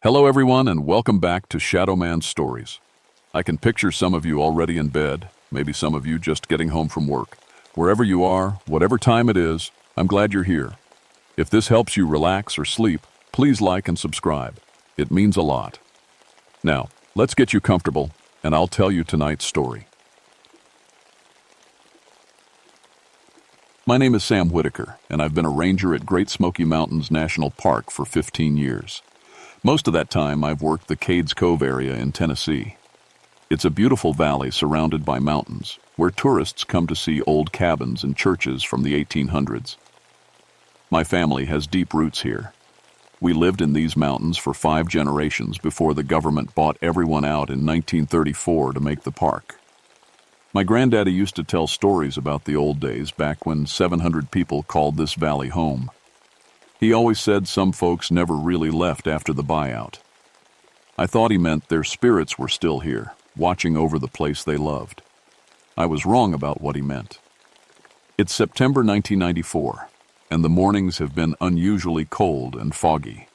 Hello everyone and welcome back to Shadow Man Stories. I can picture some of you already in bed, maybe some of you just getting home from work. Wherever you are, whatever time it is, I'm glad you're here. If this helps you relax or sleep, please like and subscribe. It means a lot. Now, let's get you comfortable and I'll tell you tonight's story. My name is Sam Whitaker and I've been a ranger at Great Smoky Mountains National Park for 15 years. Most of that time, I've worked the Cades Cove area in Tennessee. It's a beautiful valley surrounded by mountains, where tourists come to see old cabins and churches from the 1800s. My family has deep roots here. We lived in these mountains for 5 generations before the government bought everyone out in 1934 to make the park. My granddaddy used to tell stories about the old days back when 700 people called this valley home. He always said some folks never really left after the buyout. I thought he meant their spirits were still here, watching over the place they loved. I was wrong about what he meant. It's September 1994, and the mornings have been unusually cold and foggy.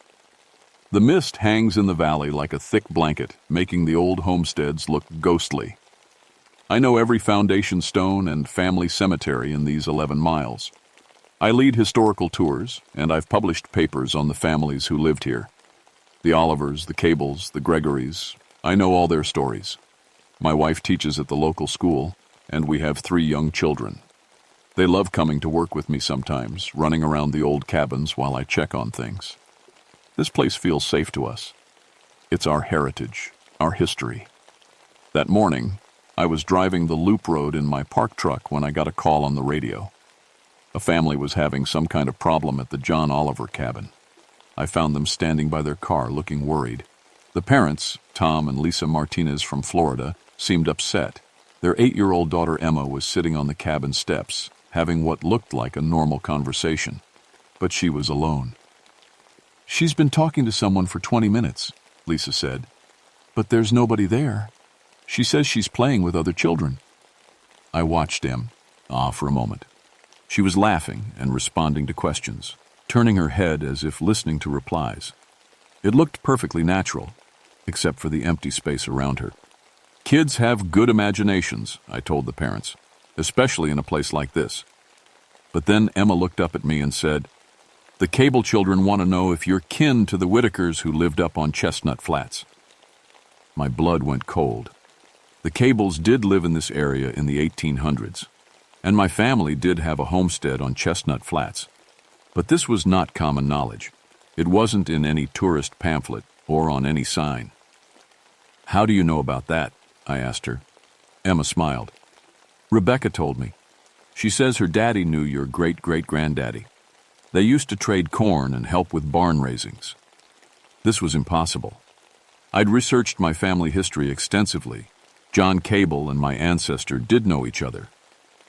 The mist hangs in the valley like a thick blanket, making the old homesteads look ghostly. I know every foundation stone and family cemetery in these 11 miles. I lead historical tours, and I've published papers on the families who lived here. The Olivers, the Cables, the Gregorys, I know all their stories. My wife teaches at the local school, and we have 3 young children. They love coming to work with me sometimes, running around the old cabins while I check on things. This place feels safe to us. It's our heritage, our history. That morning, I was driving the loop road in my park truck when I got a call on the radio. A family was having some kind of problem at the John Oliver cabin. I found them standing by their car looking worried. The parents, Tom and Lisa Martinez from Florida, seemed upset. Their 8-year-old daughter Emma was sitting on the cabin steps, having what looked like a normal conversation. But she was alone. "She's been talking to someone for 20 minutes, Lisa said. "But there's nobody there. She says she's playing with other children." I watched Em, for a moment. She was laughing and responding to questions, turning her head as if listening to replies. It looked perfectly natural, except for the empty space around her. "Kids have good imaginations," I told the parents, "especially in a place like this." But then Emma looked up at me and said, "The Cable children want to know if you're kin to the Whitakers who lived up on Chestnut Flats." My blood went cold. The Cables did live in this area in the 1800s. And my family did have a homestead on Chestnut Flats. But this was not common knowledge. It wasn't in any tourist pamphlet or on any sign. "How do you know about that?" I asked her. Emma smiled. "Rebecca told me. She says her daddy knew your great-great-granddaddy. They used to trade corn and help with barn raisings." This was impossible. I'd researched my family history extensively. John Cable and my ancestor did know each other.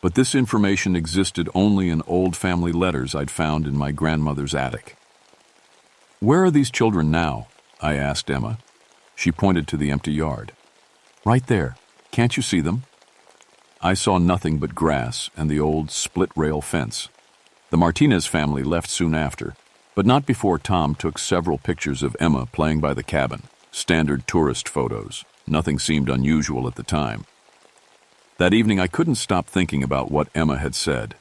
But this information existed only in old family letters I'd found in my grandmother's attic. "Where are these children now?" I asked Emma. She pointed to the empty yard. "Right there. Can't you see them?" I saw nothing but grass and the old split-rail fence. The Martinez family left soon after, but not before Tom took several pictures of Emma playing by the cabin, standard tourist photos. Nothing seemed unusual at the time. That evening, I couldn't stop thinking about what Emma had said.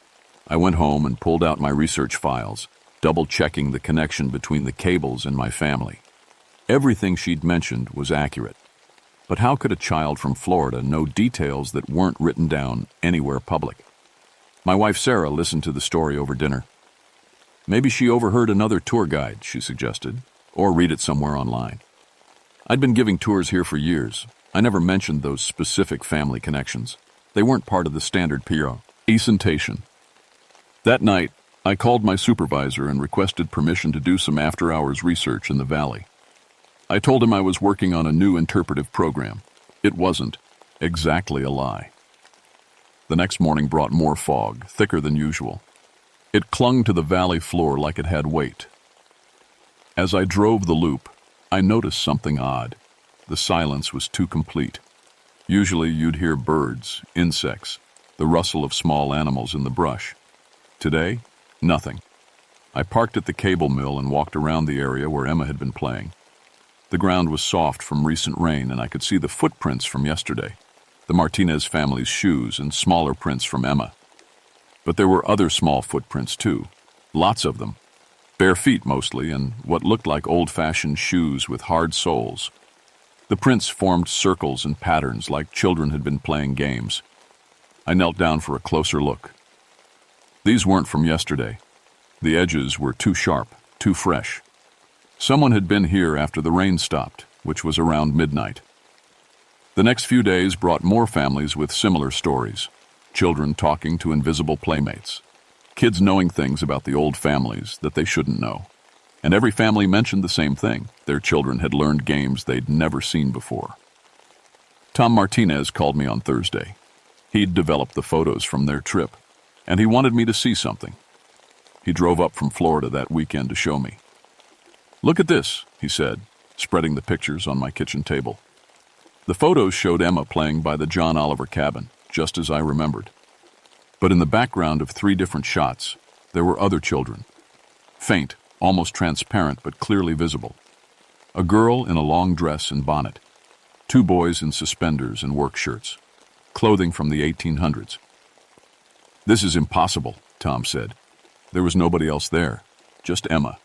I went home and pulled out my research files, double-checking the connection between the Cables and my family. Everything she'd mentioned was accurate. But how could a child from Florida know details that weren't written down anywhere public? My wife Sarah listened to the story over dinner. "Maybe she overheard another tour guide," she suggested, "or read it somewhere online." I'd been giving tours here for years. I never mentioned those specific family connections. They weren't part of the standard presentation. That night, I called my supervisor and requested permission to do some after-hours research in the valley. I told him I was working on a new interpretive program. It wasn't exactly a lie. The next morning brought more fog, thicker than usual. It clung to the valley floor like it had weight. As I drove the loop, I noticed something odd. The silence was too complete. Usually you'd hear birds, insects, the rustle of small animals in the brush. Today, nothing. I parked at the cable mill and walked around the area where Emma had been playing. The ground was soft from recent rain, and I could see the footprints from yesterday, the Martinez family's shoes and smaller prints from Emma. But there were other small footprints too, lots of them, bare feet mostly, and what looked like old-fashioned shoes with hard soles. The prints formed circles and patterns like children had been playing games. I knelt down for a closer look. These weren't from yesterday. The edges were too sharp, too fresh. Someone had been here after the rain stopped, which was around midnight. The next few days brought more families with similar stories. Children talking to invisible playmates. Kids knowing things about the old families that they shouldn't know. And every family mentioned the same thing. Their children had learned games they'd never seen before. Tom Martinez called me on Thursday. He'd developed the photos from their trip, and he wanted me to see something. He drove up from Florida that weekend to show me. "Look at this," he said, spreading the pictures on my kitchen table. The photos showed Emma playing by the John Oliver cabin, just as I remembered. But in the background of 3 different shots, there were other children. Faint, almost transparent, but clearly visible. A girl in a long dress and bonnet. 2 boys in suspenders and work shirts. Clothing from the 1800s. "This is impossible," Tom said. There was nobody else there, just Emma.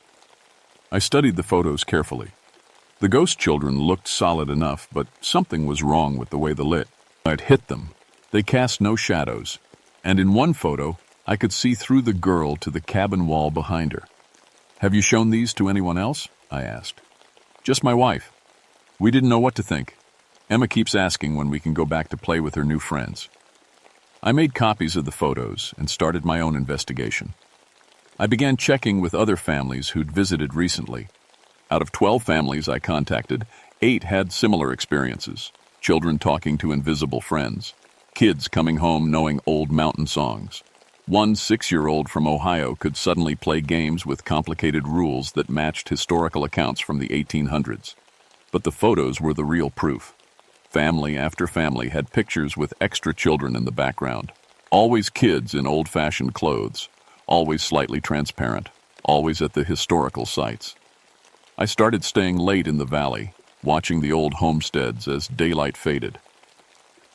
I studied the photos carefully. The ghost children looked solid enough, but something was wrong with the way the light hit them. They cast no shadows, and in one photo, I could see through the girl to the cabin wall behind her. "Have you shown these to anyone else?" I asked. "Just my wife. We didn't know what to think. Emma keeps asking when we can go back to play with her new friends." I made copies of the photos and started my own investigation. I began checking with other families who'd visited recently. Out of 12 families I contacted, 8 had similar experiences. Children talking to invisible friends. Kids coming home knowing old mountain songs. One 6-year-old from Ohio could suddenly play games with complicated rules that matched historical accounts from the 1800s. But the photos were the real proof. Family after family had pictures with extra children in the background. Always kids in old-fashioned clothes. Always slightly transparent. Always at the historical sites. I started staying late in the valley, watching the old homesteads as daylight faded.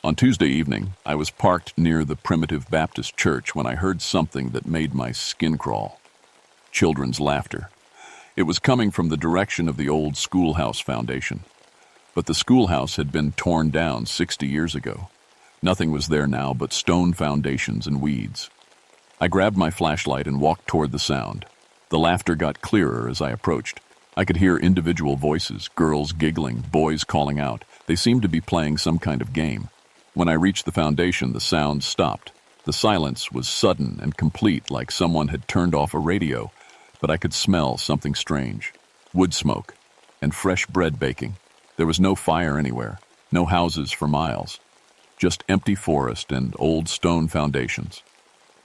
On Tuesday evening, I was parked near the primitive Baptist church when I heard something that made my skin crawl. Children's laughter. It was coming from the direction of the old schoolhouse foundation. But the schoolhouse had been torn down 60 years ago. Nothing was there now but stone foundations and weeds. I grabbed my flashlight and walked toward the sound. The laughter got clearer as I approached. I could hear individual voices, girls giggling, boys calling out. They seemed to be playing some kind of game. When I reached the foundation, the sound stopped. The silence was sudden and complete, like someone had turned off a radio, but I could smell something strange. Wood smoke and fresh bread baking. There was no fire anywhere, no houses for miles. Just empty forest and old stone foundations.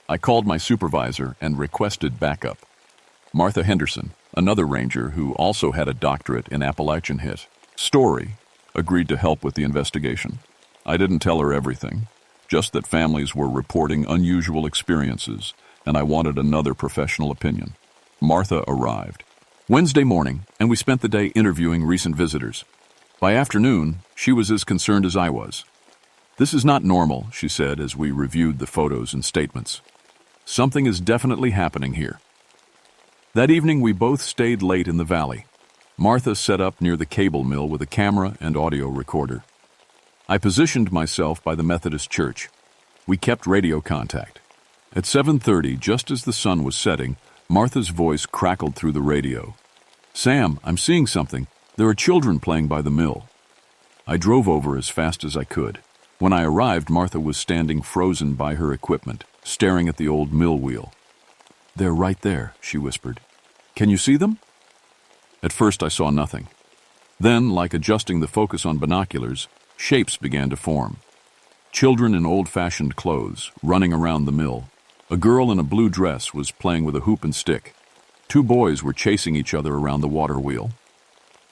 I called my supervisor and requested backup. Martha Henderson, another ranger who also had a doctorate in Appalachian history, agreed to help with the investigation. I didn't tell her everything, just that families were reporting unusual experiences, and I wanted another professional opinion. Martha arrived Wednesday morning, and we spent the day interviewing recent visitors. By afternoon, she was as concerned as I was. "This is not normal," she said as we reviewed the photos and statements. "Something is definitely happening here." That evening, we both stayed late in the valley. Martha set up near the cable mill with a camera and audio recorder. I positioned myself by the Methodist church. We kept radio contact. At 7:30, just as the sun was setting, Martha's voice crackled through the radio. "Sam, I'm seeing something. There are children playing by the mill." I drove over as fast as I could. When I arrived, Martha was standing frozen by her equipment, staring at the old mill wheel. "They're right there," she whispered. "Can you see them?" At first I saw nothing. Then, like adjusting the focus on binoculars, shapes began to form. Children in old-fashioned clothes, running around the mill. A girl in a blue dress was playing with a hoop and stick. 2 boys were chasing each other around the water wheel.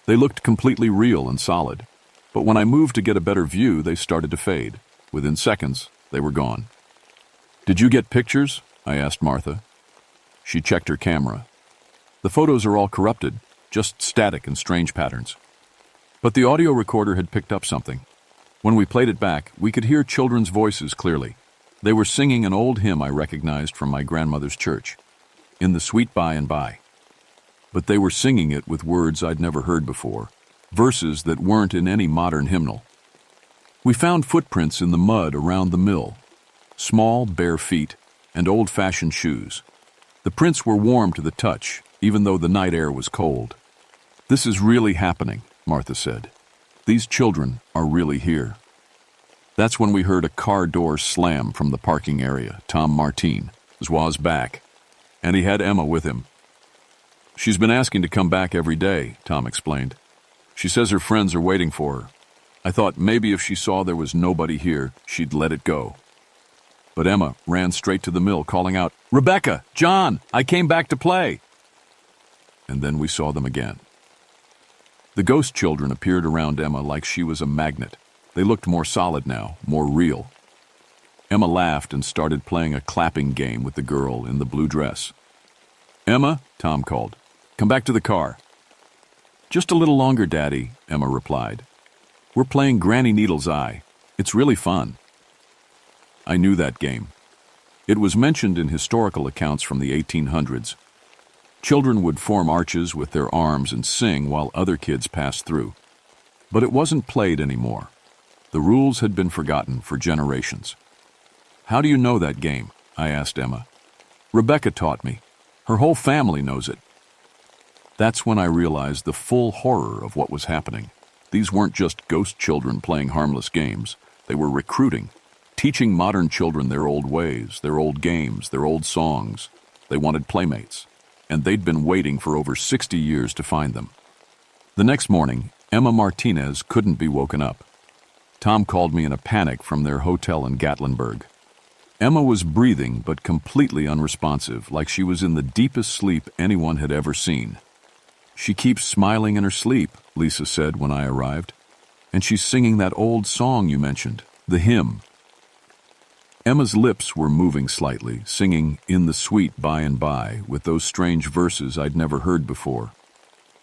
They looked completely real and solid, but when I moved to get a better view, they started to fade. Within seconds, they were gone. "Did you get pictures?" I asked Martha. She checked her camera. "The photos are all corrupted, just static and strange patterns." But the audio recorder had picked up something. When we played it back, we could hear children's voices clearly. They were singing an old hymn I recognized from my grandmother's church, "In the Sweet By and By." But they were singing it with words I'd never heard before, verses that weren't in any modern hymnal. We found footprints in the mud around the mill, small, bare feet, and old-fashioned shoes. The prints were warm to the touch, even though the night air was cold. "This is really happening," Martha said. "These children are really here." That's when we heard a car door slam from the parking area. Tom Martin was back, and he had Emma with him. "She's been asking to come back every day," Tom explained. "She says her friends are waiting for her. I thought maybe if she saw there was nobody here, she'd let it go." But Emma ran straight to the mill, calling out, "Rebecca! John! I came back to play!" And then we saw them again. The ghost children appeared around Emma like she was a magnet. They looked more solid now, more real. Emma laughed and started playing a clapping game with the girl in the blue dress. "Emma," Tom called, "come back to the car." "Just a little longer, Daddy," Emma replied. "We're playing Granny Needle's Eye. It's really fun." I knew that game. It was mentioned in historical accounts from the 1800s. Children would form arches with their arms and sing while other kids passed through. But it wasn't played anymore. The rules had been forgotten for generations. "How do you know that game?" I asked Emma. "Rebecca taught me. Her whole family knows it." That's when I realized the full horror of what was happening. These weren't just ghost children playing harmless games. They were recruiting, teaching modern children their old ways, their old games, their old songs. They wanted playmates, and they'd been waiting for over 60 years to find them. The next morning, Emma Martinez couldn't be woken up. Tom called me in a panic from their hotel in Gatlinburg. Emma was breathing but completely unresponsive, like she was in the deepest sleep anyone had ever seen. "She keeps smiling in her sleep," Lisa said when I arrived. "And she's singing that old song you mentioned, the hymn." Emma's lips were moving slightly, singing "In the Sweet By and By" with those strange verses I'd never heard before.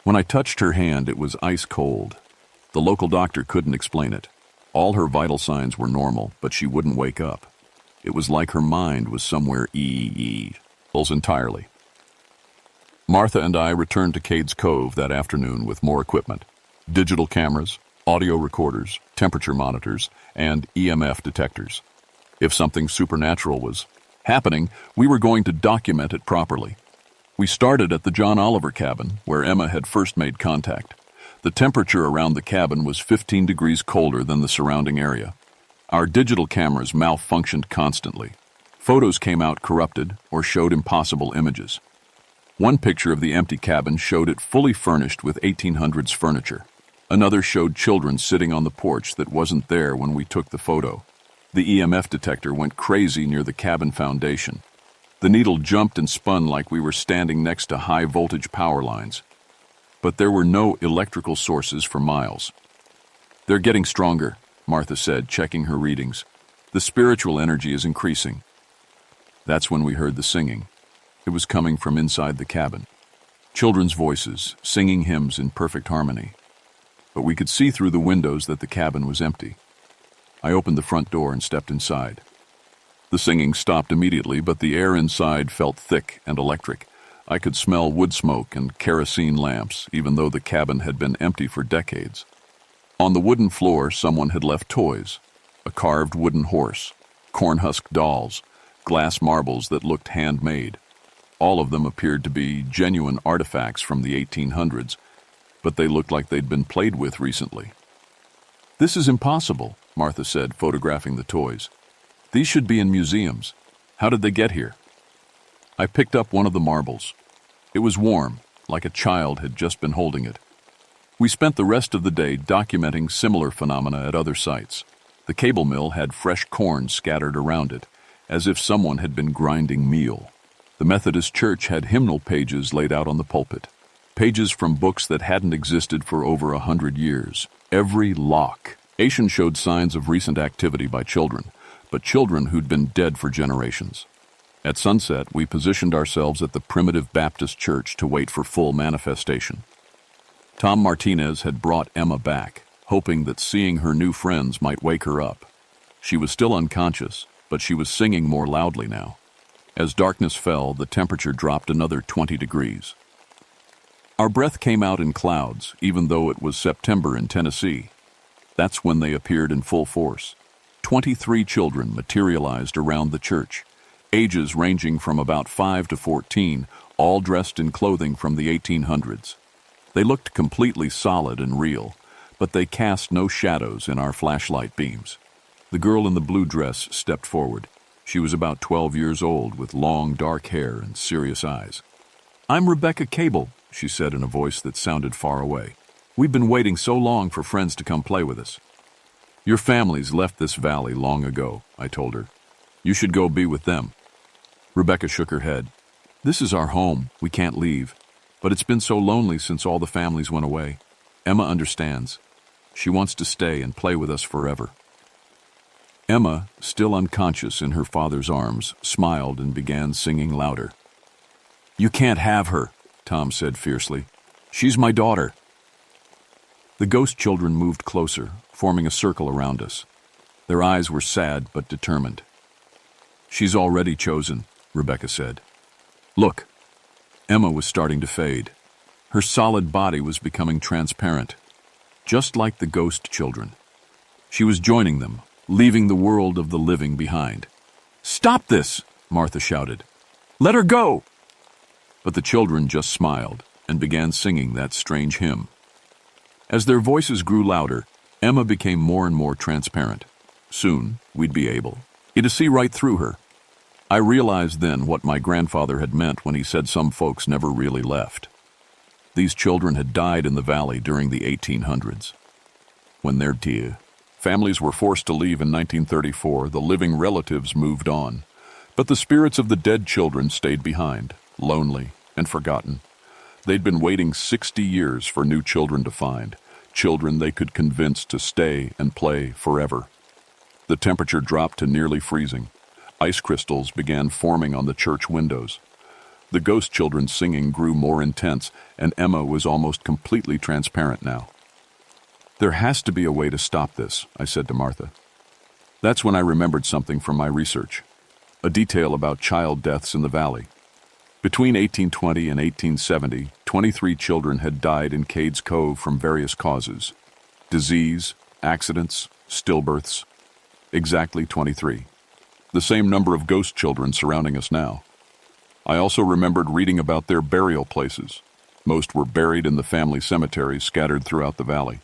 When I touched her hand, it was ice cold. The local doctor couldn't explain it. All her vital signs were normal, but she wouldn't wake up. It was like her mind was somewhere entirely. Martha and I returned to Cades Cove that afternoon with more equipment: digital cameras, audio recorders, temperature monitors, and EMF detectors. If something supernatural was happening, we were going to document it properly. We started at the John Oliver cabin, where Emma had first made contact. The temperature around the cabin was 15 degrees colder than the surrounding area. Our digital cameras malfunctioned constantly. Photos came out corrupted or showed impossible images. One picture of the empty cabin showed it fully furnished with 1800s furniture. Another showed children sitting on the porch that wasn't there when we took the photo. The EMF detector went crazy near the cabin foundation. The needle jumped and spun like we were standing next to high-voltage power lines. But there were no electrical sources for miles. "They're getting stronger," Martha said, checking her readings. "The spiritual energy is increasing." That's when we heard the singing. It was coming from inside the cabin. Children's voices, singing hymns in perfect harmony. But we could see through the windows that the cabin was empty. I opened the front door and stepped inside. The singing stopped immediately, but the air inside felt thick and electric. I could smell wood smoke and kerosene lamps, even though the cabin had been empty for decades. On the wooden floor, someone had left toys: a carved wooden horse, corn-husk dolls, glass marbles that looked handmade. All of them appeared to be genuine artifacts from the 1800s, but they looked like they'd been played with recently. "This is impossible," Martha said, photographing the toys. "These should be in museums. How did they get here?" I picked up one of the marbles. It was warm, like a child had just been holding it. We spent the rest of the day documenting similar phenomena at other sites. The cable mill had fresh corn scattered around it, as if someone had been grinding meal. The Methodist Church had hymnal pages laid out on the pulpit, pages from books that hadn't existed for over 100 years. Every location showed signs of recent activity by children, but children who'd been dead for generations. At sunset, we positioned ourselves at the primitive Baptist church to wait for full manifestation. Tom Martinez had brought Emma back, hoping that seeing her new friends might wake her up. She was still unconscious, but she was singing more loudly now. As darkness fell, the temperature dropped another 20 degrees. Our breath came out in clouds, even though it was September in Tennessee. That's when they appeared in full force. 23 children materialized around the church, ages ranging from about 5 to 14, all dressed in clothing from the 1800s. They looked completely solid and real, but they cast no shadows in our flashlight beams. The girl in the blue dress stepped forward. She was about 12 years old, with long, dark hair and serious eyes. "I'm Rebecca Cable," she said in a voice that sounded far away. "We've been waiting so long for friends to come play with us." "Your families left this valley long ago," I told her. "You should go be with them." Rebecca shook her head. "This is our home. We can't leave. But it's been so lonely since all the families went away. Emma understands. She wants to stay and play with us forever." Emma, still unconscious in her father's arms, smiled and began singing louder. "You can't have her," Tom said fiercely. "She's my daughter." The ghost children moved closer, forming a circle around us. Their eyes were sad but determined. "She's already chosen," Rebecca said. "Look." Emma was starting to fade. Her solid body was becoming transparent, just like the ghost children. She was joining them, leaving the world of the living behind. "Stop this!" Martha shouted. "Let her go!" But the children just smiled and began singing that strange hymn. As their voices grew louder, Emma became more and more transparent. Soon, we'd be able to see right through her. I realized then what my grandfather had meant when he said some folks never really left. These children had died in the valley during the 1800s. When their families were forced to leave in 1934, the living relatives moved on. But the spirits of the dead children stayed behind, lonely and forgotten. They'd been waiting 60 years for new children to find, children they could convince to stay and play forever. The temperature dropped to nearly freezing. Ice crystals began forming on the church windows. The ghost children's singing grew more intense, and Emma was almost completely transparent now. "There has to be a way to stop this," I said to Martha. That's when I remembered something from my research, a detail about child deaths in the valley. Between 1820 and 1870, 23 children had died in Cades Cove from various causes. Disease, accidents, stillbirths. Exactly 23. The same number of ghost children surrounding us now. I also remembered reading about their burial places. Most were buried in the family cemeteries scattered throughout the valley.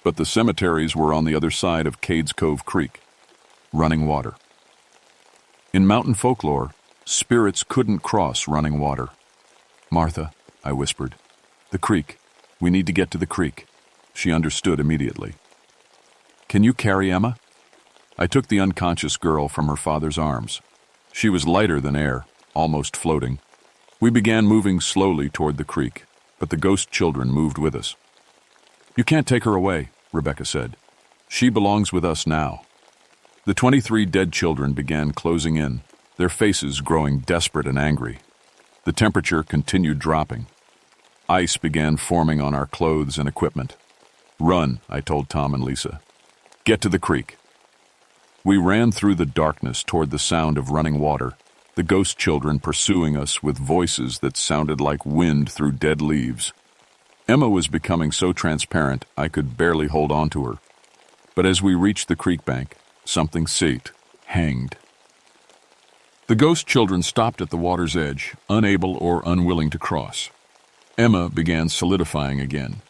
But the cemeteries were on the other side of Cades Cove Creek. Running water. In mountain folklore, spirits couldn't cross running water. "Martha," I whispered. "The creek. We need to get to the creek." She understood immediately. "Can you carry Emma?" I took the unconscious girl from her father's arms. She was lighter than air, almost floating. We began moving slowly toward the creek, but the ghost children moved with us. "You can't take her away," Rebecca said. "She belongs with us now." The 23 dead children began closing in, their faces growing desperate and angry. The temperature continued dropping. Ice began forming on our clothes and equipment. "Run," I told Tom and Lisa. "Get to the creek." We ran through the darkness toward the sound of running water, the ghost children pursuing us with voices that sounded like wind through dead leaves. Emma was becoming so transparent I could barely hold on to her. But as we reached the creek bank, something hanged. The ghost children stopped at the water's edge, unable or unwilling to cross. Emma began solidifying again.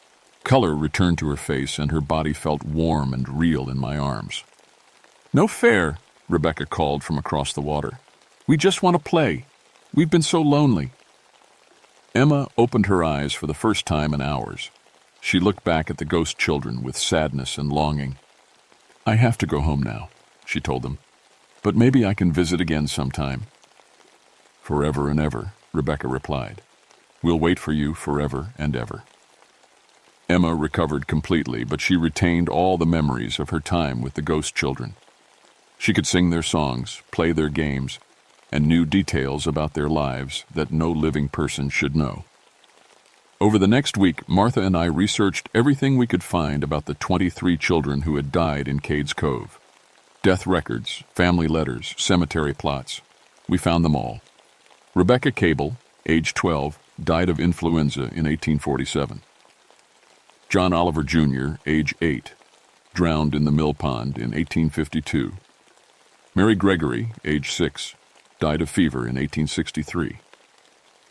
Color returned to her face and her body felt warm and real in my arms. "No fair," Rebecca called from across the water. "We just want to play. We've been so lonely." Emma opened her eyes for the first time in hours. She looked back at the ghost children with sadness and longing. "I have to go home now," she told them. "But maybe I can visit again sometime." "Forever and ever," Rebecca replied. "We'll wait for you forever and ever." Emma recovered completely, but she retained all the memories of her time with the ghost children. She could sing their songs, play their games, and knew details about their lives that no living person should know. Over the next week, Martha and I researched everything we could find about the 23 children who had died in Cades Cove. Death records, family letters, cemetery plots. We found them all. Rebecca Cable, age 12, died of influenza in 1847. John Oliver Jr., age 8, drowned in the mill pond in 1852. Mary Gregory, age 6, died of fever in 1863.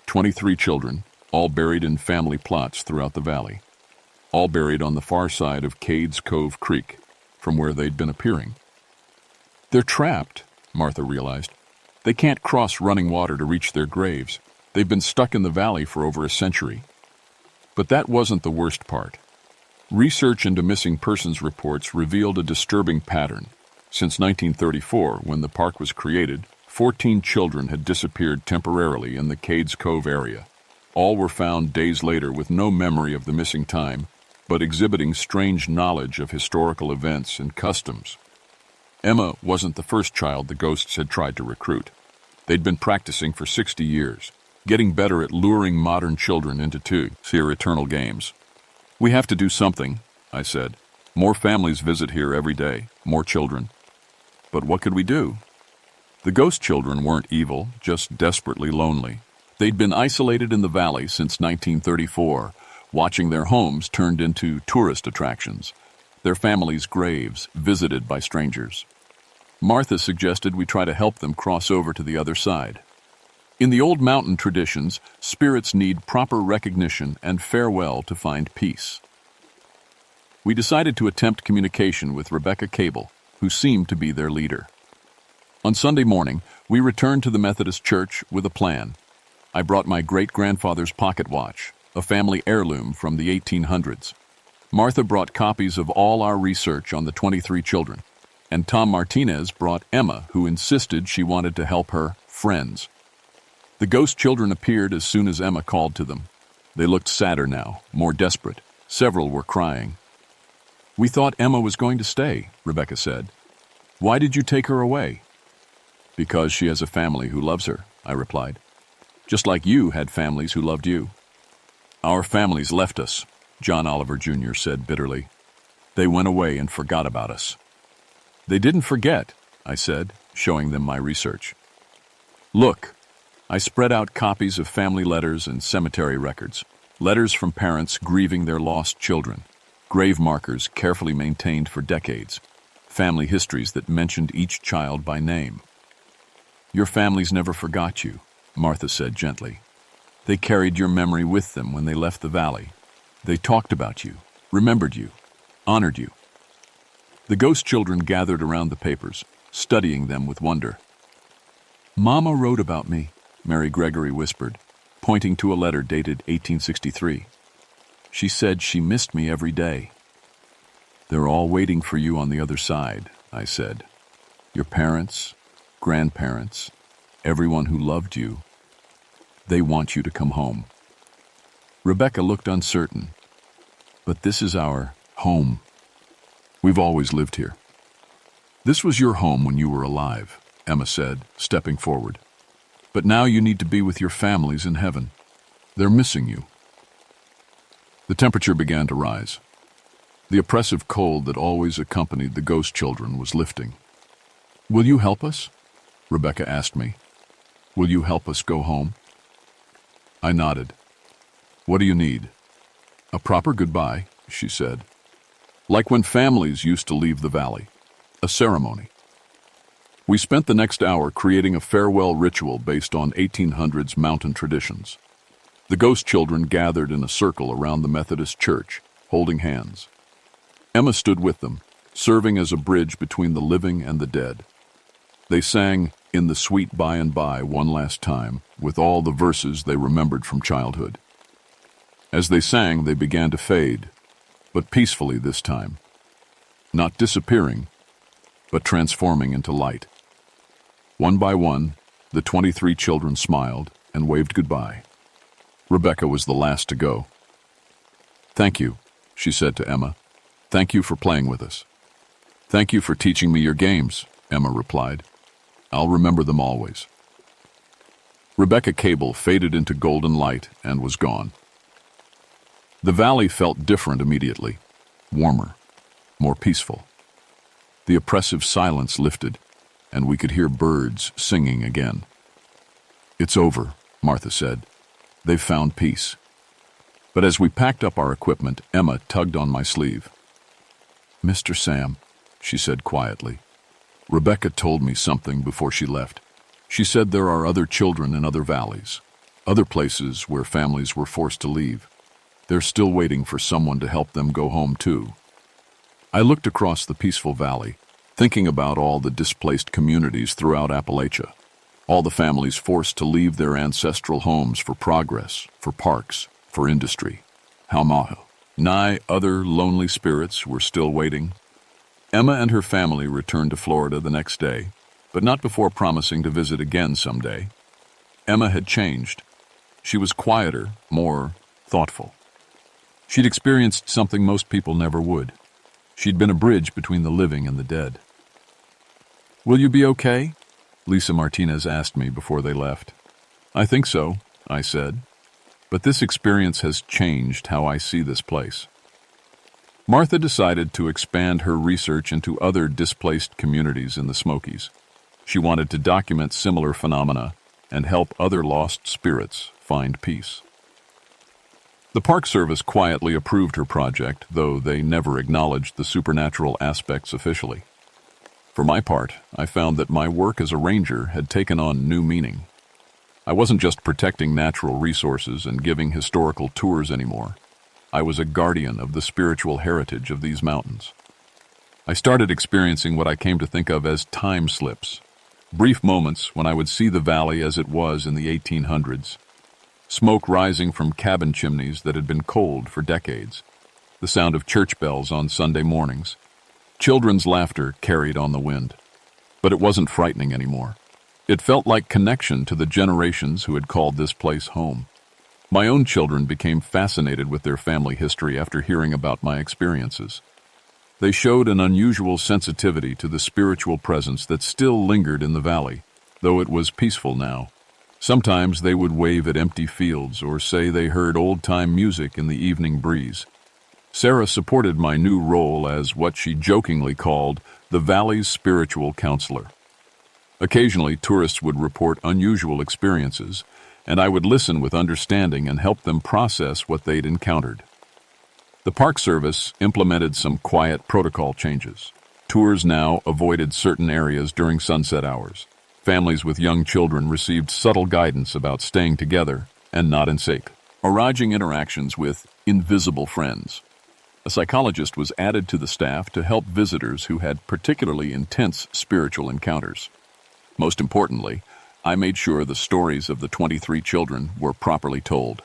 23 children, all buried in family plots throughout the valley, all buried on the far side of Cades Cove Creek, from where they'd been appearing. They're trapped, Martha realized. They can't cross running water to reach their graves. They've been stuck in the valley for over a century. But that wasn't the worst part. Research into missing persons reports revealed a disturbing pattern. Since 1934, when the park was created, 14 children had disappeared temporarily in the Cades Cove area. All were found days later with no memory of the missing time, but exhibiting strange knowledge of historical events and customs. Emma wasn't the first child the ghosts had tried to recruit. They'd been practicing for 60 years, getting better at luring modern children into their eternal games. We have to do something, I said. More families visit here every day, more children. But what could we do? The ghost children weren't evil, just desperately lonely. They'd been isolated in the valley since 1934, watching their homes turned into tourist attractions, their families' graves visited by strangers. Martha suggested we try to help them cross over to the other side. In the old mountain traditions, spirits need proper recognition and farewell to find peace. We decided to attempt communication with Rebecca Cable, who seemed to be their leader. On Sunday morning, we returned to the Methodist church with a plan. I brought my great-grandfather's pocket watch, a family heirloom from the 1800s. Martha brought copies of all our research on the 23 children, and Tom Martinez brought Emma, who insisted she wanted to help her friends. The ghost children appeared as soon as Emma called to them. They looked sadder now, more desperate. Several were crying. "We thought Emma was going to stay," Rebecca said. "Why did you take her away?" "Because she has a family who loves her," I replied. "Just like you had families who loved you." "Our families left us," John Oliver Jr. said bitterly. "They went away and forgot about us." "They didn't forget," I said, showing them my research. "Look." I spread out copies of family letters and cemetery records, letters from parents grieving their lost children, grave markers carefully maintained for decades, family histories that mentioned each child by name. "Your families never forgot you," Martha said gently. "They carried your memory with them when they left the valley. They talked about you, remembered you, honored you." The ghost children gathered around the papers, studying them with wonder. "Mama wrote about me," Mary Gregory whispered, pointing to a letter dated 1863. "She said she missed me every day." "They're all waiting for you on the other side," I said. "Your parents, grandparents, everyone who loved you. They want you to come home." Rebecca looked uncertain. "But this is our home. We've always lived here." "This was your home when you were alive," Emma said, stepping forward. "But now you need to be with your families in heaven. They're missing you." The temperature began to rise. The oppressive cold that always accompanied the ghost children was lifting. "Will you help us?" Rebecca asked me. "Will you help us go home?" I nodded. "What do you need?" "A proper goodbye," she said. "Like when families used to leave the valley. A ceremony." We spent the next hour creating a farewell ritual based on 1800s mountain traditions. The ghost children gathered in a circle around the Methodist church, holding hands. Emma stood with them, serving as a bridge between the living and the dead. They sang "In the Sweet By and By" one last time, with all the verses they remembered from childhood. As they sang, they began to fade, but peacefully this time. Not disappearing, but transforming into light. One by one, the 23 children smiled and waved goodbye. Rebecca was the last to go. "Thank you," she said to Emma. "Thank you for playing with us." "Thank you for teaching me your games," Emma replied. "I'll remember them always." Rebecca Cable faded into golden light and was gone. The valley felt different immediately, warmer, more peaceful. The oppressive silence lifted, and we could hear birds singing again. "It's over," Martha said. "They've found peace." But as we packed up our equipment, Emma tugged on my sleeve. "Mr. Sam," she said quietly, "Rebecca told me something before she left. She said there are other children in other valleys, other places where families were forced to leave. They're still waiting for someone to help them go home too." I looked across the peaceful valley, thinking about all the displaced communities throughout Appalachia, all the families forced to leave their ancestral homes for progress, for parks, for industry. How maho. Nigh other lonely spirits were still waiting. Emma and her family returned to Florida the next day, but not before promising to visit again someday. Emma had changed. She was quieter, more thoughtful. She'd experienced something most people never would. She'd been a bridge between the living and the dead. "Will you be okay?" Lisa Martinez asked me before they left. "I think so," I said. "But this experience has changed how I see this place." Martha decided to expand her research into other displaced communities in the Smokies. She wanted to document similar phenomena and help other lost spirits find peace. The Park Service quietly approved her project, though they never acknowledged the supernatural aspects officially. For my part, I found that my work as a ranger had taken on new meaning. I wasn't just protecting natural resources and giving historical tours anymore. I was a guardian of the spiritual heritage of these mountains. I started experiencing what I came to think of as time slips, brief moments when I would see the valley as it was in the 1800s. Smoke rising from cabin chimneys that had been cold for decades, the sound of church bells on Sunday mornings, children's laughter carried on the wind. But it wasn't frightening anymore. It felt like connection to the generations who had called this place home. My own children became fascinated with their family history after hearing about my experiences. They showed an unusual sensitivity to the spiritual presence that still lingered in the valley, though it was peaceful now. Sometimes they would wave at empty fields or say they heard old-time music in the evening breeze. Sarah supported my new role as what she jokingly called the valley's spiritual counselor. Occasionally, tourists would report unusual experiences, and I would listen with understanding and help them process what they'd encountered. The Park Service implemented some quiet protocol changes. Tours now avoided certain areas during sunset hours. Families with young children received subtle guidance about staying together and not in sync. Arranging interactions with invisible friends. A psychologist was added to the staff to help visitors who had particularly intense spiritual encounters. Most importantly, I made sure the stories of the 23 children were properly told.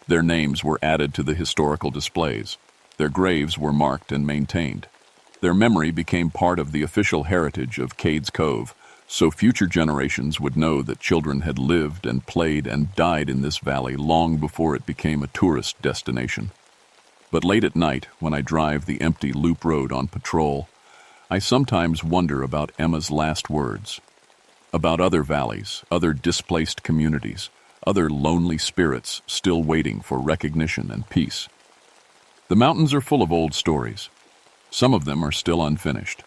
Their names were added to the historical displays. Their graves were marked and maintained. Their memory became part of the official heritage of Cades Cove, so future generations would know that children had lived and played and died in this valley long before it became a tourist destination. But late at night, when I drive the empty loop road on patrol, I sometimes wonder about Emma's last words. About other valleys, other displaced communities, other lonely spirits still waiting for recognition and peace. The mountains are full of old stories. Some of them are still unfinished.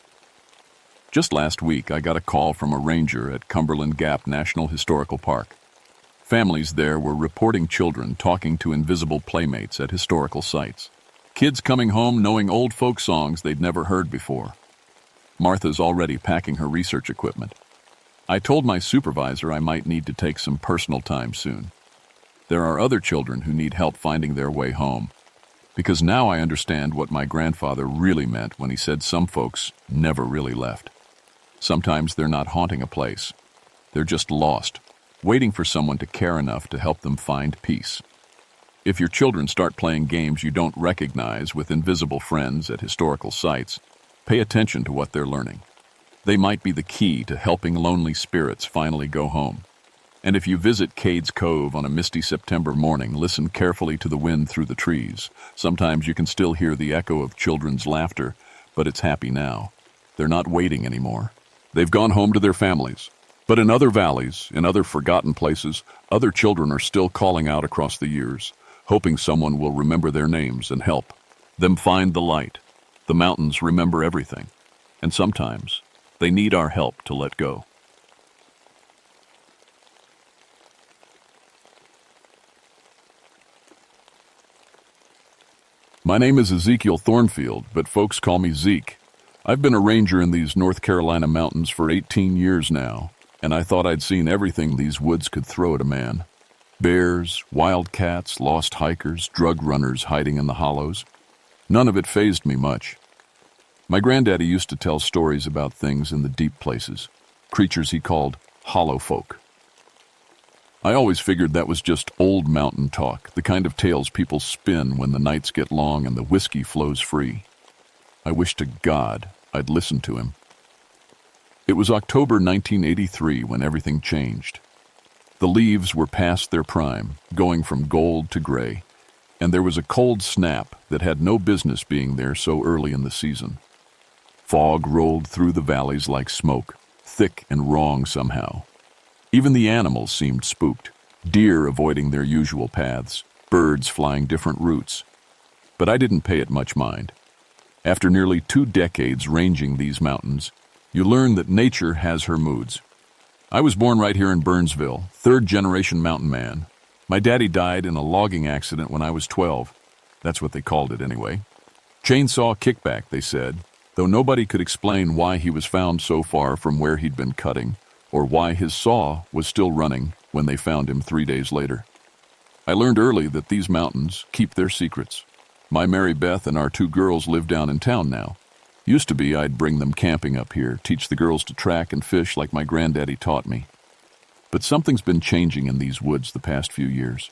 Just last week, I got a call from a ranger at Cumberland Gap National Historical Park. Families there were reporting children talking to invisible playmates at historical sites. Kids coming home knowing old folk songs they'd never heard before. Martha's already packing her research equipment. I told my supervisor I might need to take some personal time soon. There are other children who need help finding their way home. Because now I understand what my grandfather really meant when he said some folks never really left. Sometimes they're not haunting a place. They're just lost, waiting for someone to care enough to help them find peace. If your children start playing games you don't recognize with invisible friends at historical sites, pay attention to what they're learning. They might be the key to helping lonely spirits finally go home. And if you visit Cades Cove on a misty September morning, listen carefully to the wind through the trees. Sometimes you can still hear the echo of children's laughter, but it's happy now. They're not waiting anymore. They've gone home to their families. But in other valleys, in other forgotten places, other children are still calling out across the years, hoping someone will remember their names and help them find the light. The mountains remember everything, and sometimes they need our help to let go. My name is Ezekiel Thornfield, but folks call me Zeke. I've been a ranger in these North Carolina mountains for 18 years now, and I thought I'd seen everything these woods could throw at a man. Bears, wildcats, lost hikers, drug runners hiding in the hollows. None of it fazed me much. My granddaddy used to tell stories about things in the deep places, creatures he called hollow folk. I always figured that was just old mountain talk, the kind of tales people spin when the nights get long and the whiskey flows free. I wish to God I'd listened to him. It was October 1983 when everything changed. The leaves were past their prime, going from gold to gray, and there was a cold snap that had no business being there so early in the season. Fog rolled through the valleys like smoke, thick and wrong somehow. Even the animals seemed spooked, deer avoiding their usual paths, birds flying different routes. But I didn't pay it much mind. After nearly 2 decades ranging these mountains, you learn that nature has her moods. I was born right here in Burnsville, third-generation mountain man. My daddy died in a logging accident when I was 12. That's what they called it anyway. Chainsaw kickback, they said, though nobody could explain why he was found so far from where he'd been cutting, or why his saw was still running when they found him 3 days later. I learned early that these mountains keep their secrets. My Mary Beth and our 2 girls live down in town now. Used to be I'd bring them camping up here, teach the girls to track and fish like my granddaddy taught me. But something's been changing in these woods the past few years.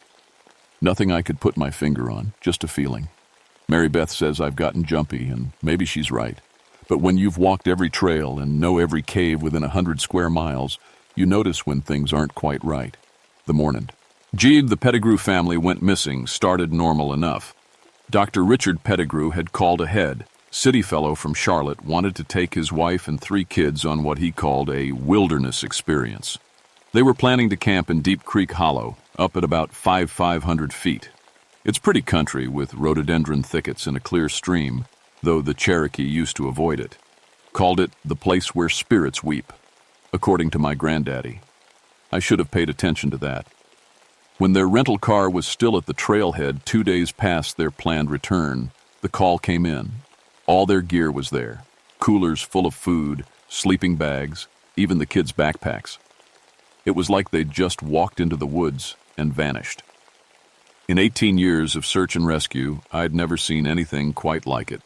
Nothing I could put my finger on, just a feeling. Mary Beth says I've gotten jumpy, and maybe she's right. But when you've walked every trail and know every cave within 100 square miles, you notice when things aren't quite right. The morning Gede, the Pettigrew family, went missing started normal enough. Dr. Richard Pettigrew had called ahead. City fellow from Charlotte wanted to take his wife and 3 kids on what he called a wilderness experience. They were planning to camp in Deep Creek Hollow, up at about 500 feet. It's pretty country with rhododendron thickets and a clear stream, though the Cherokee used to avoid it. Called it the place where spirits weep, according to my granddaddy. I should have paid attention to that. When their rental car was still at the trailhead 2 days past their planned return, the call came in. All their gear was there, coolers full of food, sleeping bags, even the kids' backpacks. It was like they'd just walked into the woods and vanished. In 18 years of search and rescue, I'd never seen anything quite like it.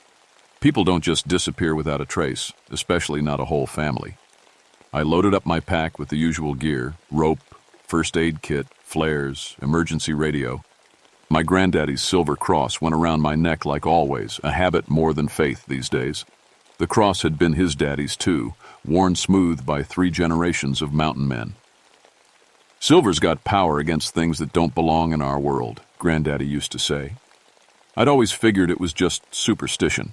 People don't just disappear without a trace, especially not a whole family. I loaded up my pack with the usual gear, rope, first aid kit, flares, emergency radio. My granddaddy's silver cross went around my neck like always, a habit more than faith these days. The cross had been his daddy's too, worn smooth by 3 generations of mountain men. Silver's got power against things that don't belong in our world, Granddaddy used to say. I'd always figured it was just superstition.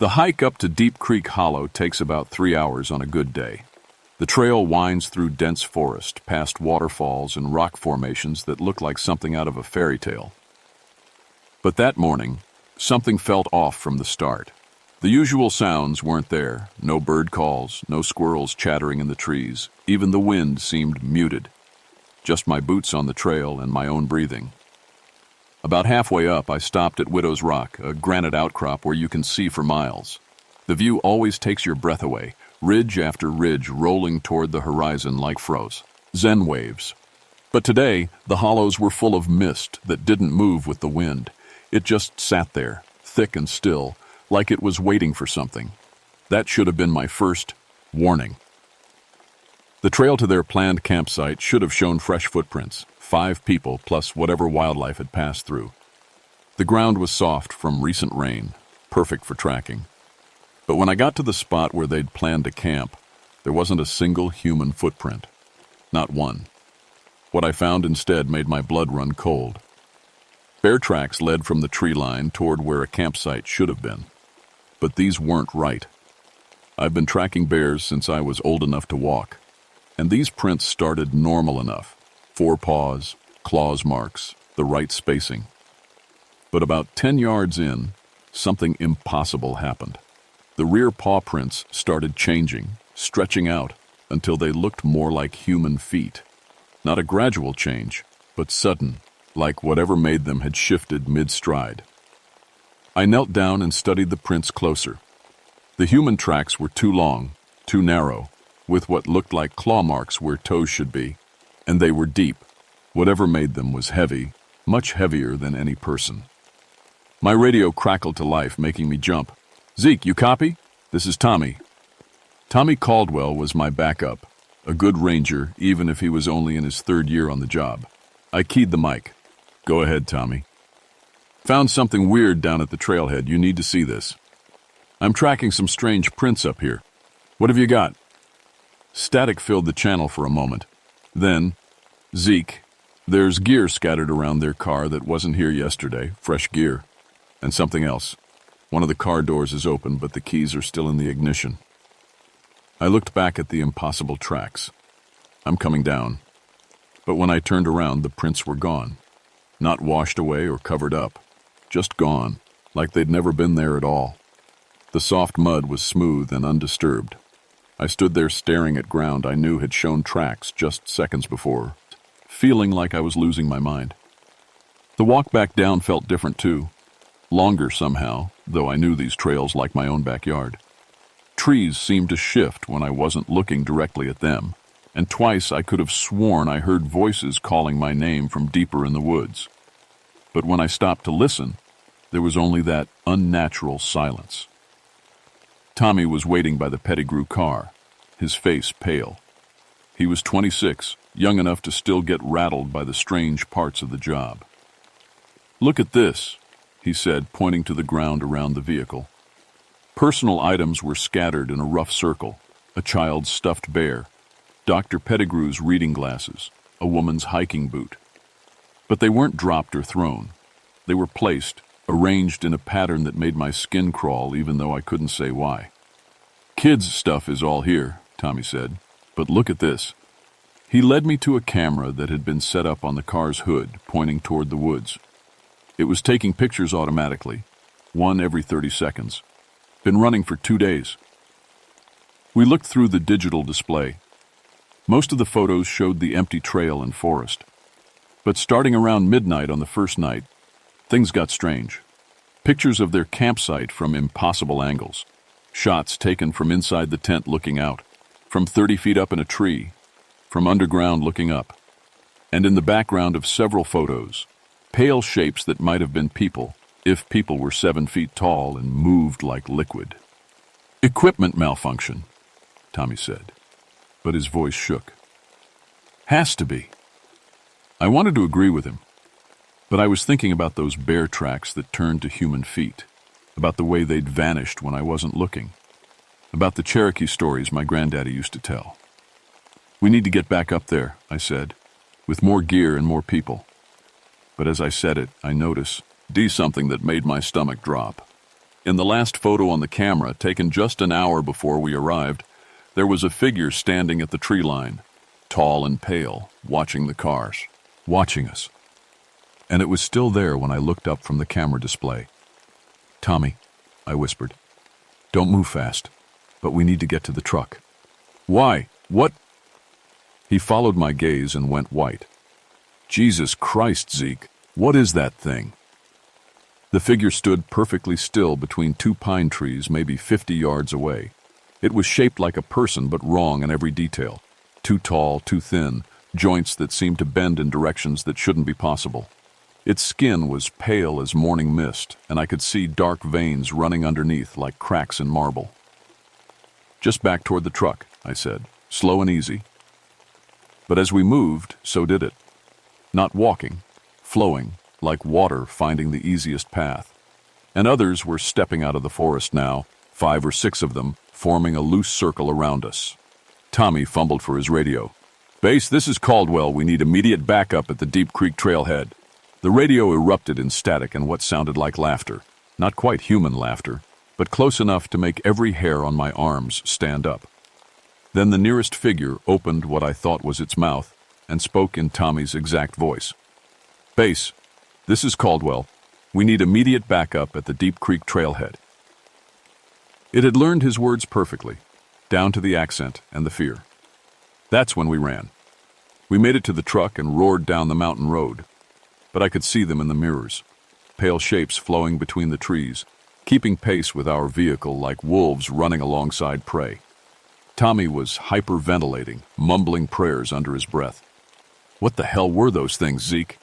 The hike up to Deep Creek Hollow takes about 3 hours on a good day. The trail winds through dense forest, past waterfalls and rock formations that look like something out of a fairy tale. But that morning, something felt off from the start. The usual sounds weren't there. No bird calls, no squirrels chattering in the trees. Even the wind seemed muted. Just my boots on the trail and my own breathing. About halfway up, I stopped at Widow's Rock, a granite outcrop where you can see for miles. The view always takes your breath away, ridge after ridge rolling toward the horizon like froze. Zen waves. But today, the hollows were full of mist that didn't move with the wind. It just sat there, thick and still, like it was waiting for something. That should have been my first warning. The trail to their planned campsite should have shown fresh footprints, 5 people plus whatever wildlife had passed through. The ground was soft from recent rain, perfect for tracking. But when I got to the spot where they'd planned to camp, there wasn't a single human footprint. Not one. What I found instead made my blood run cold. Bear tracks led from the tree line toward where a campsite should have been. But these weren't right. I've been tracking bears since I was old enough to walk, and these prints started normal enough. 4 paws, claws marks, the right spacing. But about 10 yards in, something impossible happened. The rear paw prints started changing, stretching out until they looked more like human feet. Not a gradual change, but sudden, like whatever made them had shifted mid-stride. I knelt down and studied the prints closer. The human tracks were too long, too narrow, with what looked like claw marks where toes should be, and they were deep. Whatever made them was heavy, much heavier than any person. My radio crackled to life, making me jump. "Zeke, you copy? This is Tommy." Tommy Caldwell was my backup, a good ranger even if he was only in his 3rd year on the job. I keyed the mic. "Go ahead, Tommy." "Found something weird down at the trailhead. You need to see this. I'm tracking some strange prints up here. What have you got?" Static filled the channel for a moment. Then, "Zeke, there's gear scattered around their car that wasn't here yesterday, fresh gear. And something else. One of the car doors is open, but the keys are still in the ignition." I looked back at the impossible tracks. I'm coming down. But when I turned around, the prints were gone. Not washed away or covered up. Just gone, like they'd never been there at all. The soft mud was smooth and undisturbed. I stood there staring at ground I knew had shown tracks just seconds before, feeling like I was losing my mind. The walk back down felt different too. Longer somehow, though I knew these trails like my own backyard. Trees seemed to shift when I wasn't looking directly at them, and twice I could have sworn I heard voices calling my name from deeper in the woods. But when I stopped to listen, there was only that unnatural silence. Tommy was waiting by the Pettigrew car, his face pale. He was 26, young enough to still get rattled by the strange parts of the job. "Look at this," he said, pointing to the ground around the vehicle. Personal items were scattered in a rough circle: a child's stuffed bear, Dr. Pettigrew's reading glasses, a woman's hiking boot. But they weren't dropped or thrown. They were placed, arranged in a pattern that made my skin crawl even though I couldn't say why. "Kids' stuff is all here," Tommy said, "but look at this." He led me to a camera that had been set up on the car's hood, pointing toward the woods. It was taking pictures automatically, one every 30 seconds. Been running for 2 days. We looked through the digital display. Most of the photos showed the empty trail and forest. But starting around midnight on the first night, things got strange. Pictures of their campsite from impossible angles. Shots taken from inside the tent looking out, from 30 feet up in a tree, from underground looking up. And in the background of several photos, pale shapes that might have been people, if people were 7 feet tall and moved like liquid. "Equipment malfunction," Tommy said, but his voice shook. "Has to be." I wanted to agree with him, but I was thinking about those bear tracks that turned to human feet, about the way they'd vanished when I wasn't looking, about the Cherokee stories my granddaddy used to tell. "We need to get back up there," I said, "with more gear and more people." But as I said it, I noticed something that made my stomach drop. In the last photo on the camera, taken just an hour before we arrived, there was a figure standing at the tree line, tall and pale, watching the cars, watching us. And it was still there when I looked up from the camera display. "Tommy," I whispered, "don't move fast, but we need to get to the truck." "Why? What?" He followed my gaze and went white. "Jesus Christ, Zeke, what is that thing?" The figure stood perfectly still between 2 pine trees maybe 50 yards away. It was shaped like a person but wrong in every detail. Too tall, too thin, joints that seemed to bend in directions that shouldn't be possible. Its skin was pale as morning mist, and I could see dark veins running underneath like cracks in marble. "Just back toward the truck," I said, slow and easy. But as we moved, so did it. Not walking, flowing, like water finding the easiest path. And others were stepping out of the forest now, 5 or 6 of them, forming a loose circle around us. Tommy fumbled for his radio. "Base, this is Caldwell. We need immediate backup at the Deep Creek trailhead." The radio erupted in static and what sounded like laughter. Not quite human laughter, but close enough to make every hair on my arms stand up. Then the nearest figure opened what I thought was its mouth and spoke in Tommy's exact voice. "Base, This is Caldwell. We need immediate backup at the Deep Creek trailhead. It had learned his words perfectly, down to the accent and the fear. That's when we ran. We made it to the truck and roared down the mountain road. But I could see them in the mirrors, pale shapes flowing between the trees, keeping pace with our vehicle like wolves running alongside prey. Tommy was hyperventilating, mumbling prayers under his breath. What the hell were those things, Zeke?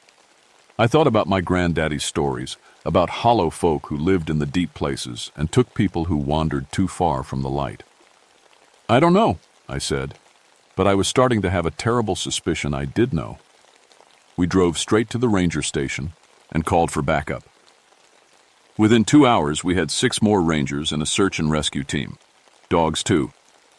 I thought about my granddaddy's stories, about hollow folk who lived in the deep places and took people who wandered too far from the light. I don't know, I said, but I was starting to have a terrible suspicion I did know. We drove straight to the ranger station and called for backup. Within 2 hours, we had 6 more rangers and a search and rescue team. Dogs, too.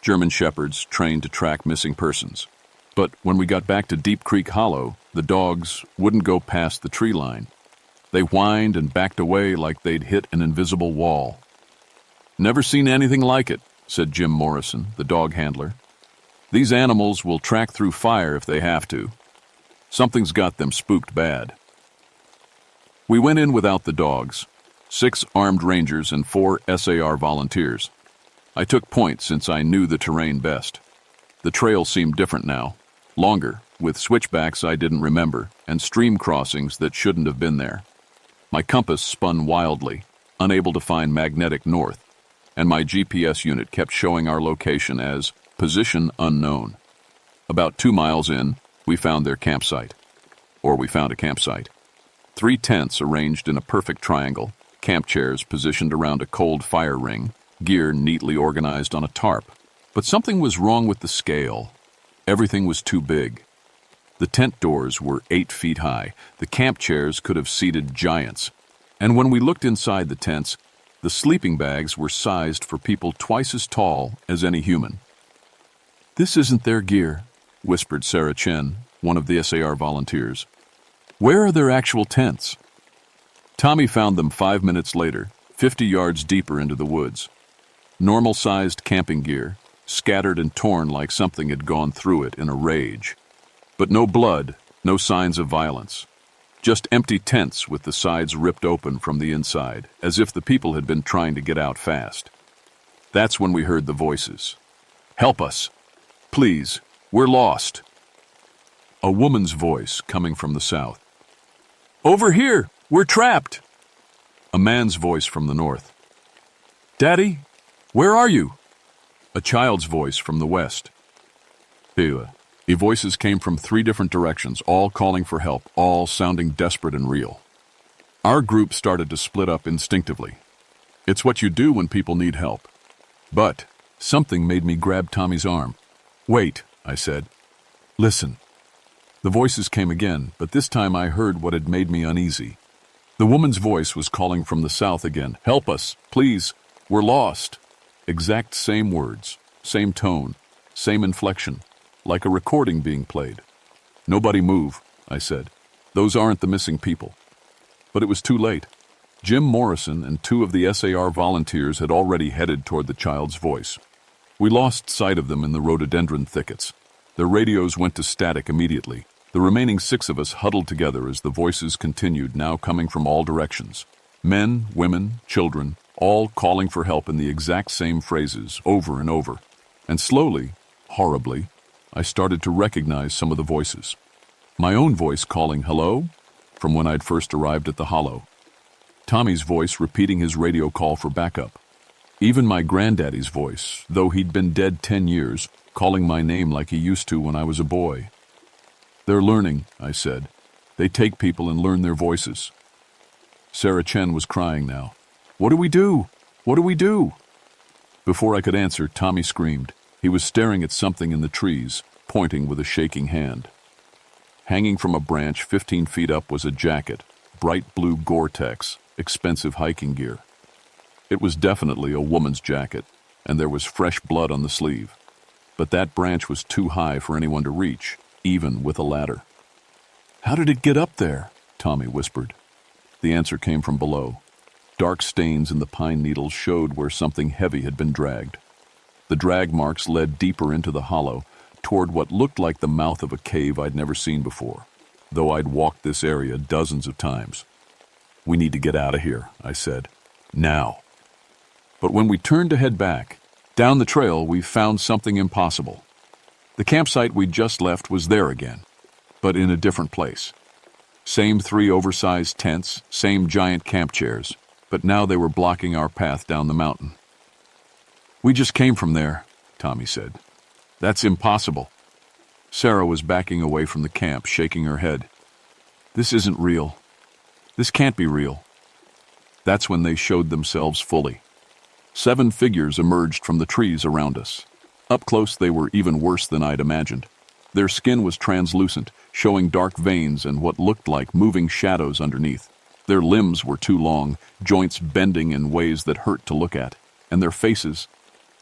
German shepherds trained to track missing persons. But when we got back to Deep Creek Hollow, the dogs wouldn't go past the tree line. They whined and backed away like they'd hit an invisible wall. Never seen anything like it, said Jim Morrison, the dog handler. These animals will track through fire if they have to. Something's got them spooked bad. We went in without the dogs, 6 armed rangers and 4 SAR volunteers. I took point since I knew the terrain best. The trail seemed different now, longer, with switchbacks I didn't remember and stream crossings that shouldn't have been there. My compass spun wildly, unable to find magnetic north, and my GPS unit kept showing our location as position unknown. About 2 miles in, we found their campsite. Or we found a campsite. 3 tents arranged in a perfect triangle, camp chairs positioned around a cold fire ring, gear neatly organized on a tarp. But something was wrong with the scale. Everything was too big. The tent doors were 8 feet high. The camp chairs could have seated giants. And when we looked inside the tents, the sleeping bags were sized for people twice as tall as any human. "This isn't their gear," whispered Sarah Chen, one of the SAR volunteers. "Where are their actual tents?" Tommy found them 5 minutes later, 50 yards deeper into the woods. Normal-sized camping gear, scattered and torn like something had gone through it in a rage. But no blood, no signs of violence. Just empty tents with the sides ripped open from the inside, as if the people had been trying to get out fast. That's when we heard the voices. "Help us! Please, we're lost!" A woman's voice coming from the south. "Over here! We're trapped!" A man's voice from the north. "Daddy, where are you?" A child's voice from the west. The voices came from 3 different directions, all calling for help, all sounding desperate and real. Our group started to split up instinctively. It's what you do when people need help. But something made me grab Tommy's arm. "Wait," I said. "Listen." The voices came again, but this time I heard what had made me uneasy. The woman's voice was calling from the south again. "Help us, please. We're lost." Exact same words, same tone, same inflection, like a recording being played. "Nobody move," I said. "Those aren't the missing people." But it was too late. Jim Morrison and 2 of the SAR volunteers had already headed toward the child's voice. We lost sight of them in the rhododendron thickets. Their radios went to static immediately. The remaining 6 of us huddled together as the voices continued, now coming from all directions. Men, women, children, all calling for help in the exact same phrases, over and over. And slowly, horribly, I started to recognize some of the voices. My own voice calling hello from when I'd first arrived at the hollow. Tommy's voice repeating his radio call for backup. Even my granddaddy's voice, though he'd been dead 10 years, calling my name like he used to when I was a boy. "They're learning," I said. "They take people and learn their voices." Sarah Chen was crying now. "What do we do? What do we do?" Before I could answer, Tommy screamed. He was staring at something in the trees, pointing with a shaking hand. Hanging from a branch 15 feet up was a jacket, bright blue Gore-Tex, expensive hiking gear. It was definitely a woman's jacket, and there was fresh blood on the sleeve. But that branch was too high for anyone to reach, even with a ladder. "How did it get up there?" Tommy whispered. The answer came from below. Dark stains in the pine needles showed where something heavy had been dragged. The drag marks led deeper into the hollow, toward what looked like the mouth of a cave I'd never seen before, though I'd walked this area dozens of times. "We need to get out of here," I said. "Now." But when we turned to head back, down the trail we found something impossible. The campsite we'd just left was there again, but in a different place. Same 3 oversized tents, same giant camp chairs, but now they were blocking our path down the mountain. "We just came from there," Tommy said. "That's impossible." Sarah was backing away from the camp, shaking her head. "This isn't real. This can't be real." That's when they showed themselves fully. 7 figures emerged from the trees around us. Up close, they were even worse than I'd imagined. Their skin was translucent, showing dark veins and what looked like moving shadows underneath. Their limbs were too long, joints bending in ways that hurt to look at. And their faces,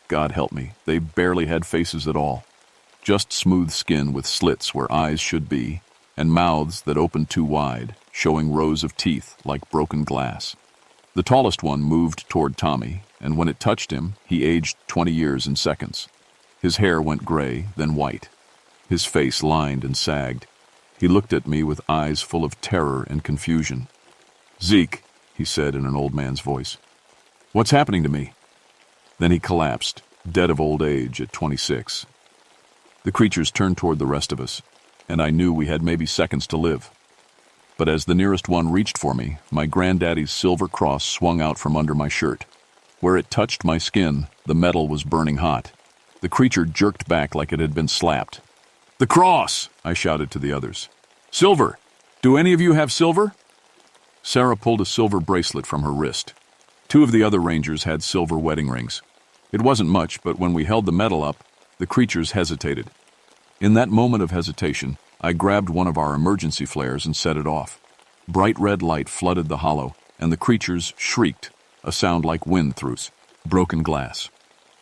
God help me, they barely had faces at all. Just smooth skin with slits where eyes should be, and mouths that opened too wide, showing rows of teeth like broken glass. The tallest one moved toward Tommy, and when it touched him, he aged 20 years in seconds. His hair went gray, then white. His face lined and sagged. He looked at me with eyes full of terror and confusion. "Zeke," he said in an old man's voice, "what's happening to me?" Then he collapsed, dead of old age at 26. The creatures turned toward the rest of us, and I knew we had maybe seconds to live. But as the nearest one reached for me, my granddaddy's silver cross swung out from under my shirt. Where it touched my skin, the metal was burning hot. The creature jerked back like it had been slapped. "The cross!" I shouted to the others. "Silver! Do any of you have silver?" Sarah pulled a silver bracelet from her wrist. 2 of the other rangers had silver wedding rings. It wasn't much, but when we held the metal up, the creatures hesitated. In that moment of hesitation, I grabbed one of our emergency flares and set it off. Bright red light flooded the hollow, and the creatures shrieked, a sound like wind through broken glass.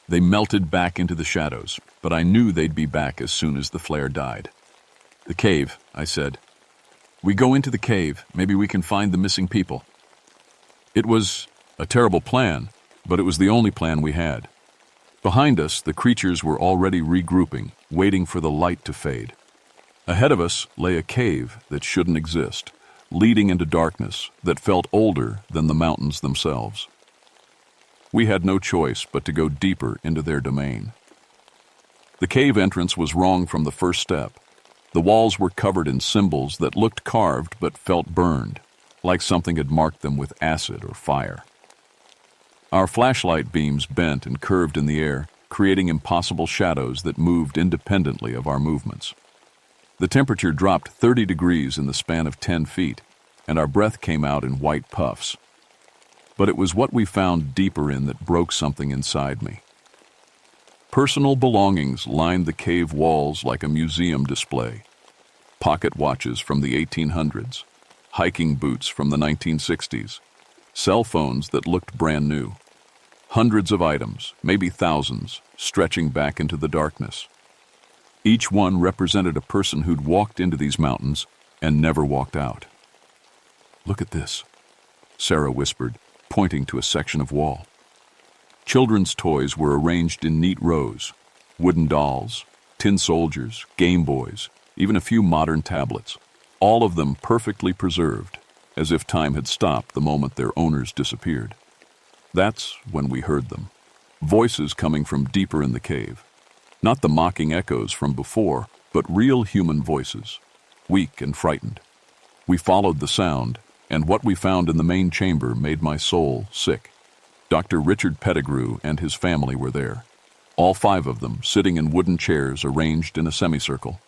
They melted back into the shadows, but I knew they'd be back as soon as the flare died. "The cave," I said. "We go into the cave, maybe we can find the missing people." It was a terrible plan, but it was the only plan we had. Behind us, the creatures were already regrouping, waiting for the light to fade. Ahead of us lay a cave that shouldn't exist, leading into darkness that felt older than the mountains themselves. We had no choice but to go deeper into their domain. The cave entrance was wrong from the first step. The walls were covered in symbols that looked carved but felt burned, like something had marked them with acid or fire. Our flashlight beams bent and curved in the air, creating impossible shadows that moved independently of our movements. The temperature dropped 30 degrees in the span of 10 feet, and our breath came out in white puffs. But it was what we found deeper in that broke something inside me. Personal belongings lined the cave walls like a museum display. Pocket watches from the 1800s, hiking boots from the 1960s, cell phones that looked brand new. Hundreds of items, maybe thousands, stretching back into the darkness. Each one represented a person who'd walked into these mountains and never walked out. "Look at this," Sarah whispered, pointing to a section of wall. Children's toys were arranged in neat rows. Wooden dolls, tin soldiers, Game Boys, even a few modern tablets. All of them perfectly preserved, as if time had stopped the moment their owners disappeared. That's when we heard them. Voices coming from deeper in the cave. Not the mocking echoes from before, but real human voices, weak and frightened. We followed the sound, and what we found in the main chamber made my soul sick. Dr. Richard Pettigrew and his family were there. All 5 of them sitting in wooden chairs arranged in a semicircle.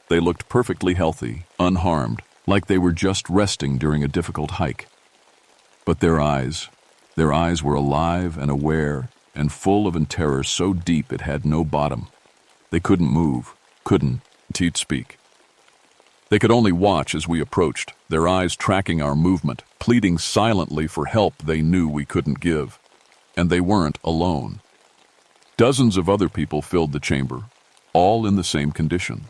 They looked perfectly healthy, unharmed, like they were just resting during a difficult hike. But their eyes were alive and aware and full of a terror so deep it had no bottom. They couldn't move, couldn't speak. They could only watch as we approached, their eyes tracking our movement, pleading silently for help they knew we couldn't give. And they weren't alone. Dozens of other people filled the chamber, all in the same condition.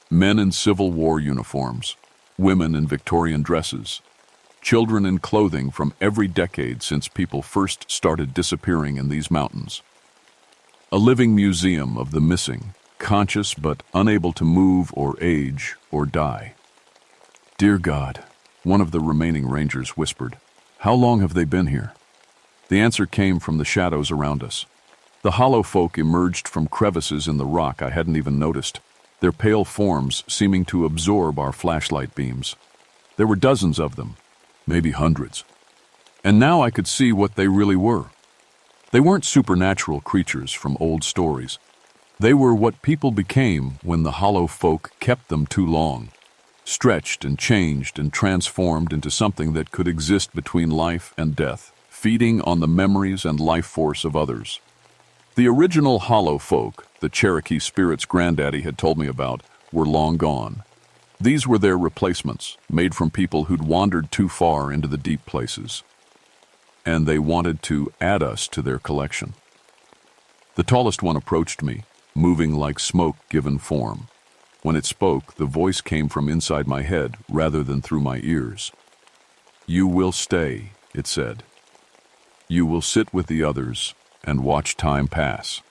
Men in Civil War uniforms, women in Victorian dresses, children in clothing from every decade since people first started disappearing in these mountains. A living museum of the missing, conscious but unable to move or age or die. "Dear God," one of the remaining rangers whispered, How long have they been here? The answer came from the shadows around us. The hollow folk emerged from crevices in the rock I hadn't even noticed, their pale forms seeming to absorb our flashlight beams. There were dozens of them, maybe hundreds. And now I could see what they really were. They weren't supernatural creatures from old stories. They were what people became when the hollow folk kept them too long, stretched and changed and transformed into something that could exist between life and death, feeding on the memories and life force of others. The original hollow folk, the Cherokee spirits Granddaddy had told me about, were long gone. These were their replacements, made from people who'd wandered too far into the deep places. And they wanted to add us to their collection. The tallest one approached me, moving like smoke given form. When it spoke, the voice came from inside my head rather than through my ears. "You will stay," it said. "You will sit with the others and watch time pass.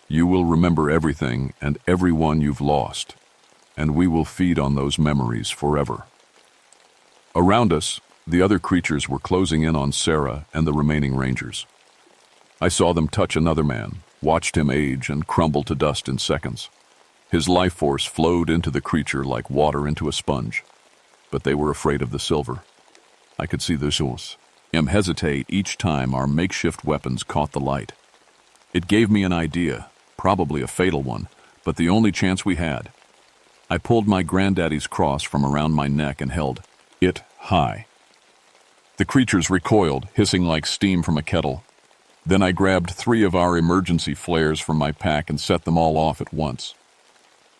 You will remember everything and everyone you've lost, and we will feed on those memories forever." Around us, the other creatures were closing in on Sarah and the remaining rangers. I saw them touch another man, watched him age and crumble to dust in seconds. His life force flowed into the creature like water into a sponge. But they were afraid of the silver. I could see their souls hesitate each time our makeshift weapons caught the light. It gave me an idea, probably a fatal one, but the only chance we had. I pulled my granddaddy's cross from around my neck and held it high. The creatures recoiled, hissing like steam from a kettle. Then I grabbed 3 of our emergency flares from my pack and set them all off at once.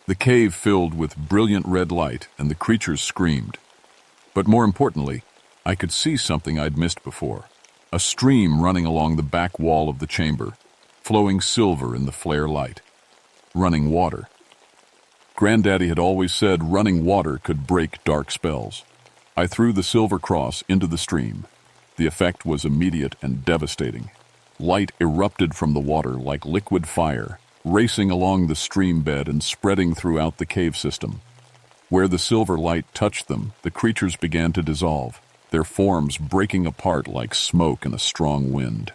The cave filled with brilliant red light, and the creatures screamed. But more importantly, I could see something I'd missed before. A stream running along the back wall of the chamber, flowing silver in the flare light. Running water. Granddaddy had always said running water could break dark spells. I threw the silver cross into the stream. The effect was immediate and devastating. Light erupted from the water like liquid fire, racing along the stream bed and spreading throughout the cave system. Where the silver light touched them, the creatures began to dissolve, their forms breaking apart like smoke in a strong wind.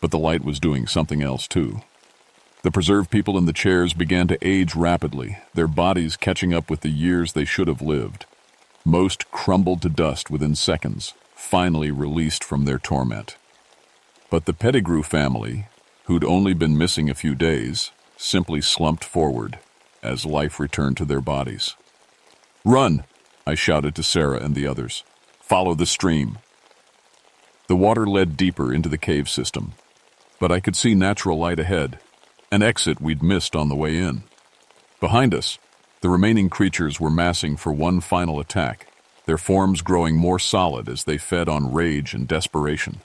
But the light was doing something else too. The preserved people in the chairs began to age rapidly, their bodies catching up with the years they should have lived. Most crumbled to dust within seconds, finally released from their torment. But the Pettigrew family, who'd only been missing a few days, simply slumped forward as life returned to their bodies. "Run!" I shouted to Sarah and the others. "Follow the stream." The water led deeper into the cave system, but I could see natural light ahead, an exit we'd missed on the way in. Behind us, the remaining creatures were massing for one final attack, their forms growing more solid as they fed on rage and desperation.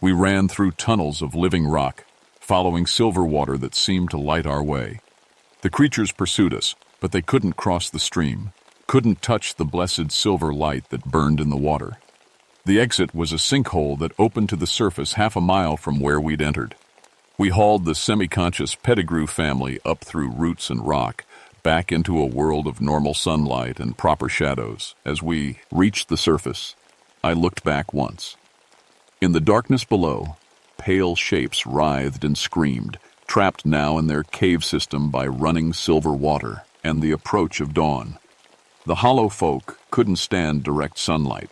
We ran through tunnels of living rock, following silver water that seemed to light our way. The creatures pursued us, but they couldn't cross the stream, couldn't touch the blessed silver light that burned in the water. The exit was a sinkhole that opened to the surface half a mile from where we'd entered. We hauled the semi-conscious Pettigrew family up through roots and rock, back into a world of normal sunlight and proper shadows. As we reached the surface, I looked back once. In the darkness below, pale shapes writhed and screamed, trapped now in their cave system by running silver water and the approach of dawn. The hollow folk couldn't stand direct sunlight.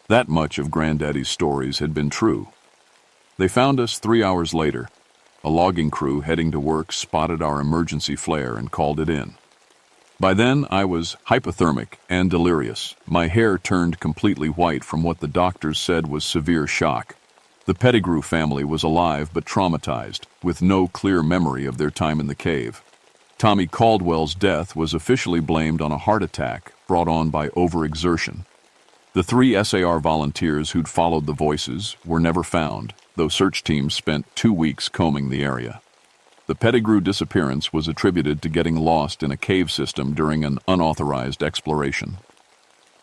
That much of Granddaddy's stories had been true. They found us 3 hours later. A logging crew heading to work spotted our emergency flare and called it in. By then, I was hypothermic and delirious. My hair turned completely white from what the doctors said was severe shock. The Pettigrew family was alive but traumatized, with no clear memory of their time in the cave. Tommy Caldwell's death was officially blamed on a heart attack brought on by overexertion. The 3 SAR volunteers who'd followed the voices were never found, though search teams spent 2 weeks combing the area. The Pettigrew disappearance was attributed to getting lost in a cave system during an unauthorized exploration.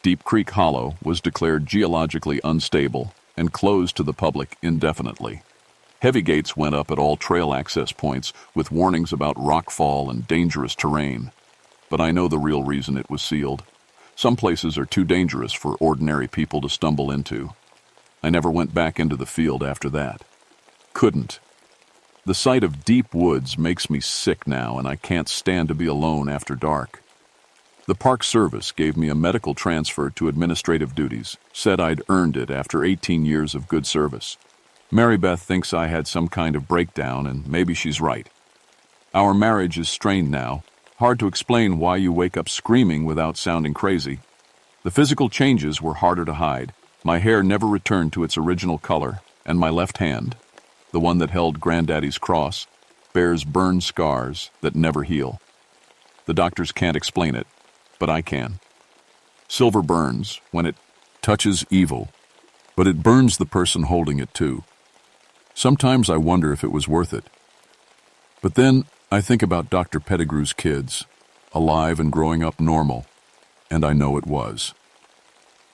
Deep Creek Hollow was declared geologically unstable and closed to the public indefinitely. Heavy gates went up at all trail access points with warnings about rockfall and dangerous terrain. But I know the real reason it was sealed. Some places are too dangerous for ordinary people to stumble into. I never went back into the field after that. Couldn't. The sight of deep woods makes me sick now, and I can't stand to be alone after dark. The Park Service gave me a medical transfer to administrative duties, said I'd earned it after 18 years of good service. Mary Beth thinks I had some kind of breakdown, and maybe she's right. Our marriage is strained now. Hard to explain why you wake up screaming without sounding crazy. The physical changes were harder to hide. My hair never returned to its original color, and my left hand, the one that held Granddaddy's cross, bears burned scars that never heal. The doctors can't explain it, but I can. Silver burns when it touches evil, but it burns the person holding it too. Sometimes I wonder if it was worth it. But then I think about Dr. Pettigrew's kids, alive and growing up normal, and I know it was.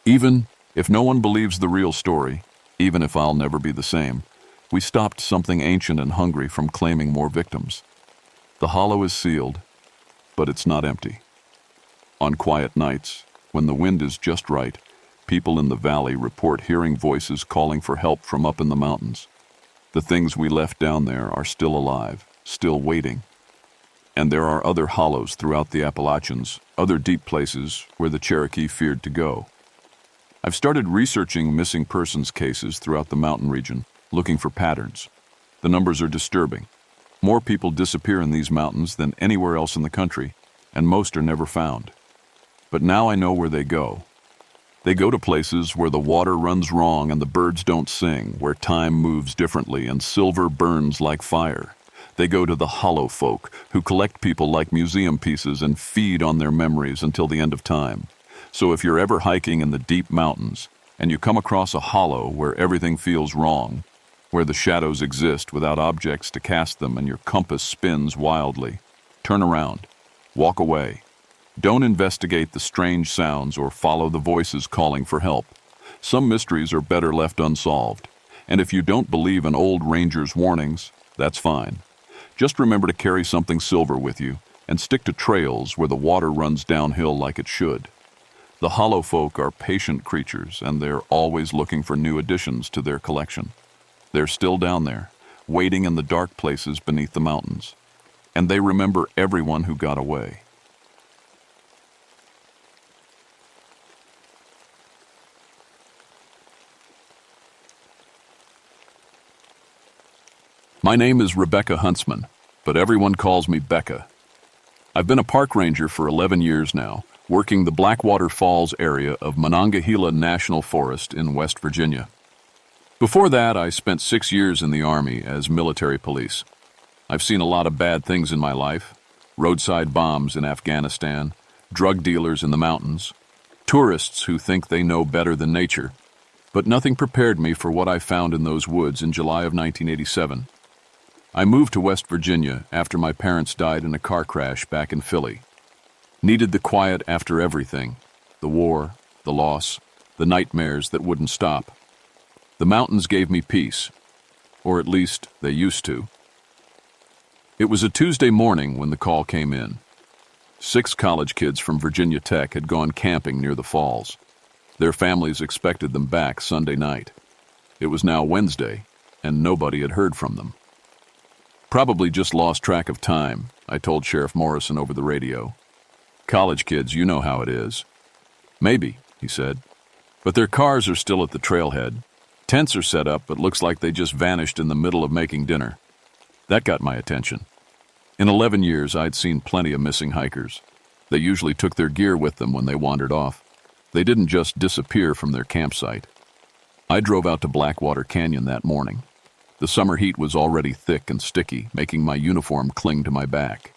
Even if no one believes the real story, even if I'll never be the same, we stopped something ancient and hungry from claiming more victims. The hollow is sealed, but it's not empty. On quiet nights, when the wind is just right, people in the valley report hearing voices calling for help from up in the mountains. The things we left down there are still alive, still waiting. And there are other hollows throughout the Appalachians, other deep places where the Cherokee feared to go. I've started researching missing persons cases throughout the mountain region, looking for patterns. The numbers are disturbing. More people disappear in these mountains than anywhere else in the country, and most are never found. But now I know where they go. They go to places where the water runs wrong and the birds don't sing, where time moves differently and silver burns like fire. They go to the hollow folk, who collect people like museum pieces and feed on their memories until the end of time. So if you're ever hiking in the deep mountains, and you come across a hollow where everything feels wrong, where the shadows exist without objects to cast them and your compass spins wildly, turn around, walk away. Don't investigate the strange sounds or follow the voices calling for help. Some mysteries are better left unsolved. And if you don't believe an old ranger's warnings, that's fine. Just remember to carry something silver with you and stick to trails where the water runs downhill like it should. The hollow folk are patient creatures, and they're always looking for new additions to their collection. They're still down there, waiting in the dark places beneath the mountains. And they remember everyone who got away. My name is Rebecca Huntsman, but everyone calls me Becca. I've been a park ranger for 11 years now, working the Blackwater Falls area of Monongahela National Forest in West Virginia. Before that, I spent 6 years in the Army as military police. I've seen a lot of bad things in my life: roadside bombs in Afghanistan, drug dealers in the mountains, tourists who think they know better than nature. But nothing prepared me for what I found in those woods in July of 1987. I moved to West Virginia after my parents died in a car crash back in Philly. Needed the quiet after everything: the war, the loss, the nightmares that wouldn't stop. The mountains gave me peace, or at least they used to. It was a Tuesday morning when the call came in. 6 college kids from Virginia Tech had gone camping near the falls. Their families expected them back Sunday night. It was now Wednesday, and nobody had heard from them. Probably just lost track of time, I told Sheriff Morrison over the radio. College kids, you know how it is. Maybe, he said, but their cars are still at the trailhead. Tents are set up, but looks like they just vanished in the middle of making dinner. That got my attention. In 11 years, I'd seen plenty of missing hikers. They usually took their gear with them when they wandered off. They didn't just disappear from their campsite. I drove out to Blackwater Canyon that morning. The summer heat was already thick and sticky, making my uniform cling to my back.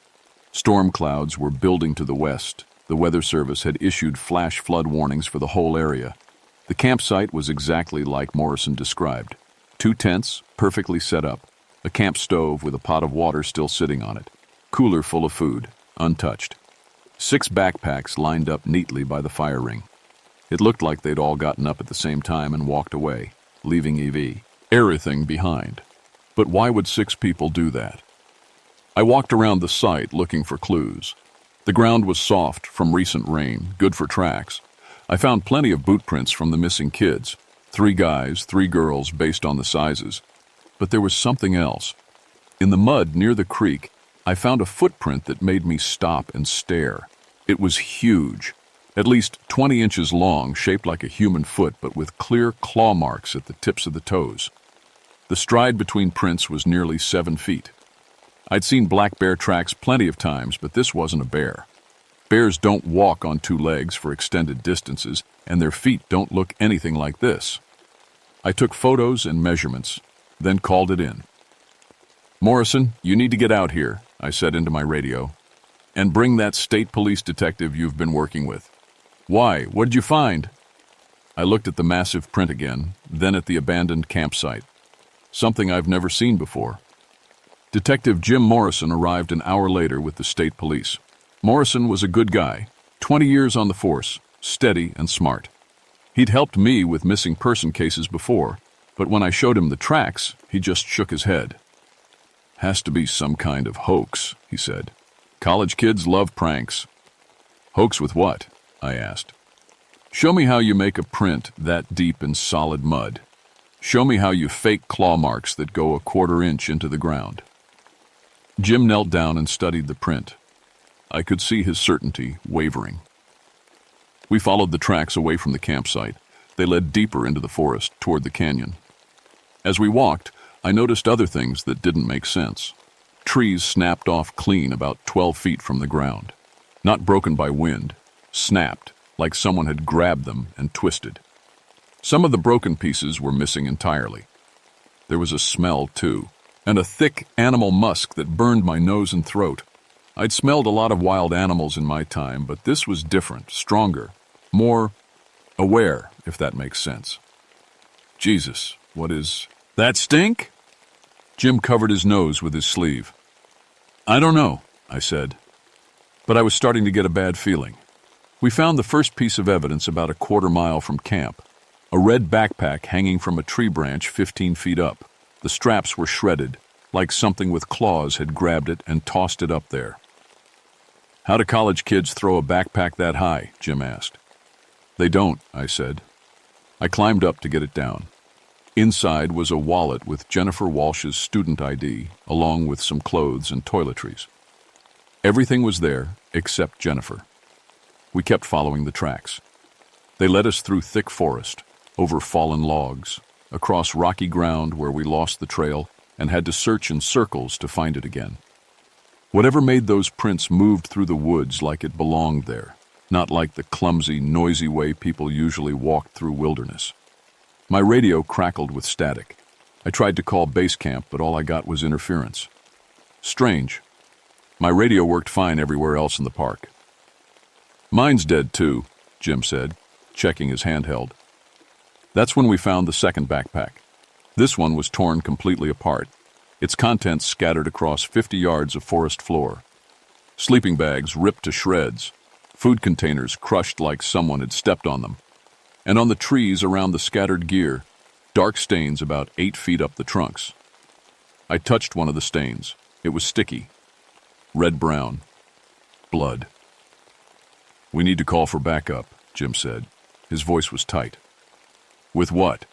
Storm clouds were building to the west. The Weather Service had issued flash flood warnings for the whole area. The campsite was exactly like Morrison described. 2 tents, perfectly set up, a camp stove with a pot of water still sitting on it, cooler full of food, untouched. 6 backpacks lined up neatly by the fire ring. It looked like they'd all gotten up at the same time and walked away, leaving everything behind. But why would 6 people do that? I walked around the site looking for clues. The ground was soft from recent rain, good for tracks. I found plenty of boot prints from the missing kids, 3 guys, 3 girls based on the sizes. But there was something else. In the mud near the creek, I found a footprint that made me stop and stare. It was huge, at least 20 inches long, shaped like a human foot, but with clear claw marks at the tips of the toes. The stride between prints was nearly 7 feet. I'd seen black bear tracks plenty of times, but this wasn't a bear. Bears don't walk on 2 legs for extended distances, and their feet don't look anything like this. I took photos and measurements, then called it in. "Morrison, you need to get out here," I said into my radio, "and bring that state police detective you've been working with." "Why? What'd you find?" I looked at the massive print again, then at the abandoned campsite. Something I've never seen before. Detective Jim Morrison arrived an hour later with the state police. Morrison was a good guy, 20 years on the force, steady and smart. He'd helped me with missing person cases before, but when I showed him the tracks, he just shook his head. "Has to be some kind of hoax," he said. "College kids love pranks." "Hoax with what?" I asked. "Show me how you make a print that deep in solid mud. Show me how you fake claw marks that go a 1/4 inch into the ground." Jim knelt down and studied the print. I could see his certainty wavering. We followed the tracks away from the campsite. They led deeper into the forest, toward the canyon. As we walked, I noticed other things that didn't make sense. Trees snapped off clean about 12 feet from the ground. Not broken by wind, snapped, like someone had grabbed them and twisted. Some of the broken pieces were missing entirely. There was a smell, too, and a thick animal musk that burned my nose and throat. I'd smelled a lot of wild animals in my time, but this was different, stronger, more aware, if that makes sense. "Jesus, what is that stink?" Jim covered his nose with his sleeve. "I don't know," I said, but I was starting to get a bad feeling. We found the first piece of evidence about a 1/4 mile from camp, a red backpack hanging from a tree branch 15 feet up. The straps were shredded, like something with claws had grabbed it and tossed it up there. "How do college kids throw a backpack that high?" Jim asked. "They don't," I said. I climbed up to get it down. Inside was a wallet with Jennifer Walsh's student ID, along with some clothes and toiletries. Everything was there except Jennifer. We kept following the tracks. They led us through thick forest, over fallen logs, across rocky ground where we lost the trail and had to search in circles to find it again. Whatever made those prints moved through the woods like it belonged there, not like the clumsy, noisy way people usually walked through wilderness. My radio crackled with static. I tried to call base camp, but all I got was interference. Strange. My radio worked fine everywhere else in the park. "Mine's dead too," Jim said, checking his handheld. That's when we found the second backpack. This one was torn completely apart, its contents scattered across 50 yards of forest floor. Sleeping bags ripped to shreds, food containers crushed like someone had stepped on them. And on the trees around the scattered gear, dark stains about 8 feet up the trunks. I touched one of the stains. It was sticky. Red-brown. Blood. "We need to call for backup," Jim said. His voice was tight. "With what?"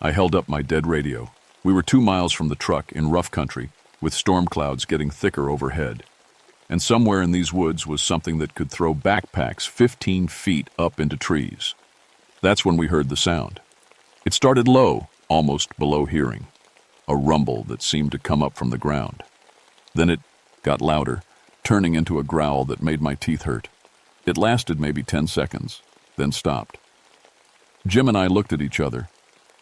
I held up my dead radio. We were 2 miles from the truck in rough country, with storm clouds getting thicker overhead. And somewhere in these woods was something that could throw backpacks 15 feet up into trees. That's when we heard the sound. It started low, almost below hearing, a rumble that seemed to come up from the ground. Then it got louder, turning into a growl that made my teeth hurt. It lasted maybe 10 seconds, then stopped. Jim and I looked at each other.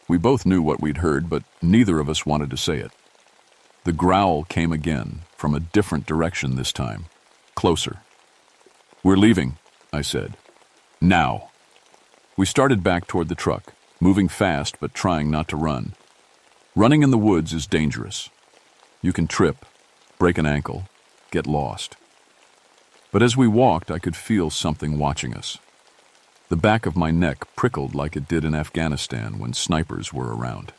We both knew what we'd heard, but neither of us wanted to say it. The growl came again, from a different direction this time, closer. "We're leaving," I said. "Now." We started back toward the truck, moving fast but trying not to run. Running in the woods is dangerous. You can trip, break an ankle, get lost. But as we walked, I could feel something watching us. The back of my neck prickled like it did in Afghanistan when snipers were around.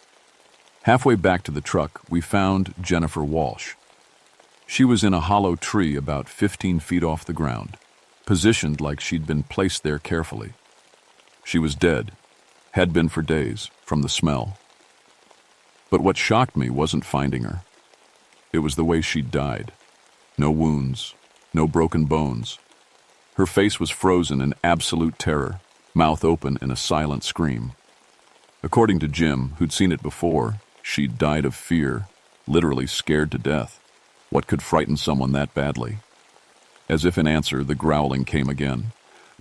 Halfway back to the truck, we found Jennifer Walsh. She was in a hollow tree about 15 feet off the ground, positioned like she'd been placed there carefully. She was dead, Had been for days, from the smell. But what shocked me wasn't finding her. It was the way she'd died. No wounds, no broken bones. Her face was frozen in absolute terror, mouth open in a silent scream. According to Jim, who'd seen it before, she'd died of fear, literally scared to death. What could frighten someone that badly? As if in answer, the growling came again,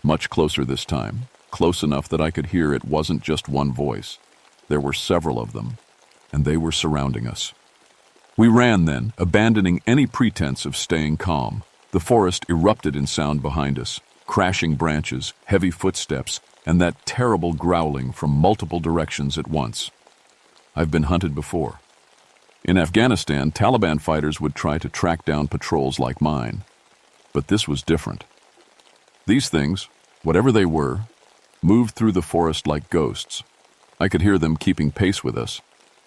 much closer this time, close enough that I could hear it wasn't just one voice. There were several of them, and they were surrounding us. We ran then, abandoning any pretense of staying calm. The forest erupted in sound behind us, crashing branches, heavy footsteps, and that terrible growling from multiple directions at once. I've been hunted before. In Afghanistan, Taliban fighters would try to track down patrols like mine. But this was different. These things, whatever they were, moved through the forest like ghosts. I could hear them keeping pace with us,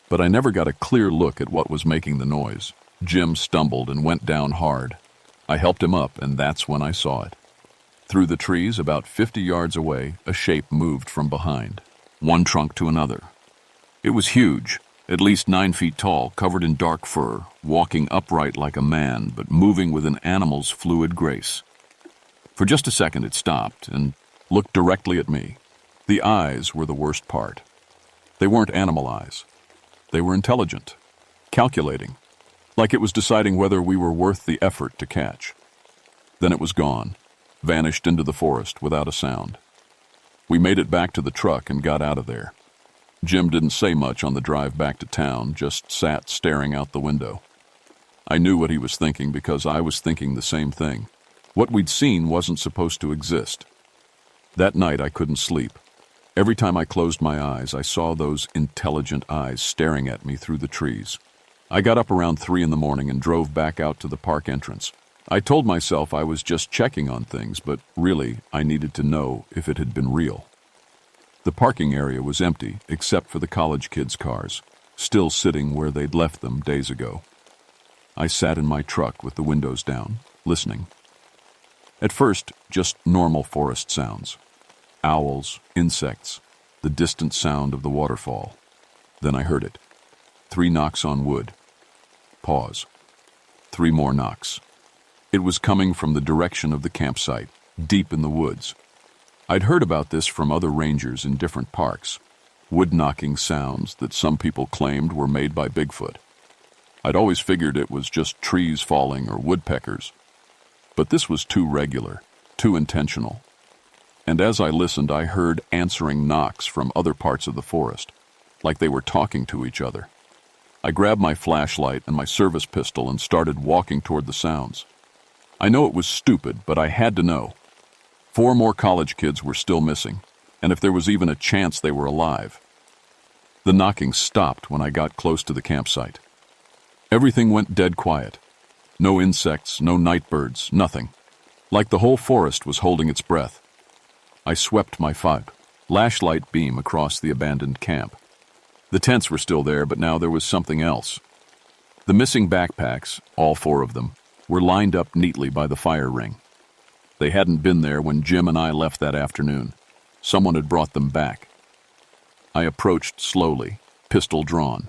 but I never got a clear look at what was making the noise. Jim stumbled and went down hard. I helped him up, and that's when I saw it. Through the trees, about 50 yards away, a shape moved from behind, one trunk to another. It was huge, at least 9 feet tall, covered in dark fur, walking upright like a man, but moving with an animal's fluid grace. For just a second it stopped and looked directly at me. The eyes were the worst part. They weren't animal eyes. They were intelligent, calculating, like it was deciding whether we were worth the effort to catch. Then it was gone, vanished into the forest without a sound. We made it back to the truck and got out of there. Jim didn't say much on the drive back to town, just sat staring out the window. I knew what he was thinking because I was thinking the same thing. What we'd seen wasn't supposed to exist. That night I couldn't sleep. Every time I closed my eyes, I saw those intelligent eyes staring at me through the trees. I got up around 3 in the morning and drove back out to the park entrance. I told myself I was just checking on things, but really, I needed to know if it had been real. The parking area was empty, except for the college kids' cars, still sitting where they'd left them days ago. I sat in my truck with the windows down, listening. At first, just normal forest sounds. Owls, insects, the distant sound of the waterfall. Then I heard it. 3 knocks on wood. Pause. 3 more knocks. It was coming from the direction of the campsite, deep in the woods. I'd heard about this from other rangers in different parks. Wood-knocking sounds that some people claimed were made by Bigfoot. I'd always figured it was just trees falling or woodpeckers. But this was too regular, too intentional. And as I listened, I heard answering knocks from other parts of the forest, like they were talking to each other. I grabbed my flashlight and my service pistol and started walking toward the sounds. I know it was stupid, but I had to know. 4 more college kids were still missing, and if there was even a chance they were alive. The knocking stopped when I got close to the campsite. Everything went dead quiet. No insects, no nightbirds, nothing. Like the whole forest was holding its breath. I swept my flashlight beam across the abandoned camp. The tents were still there, but now there was something else. The missing backpacks, all 4 of them, were lined up neatly by the fire ring. They hadn't been there when Jim and I left that afternoon. Someone had brought them back. I approached slowly, pistol drawn.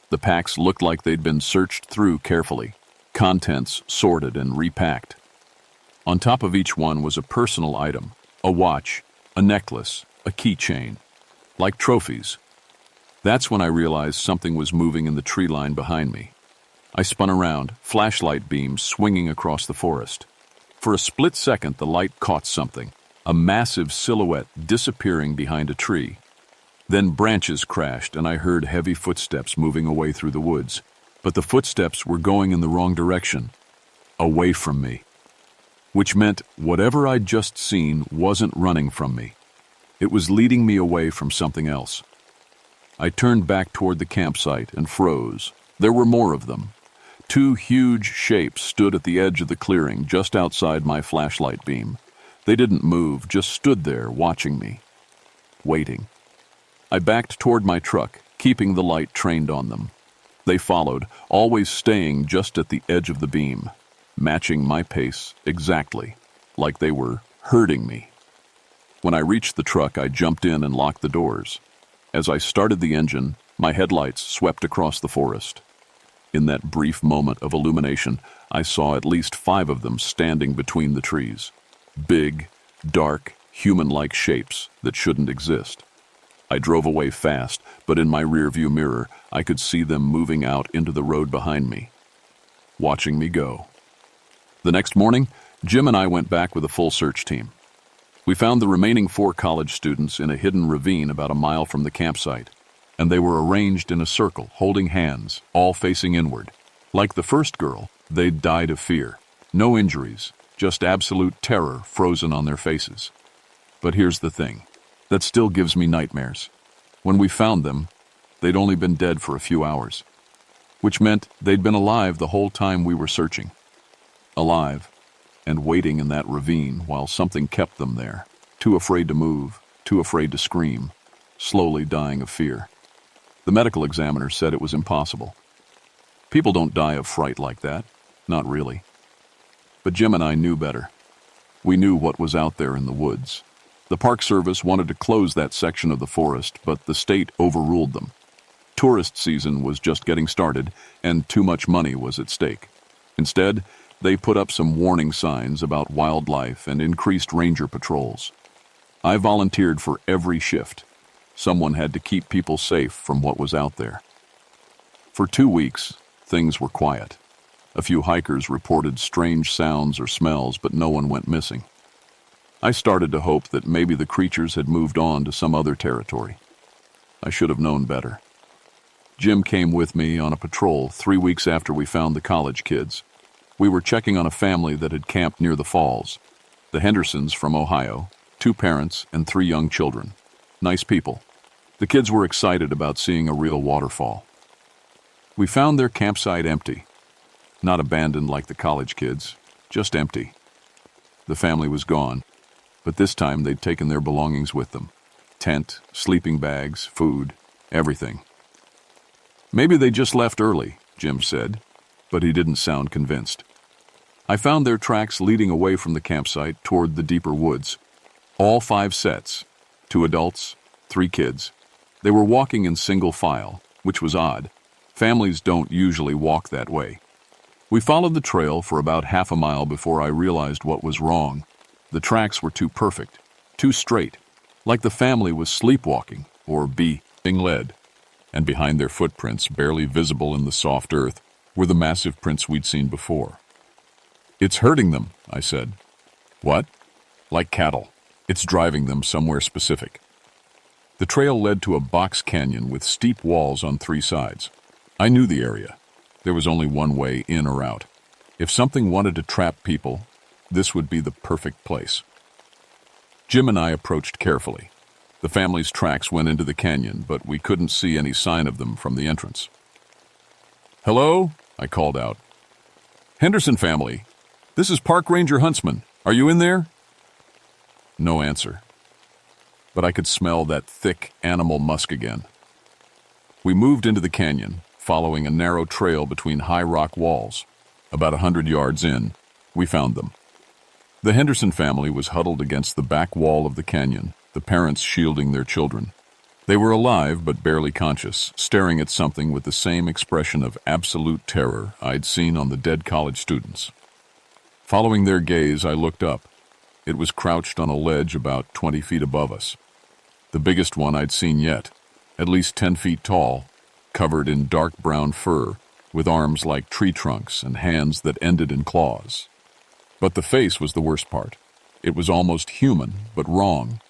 The packs looked like they'd been searched through carefully, contents sorted and repacked. On top of each one was a personal item, a watch, a necklace, a keychain, like trophies. That's when I realized something was moving in the tree line behind me. I spun around, flashlight beams swinging across the forest. For a split second, the light caught something, a massive silhouette disappearing behind a tree. Then branches crashed and I heard heavy footsteps moving away through the woods. But the footsteps were going in the wrong direction, away from me. Which meant whatever I'd just seen wasn't running from me. It was leading me away from something else. I turned back toward the campsite and froze. There were more of them. 2 huge shapes stood at the edge of the clearing just outside my flashlight beam. They didn't move, just stood there watching me, waiting. I backed toward my truck, keeping the light trained on them. They followed, always staying just at the edge of the beam, matching my pace exactly, like they were herding me. When I reached the truck, I jumped in and locked the doors. As I started the engine, my headlights swept across the forest. In that brief moment of illumination, I saw at least 5 of them standing between the trees. Big, dark, human-like shapes that shouldn't exist. I drove away fast, but in my rearview mirror, I could see them moving out into the road behind me, watching me go. The next morning, Jim and I went back with a full search team. We found the remaining 4 college students in a hidden ravine about a mile from the campsite, and they were arranged in a circle, holding hands, all facing inward. Like the first girl, they'd died of fear. No injuries, just absolute terror frozen on their faces. But here's the thing. That still gives me nightmares. When we found them, they'd only been dead for a few hours, which meant they'd been alive the whole time we were searching. Alive, and waiting in that ravine while something kept them there, too afraid to move, too afraid to scream, slowly dying of fear. The medical examiner said it was impossible. People don't die of fright like that, not really. But Jim and I knew better. We knew what was out there in the woods. The Park Service wanted to close that section of the forest, but the state overruled them. Tourist season was just getting started, and too much money was at stake. Instead, they put up some warning signs about wildlife and increased ranger patrols. I volunteered for every shift. Someone had to keep people safe from what was out there. For 2 weeks, things were quiet. A few hikers reported strange sounds or smells, but no one went missing. I started to hope that maybe the creatures had moved on to some other territory. I should have known better. Jim came with me on a patrol 3 weeks after we found the college kids. We were checking on a family that had camped near the falls. The Hendersons from Ohio, 2 parents and 3 young children. Nice people. The kids were excited about seeing a real waterfall. We found their campsite empty. Not abandoned like the college kids, just empty. The family was gone. But this time they'd taken their belongings with them. Tent, sleeping bags, food, everything. Maybe they just left early, Jim said, but he didn't sound convinced. I found their tracks leading away from the campsite toward the deeper woods. All 5 sets, 2 adults, 3 kids. They were walking in single file, which was odd. Families don't usually walk that way. We followed the trail for about half a mile before I realized what was wrong. The tracks were too perfect, too straight, like the family was sleepwalking or being led. And behind their footprints, barely visible in the soft earth, were the massive prints we'd seen before. "It's hurting them," I said. "What?" "Like cattle. It's driving them somewhere specific." The trail led to a box canyon with steep walls on 3 sides. I knew the area. There was only one way in or out. If something wanted to trap people, this would be the perfect place. Jim and I approached carefully. The family's tracks went into the canyon, but we couldn't see any sign of them from the entrance. "Hello?" I called out. "Henderson family. This is Park Ranger Huntsman. Are you in there?" No answer. But I could smell that thick animal musk again. We moved into the canyon, following a narrow trail between high rock walls. About 100 yards in, we found them. The Henderson family was huddled against the back wall of the canyon, the parents shielding their children. They were alive but barely conscious, staring at something with the same expression of absolute terror I'd seen on the dead college students. Following their gaze, I looked up. It was crouched on a ledge about 20 feet above us. The biggest one I'd seen yet, at least 10 feet tall, covered in dark brown fur, with arms like tree trunks and hands that ended in claws. But the face was the worst part. It was almost human, but wrong.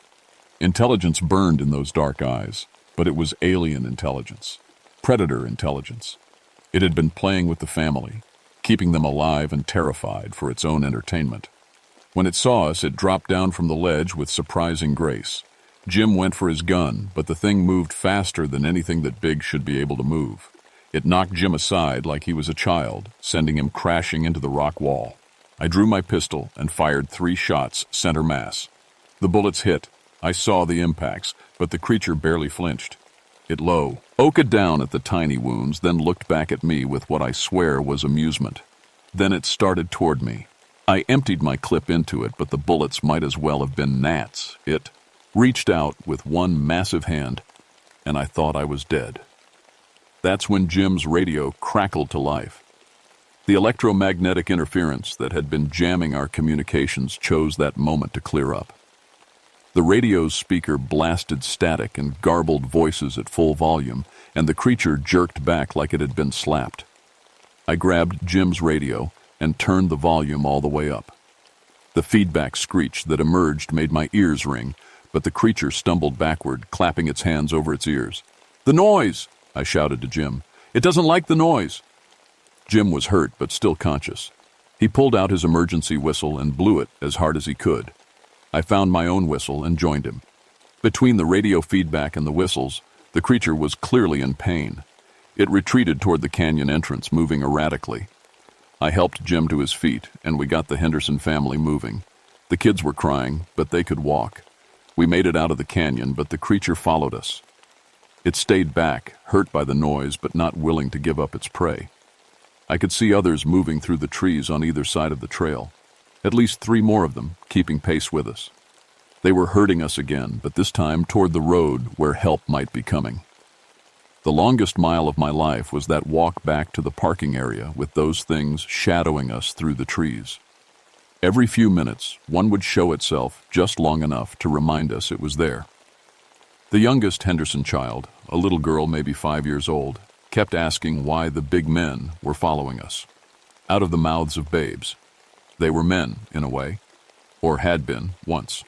Intelligence burned in those dark eyes, but it was alien intelligence, predator intelligence. It had been playing with the family, keeping them alive and terrified for its own entertainment. When it saw us, it dropped down from the ledge with surprising grace. Jim went for his gun, but the thing moved faster than anything that big should be able to move. It knocked Jim aside like he was a child, sending him crashing into the rock wall. I drew my pistol and fired 3 shots, center mass. The bullets hit. I saw the impacts, but the creature barely flinched. It oaked down at the tiny wounds, then looked back at me with what I swear was amusement. Then it started toward me. I emptied my clip into it, but the bullets might as well have been gnats. It reached out with one massive hand, and I thought I was dead. That's when Jim's radio crackled to life. The electromagnetic interference that had been jamming our communications chose that moment to clear up. The radio's speaker blasted static and garbled voices at full volume, and the creature jerked back like it had been slapped. I grabbed Jim's radio and turned the volume all the way up. The feedback screech that emerged made my ears ring, but the creature stumbled backward, clapping its hands over its ears. "The noise!" I shouted to Jim. "It doesn't like the noise!" Jim was hurt, but still conscious. He pulled out his emergency whistle and blew it as hard as he could. I found my own whistle and joined him. Between the radio feedback and the whistles, the creature was clearly in pain. It retreated toward the canyon entrance, moving erratically. I helped Jim to his feet, and we got the Henderson family moving. The kids were crying, but they could walk. We made it out of the canyon, but the creature followed us. It stayed back, hurt by the noise, but not willing to give up its prey. I could see others moving through the trees on either side of the trail. At least 3 more of them, keeping pace with us. They were herding us again, but this time toward the road where help might be coming. The longest mile of my life was that walk back to the parking area with those things shadowing us through the trees. Every few minutes, one would show itself just long enough to remind us it was there. The youngest Henderson child, a little girl maybe 5 years old, kept asking why the big men were following us. Out of the mouths of babes. They were men, in a way, or had been once.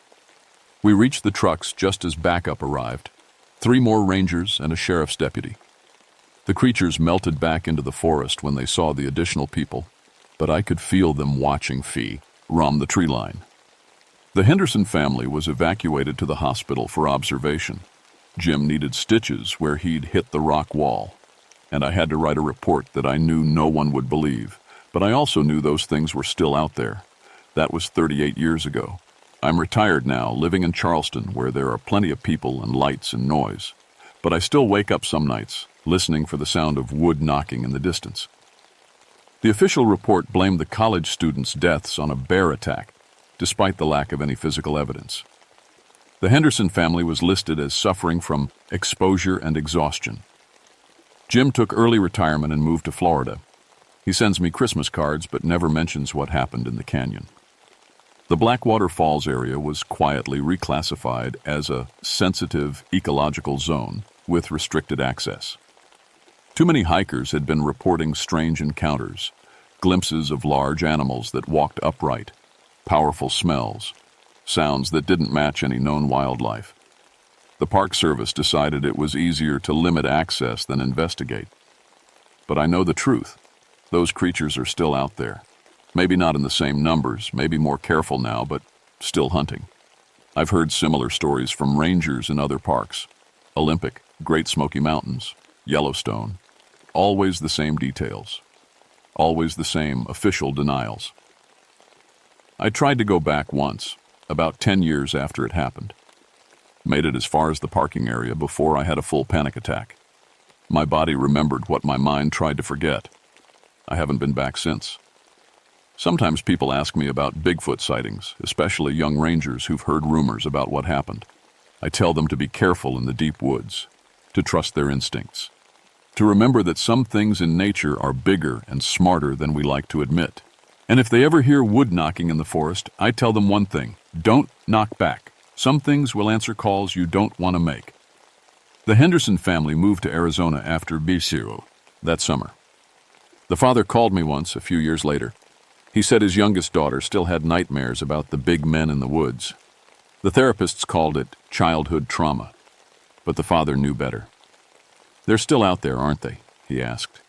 We reached the trucks just as backup arrived. 3 more rangers and a sheriff's deputy. The creatures melted back into the forest when they saw the additional people, but I could feel them watching Fee roam the tree line. The Henderson family was evacuated to the hospital for observation. Jim needed stitches where he'd hit the rock wall, and I had to write a report that I knew no one would believe, but I also knew those things were still out there. That was 38 years ago. I'm retired now, living in Charleston, where there are plenty of people and lights and noise. But I still wake up some nights, listening for the sound of wood knocking in the distance. The official report blamed the college students' deaths on a bear attack, despite the lack of any physical evidence. The Henderson family was listed as suffering from exposure and exhaustion. Jim took early retirement and moved to Florida. He sends me Christmas cards, but never mentions what happened in the canyon. The Blackwater Falls area was quietly reclassified as a sensitive ecological zone with restricted access. Too many hikers had been reporting strange encounters, glimpses of large animals that walked upright, powerful smells, sounds that didn't match any known wildlife. The Park Service decided it was easier to limit access than investigate. But I know the truth. Those creatures are still out there. Maybe not in the same numbers, maybe more careful now, but still hunting. I've heard similar stories from rangers in other parks. Olympic, Great Smoky Mountains, Yellowstone. Always the same details. Always the same official denials. I tried to go back once, about 10 years after it happened. Made it as far as the parking area before I had a full panic attack. My body remembered what my mind tried to forget. I haven't been back since. Sometimes people ask me about Bigfoot sightings, especially young rangers who've heard rumors about what happened. I tell them to be careful in the deep woods, to trust their instincts, to remember that some things in nature are bigger and smarter than we like to admit. And if they ever hear wood knocking in the forest, I tell them one thing: don't knock back. Some things will answer calls you don't want to make. The Henderson family moved to Arizona after BCO that summer. The father called me once, a few years later. He said his youngest daughter still had nightmares about the big men in the woods. The therapists called it childhood trauma, but the father knew better. "They're still out there, aren't they?" he asked.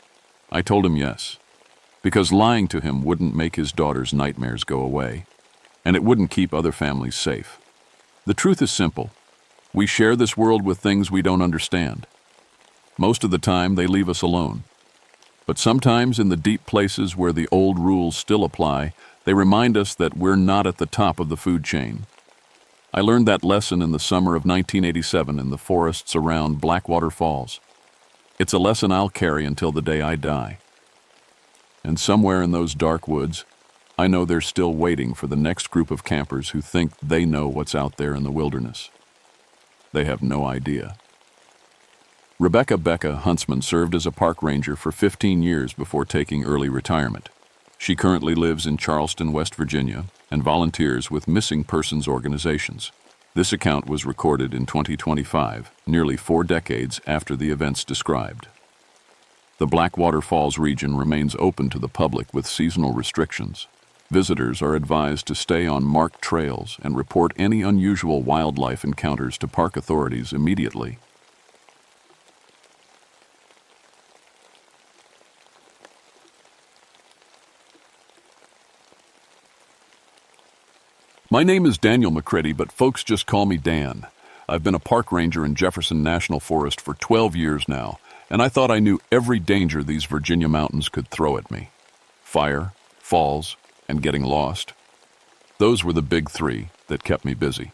I told him yes, because lying to him wouldn't make his daughter's nightmares go away, and it wouldn't keep other families safe. The truth is simple. We share this world with things we don't understand. Most of the time, they leave us alone. But sometimes in the deep places where the old rules still apply, they remind us that we're not at the top of the food chain. I learned that lesson in the summer of 1987 in the forests around Blackwater Falls. It's a lesson I'll carry until the day I die. And somewhere in those dark woods, I know they're still waiting for the next group of campers who think they know what's out there in the wilderness. They have no idea. Rebecca Becca Huntsman served as a park ranger for 15 years before taking early retirement. She currently lives in Charleston, West Virginia, and volunteers with missing persons organizations. This account was recorded in 2025, nearly 4 decades after the events described. The Blackwater Falls region remains open to the public with seasonal restrictions. Visitors are advised to stay on marked trails and report any unusual wildlife encounters to park authorities immediately. My name is Daniel McCready, but folks just call me Dan. I've been a park ranger in Jefferson National Forest for 12 years now, and I thought I knew every danger these Virginia mountains could throw at me. Fire, falls, and getting lost. Those were the big 3 that kept me busy.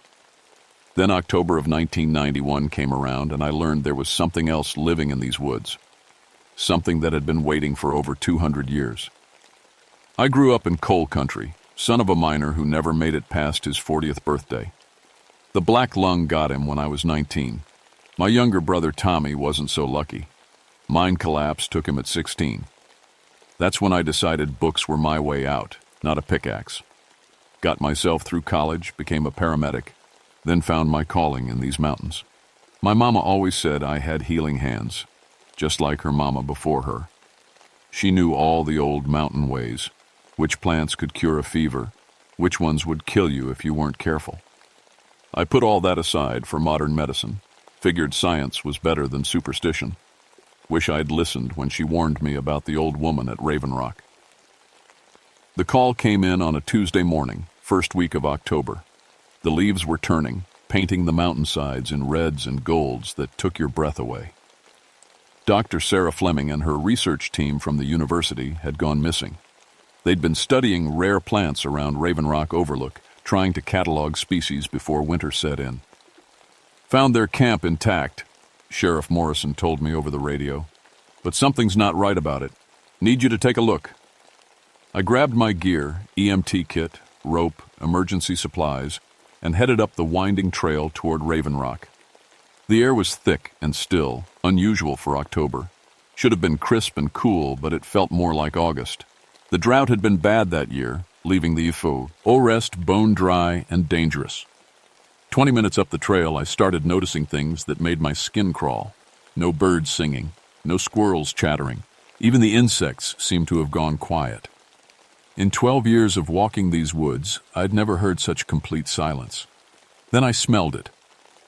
Then October of 1991 came around, and I learned there was something else living in these woods. Something that had been waiting for over 200 years. I grew up in coal country, son of a miner who never made it past his 40th birthday. The black lung got him when I was 19. My younger brother Tommy wasn't so lucky. Mine collapse took him at 16. That's when I decided books were my way out, not a pickaxe. Got myself through college, became a paramedic, then found my calling in these mountains. My mama always said I had healing hands, just like her mama before her. She knew all the old mountain ways. Which plants could cure a fever, which ones would kill you if you weren't careful. I put all that aside for modern medicine, figured science was better than superstition. Wish I'd listened when she warned me about the old woman at Raven Rock. The call came in on a Tuesday morning, first week of October. The leaves were turning, painting the mountainsides in reds and golds that took your breath away. Dr. Sarah Fleming and her research team from the university had gone missing. They'd been studying rare plants around Raven Rock Overlook, trying to catalog species before winter set in. Found their camp intact, Sheriff Morrison told me over the radio. But something's not right about it. Need you to take a look. I grabbed my gear, EMT kit, rope, emergency supplies, and headed up the winding trail toward Raven Rock. The air was thick and still, unusual for October. Should have been crisp and cool, but it felt more like August. The drought had been bad that year, leaving the forest bone dry and dangerous. 20 minutes up the trail, I started noticing things that made my skin crawl. No birds singing, no squirrels chattering. Even the insects seemed to have gone quiet. In 12 years of walking these woods, I'd never heard such complete silence. Then I smelled it,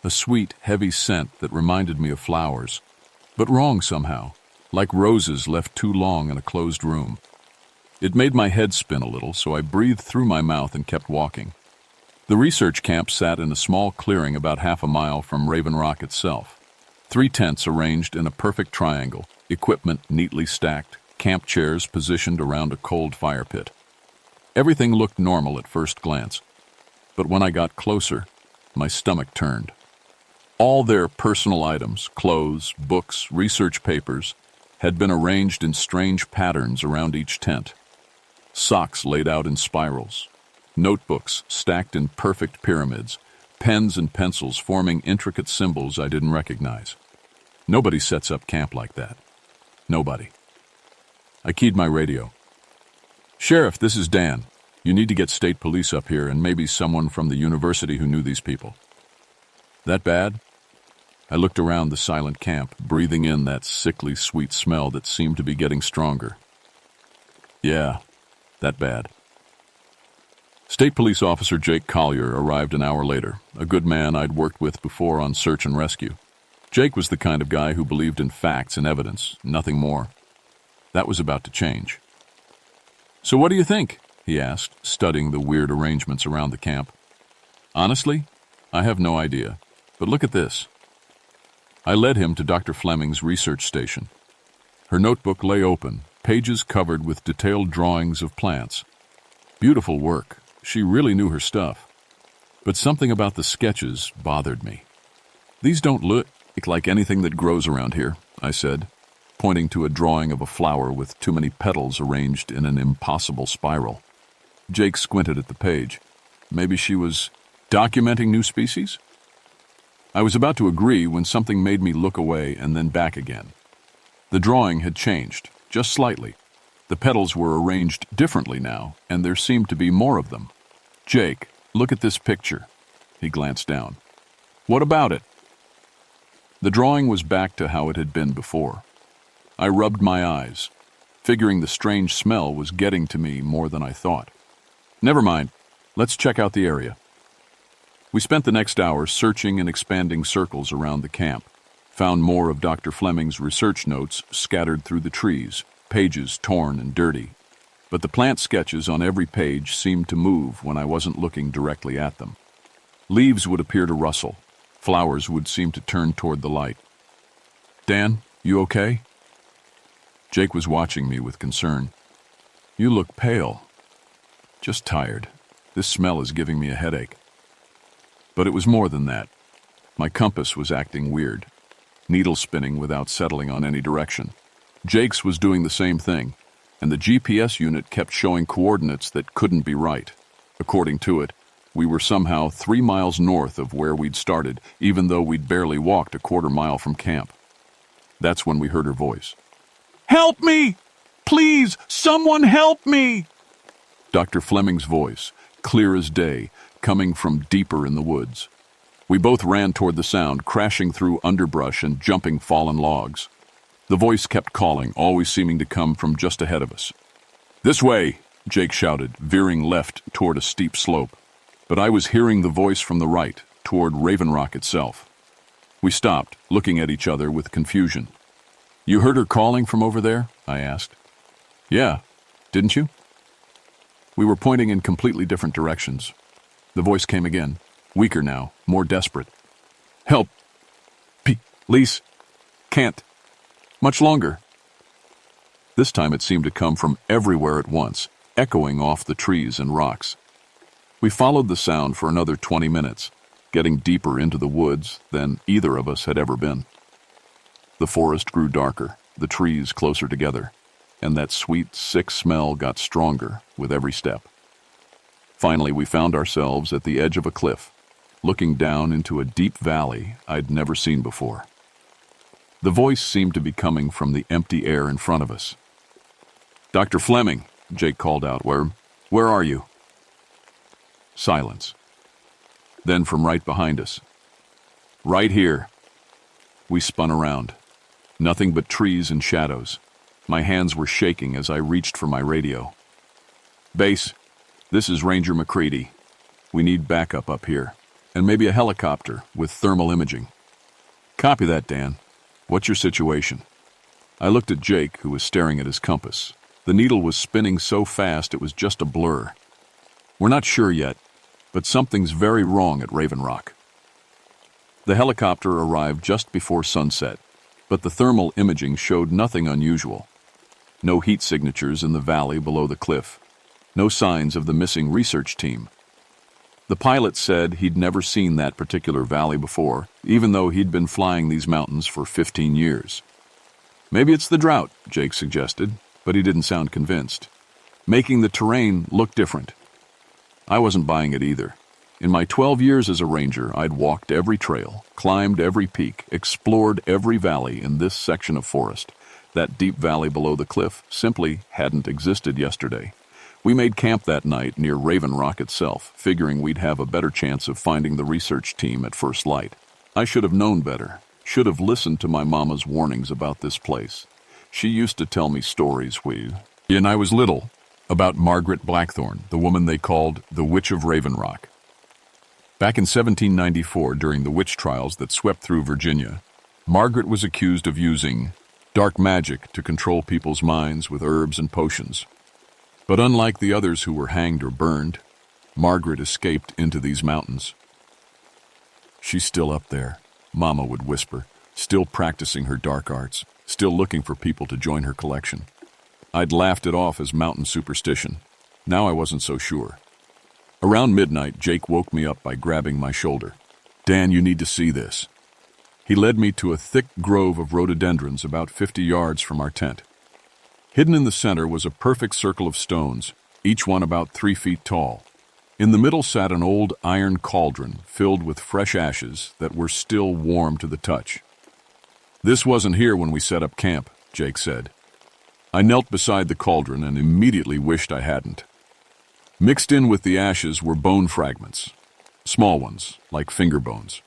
a sweet, heavy scent that reminded me of flowers, but wrong somehow, like roses left too long in a closed room. It made my head spin a little, so I breathed through my mouth and kept walking. The research camp sat in a small clearing about half a mile from Raven Rock itself. 3 tents arranged in a perfect triangle, equipment neatly stacked, camp chairs positioned around a cold fire pit. Everything looked normal at first glance, but when I got closer, my stomach turned. All their personal items, clothes, books, research papers, had been arranged in strange patterns around each tent. Socks laid out in spirals, notebooks stacked in perfect pyramids, pens and pencils forming intricate symbols I didn't recognize. Nobody sets up camp like that. Nobody. I keyed my radio. "Sheriff, this is Dan. You need to get state police up here and maybe someone from the university who knew these people." "That bad?" I looked around the silent camp, breathing in that sickly sweet smell that seemed to be getting stronger. "Yeah, that bad." State Police Officer Jake Collier arrived an hour later, a good man I'd worked with before on search and rescue. Jake was the kind of guy who believed in facts and evidence, nothing more. That was about to change. "So what do you think?" he asked, studying the weird arrangements around the camp. "Honestly, I have no idea, but look at this." I led him to Dr. Fleming's research station. Her notebook lay open, pages covered with detailed drawings of plants. Beautiful work. She really knew her stuff. But something about the sketches bothered me. "These don't look like anything that grows around here," I said, pointing to a drawing of a flower with too many petals arranged in an impossible spiral. Jake squinted at the page. Maybe she was documenting new species? I was about to agree when something made me look away and then back again. The drawing had changed, just slightly. The petals were arranged differently now, and there seemed to be more of them. "Jake, look at this picture." He glanced down. "What about it?" The drawing was back to how it had been before. I rubbed my eyes, figuring the strange smell was getting to me more than I thought. "Never mind. Let's check out the area." We spent the next hour searching and expanding circles around the camp, found more of Dr. Fleming's research notes scattered through the trees, pages torn and dirty. But the plant sketches on every page seemed to move when I wasn't looking directly at them. Leaves would appear to rustle. Flowers would seem to turn toward the light. "Dan, you okay?" Jake was watching me with concern. "You look pale." "Just tired. This smell is giving me a headache." But it was more than that. My compass was acting weird, needle spinning without settling on any direction. Jake's was doing the same thing, and the GPS unit kept showing coordinates that couldn't be right. According to it, we were somehow 3 miles north of where we'd started, even though we'd barely walked a quarter mile from camp. That's when we heard her voice. "Help me! Please, someone help me!" Dr. Fleming's voice, clear as day, coming from deeper in the woods. We both ran toward the sound, crashing through underbrush and jumping fallen logs. The voice kept calling, always seeming to come from just ahead of us. "This way!" Jake shouted, veering left toward a steep slope. But I was hearing the voice from the right, toward Raven Rock itself. We stopped, looking at each other with confusion. "You heard her calling from over there?" I asked. "Yeah, didn't you?" We were pointing in completely different directions. The voice came again, weaker now, more desperate. "Help! Please! Can't! Much longer!" This time it seemed to come from everywhere at once, echoing off the trees and rocks. We followed the sound for another 20 minutes, getting deeper into the woods than either of us had ever been. The forest grew darker, the trees closer together, and that sweet, sick smell got stronger with every step. Finally, we found ourselves at the edge of a cliff, looking down into a deep valley I'd never seen before. The voice seemed to be coming from the empty air in front of us. "Dr. Fleming," Jake called out, Where are you?" Silence. Then from right behind us, "Right here." We spun around. Nothing but trees and shadows. My hands were shaking as I reached for my radio. "Base, this is Ranger McCready. We need backup up here, and maybe a helicopter with thermal imaging." "Copy that, Dan. What's your situation?" I looked at Jake, who was staring at his compass. The needle was spinning so fast it was just a blur. "We're not sure yet, but something's very wrong at Raven Rock." The helicopter arrived just before sunset, but the thermal imaging showed nothing unusual. No heat signatures in the valley below the cliff. No signs of the missing research team. The pilot said he'd never seen that particular valley before, even though he'd been flying these mountains for 15 years. "Maybe it's the drought," Jake suggested, but he didn't sound convinced. "Making the terrain look different." I wasn't buying it either. In my 12 years as a ranger, I'd walked every trail, climbed every peak, explored every valley in this section of forest. That deep valley below the cliff simply hadn't existed yesterday. We made camp that night near Raven Rock itself, figuring we'd have a better chance of finding the research team at first light. I should have known better, should have listened to my mama's warnings about this place. She used to tell me stories when I was little about Margaret Blackthorne, the woman they called the Witch of Raven Rock. Back in 1794, during the witch trials that swept through Virginia, Margaret was accused of using dark magic to control people's minds with herbs and potions. But unlike the others who were hanged or burned, Margaret escaped into these mountains. "She's still up there," Mama would whisper, still practicing her dark arts, still looking for people to join her collection. I'd laughed it off as mountain superstition. Now I wasn't so sure. Around midnight, Jake woke me up by grabbing my shoulder. "Dan, you need to see this." He led me to a thick grove of rhododendrons about 50 yards from our tent. Hidden in the center was a perfect circle of stones, each one about 3 feet tall. In the middle sat an old iron cauldron filled with fresh ashes that were still warm to the touch. "This wasn't here when we set up camp," Jake said. I knelt beside the cauldron and immediately wished I hadn't. Mixed in with the ashes were bone fragments, small ones, like finger bones.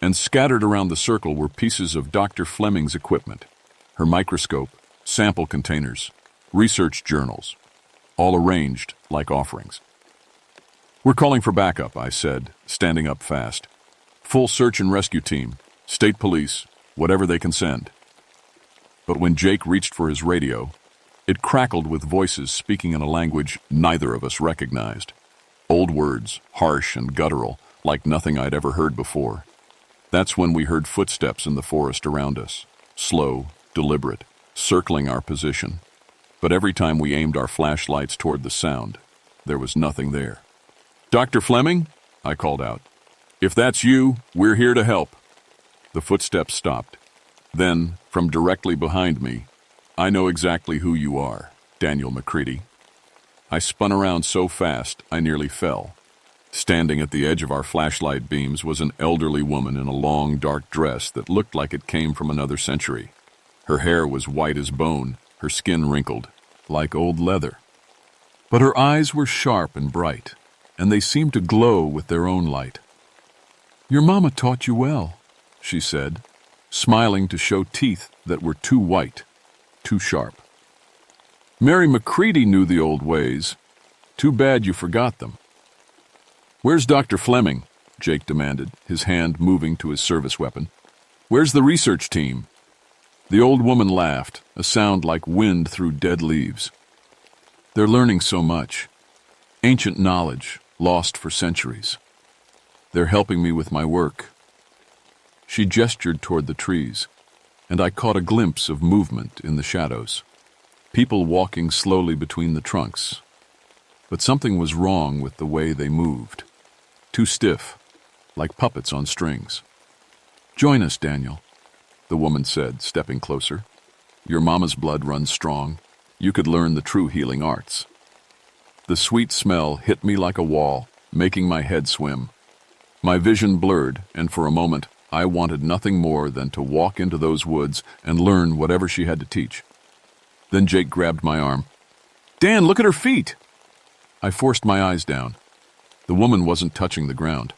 And scattered around the circle were pieces of Dr. Fleming's equipment, her microscope, sample containers, research journals, all arranged like offerings. "We're calling for backup," I said, standing up fast. "Full search and rescue team, state police, whatever they can send." But when Jake reached for his radio, it crackled with voices speaking in a language neither of us recognized. Old words, harsh and guttural, like nothing I'd ever heard before. That's when we heard footsteps in the forest around us, slow, deliberate, circling our position. But every time we aimed our flashlights toward the sound, there was nothing there. "Dr. Fleming?" I called out. "If that's you, we're here to help." The footsteps stopped. Then, from directly behind me, "I know exactly who you are, Daniel McCready." I spun around so fast I nearly fell. Standing at the edge of our flashlight beams was an elderly woman in a long, dark dress that looked like it came from another century. Her hair was white as bone, her skin wrinkled, like old leather. But her eyes were sharp and bright, and they seemed to glow with their own light. "Your mama taught you well," she said, smiling to show teeth that were too white, too sharp. "Mary McCready knew the old ways. Too bad you forgot them." "Where's Dr. Fleming?" Jake demanded, his hand moving to his service weapon. "Where's the research team?" The old woman laughed, a sound like wind through dead leaves. "They're learning so much. Ancient knowledge, lost for centuries. They're helping me with my work." She gestured toward the trees, and I caught a glimpse of movement in the shadows. People walking slowly between the trunks. But something was wrong with the way they moved. Too stiff, like puppets on strings. "Join us, Daniel," the woman said, stepping closer. "Your mama's blood runs strong. You could learn the true healing arts." The sweet smell hit me like a wall, making my head swim. My vision blurred, and for a moment, I wanted nothing more than to walk into those woods and learn whatever she had to teach. Then Jake grabbed my arm. "Dan, look at her feet!" I forced my eyes down. The woman wasn't touching the ground.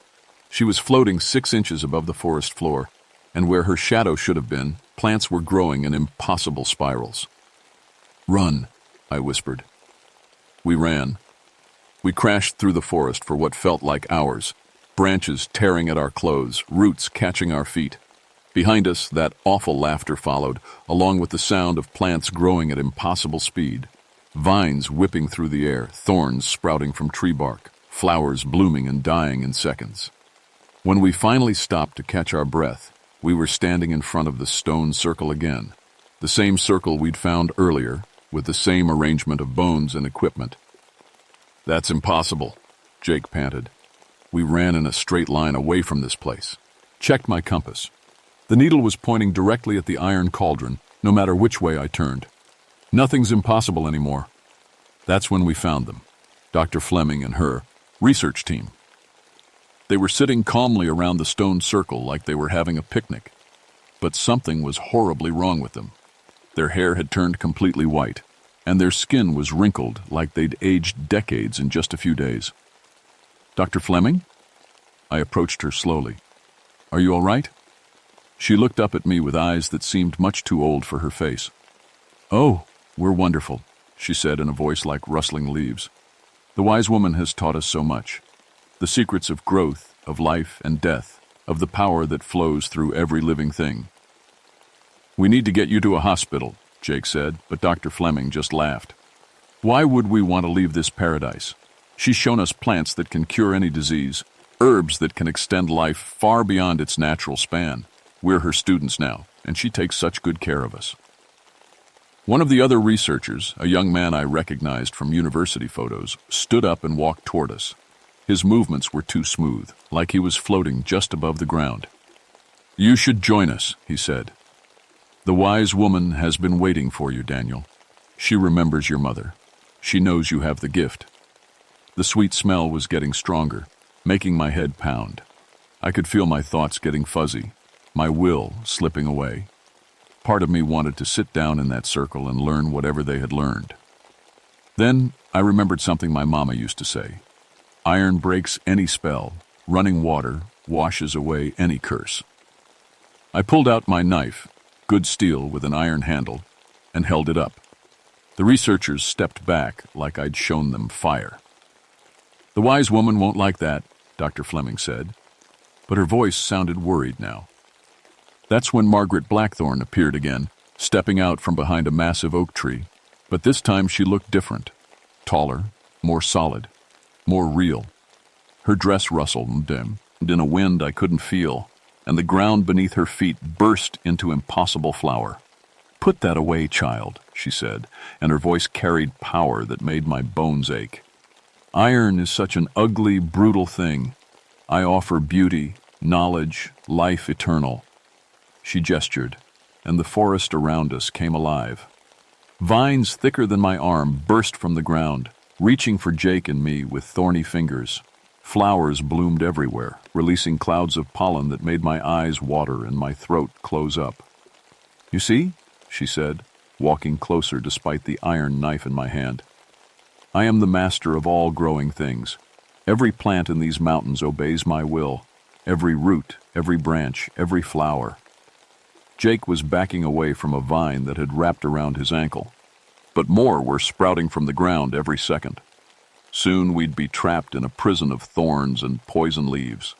She was floating 6 inches above the forest floor, and where her shadow should have been, plants were growing in impossible spirals. "Run," I whispered. We ran. We crashed through the forest for what felt like hours, branches tearing at our clothes, roots catching our feet. Behind us, that awful laughter followed, along with the sound of plants growing at impossible speed. Vines whipping through the air, thorns sprouting from tree bark, flowers blooming and dying in seconds. When we finally stopped to catch our breath, we were standing in front of the stone circle again, the same circle we'd found earlier, with the same arrangement of bones and equipment. "That's impossible," Jake panted. We ran in a straight line away from this place. Checked my compass. The needle was pointing directly at the iron cauldron, no matter which way I turned. Nothing's impossible anymore. That's when we found them, Dr. Fleming and her research team. They were sitting calmly around the stone circle like they were having a picnic. But something was horribly wrong with them. Their hair had turned completely white, and their skin was wrinkled like they'd aged decades in just a few days. "Dr. Fleming?" I approached her slowly. "Are you all right?" She looked up at me with eyes that seemed much too old for her face. "Oh, we're wonderful," she said in a voice like rustling leaves. "The wise woman has taught us so much. The secrets of growth, of life and death, of the power that flows through every living thing." "We need to get you to a hospital," Jake said, but Dr. Fleming just laughed. "Why would we want to leave this paradise? She's shown us plants that can cure any disease, herbs that can extend life far beyond its natural span. We're her students now, and she takes such good care of us." One of the other researchers, a young man I recognized from university photos, stood up and walked toward us. His movements were too smooth, like he was floating just above the ground. "You should join us," he said. "The wise woman has been waiting for you, Daniel. She remembers your mother. She knows you have the gift." The sweet smell was getting stronger, making my head pound. I could feel my thoughts getting fuzzy, my will slipping away. Part of me wanted to sit down in that circle and learn whatever they had learned. Then I remembered something my mama used to say. Iron breaks any spell. Running water washes away any curse. I pulled out my knife, good steel with an iron handle, and held it up. The researchers stepped back like I'd shown them fire. "The wise woman won't like that," Dr. Fleming said, but her voice sounded worried now. That's when Margaret Blackthorne appeared again, stepping out from behind a massive oak tree, but this time she looked different, taller, more solid, more real. Her dress rustled and in a wind I couldn't feel, and the ground beneath her feet burst into impossible flower. "Put that away, child," she said, and her voice carried power that made my bones ache. "Iron is such an ugly, brutal thing. I offer beauty, knowledge, life eternal." She gestured, and the forest around us came alive. Vines thicker than my arm burst from the ground, reaching for Jake and me with thorny fingers. Flowers bloomed everywhere, releasing clouds of pollen that made my eyes water and my throat close up. "You see?" she said, walking closer despite the iron knife in my hand. "I am the master of all growing things. Every plant in these mountains obeys my will. Every root, every branch, every flower." Jake was backing away from a vine that had wrapped around his ankle, but more were sprouting from the ground every second. Soon we'd be trapped in a prison of thorns and poison leaves.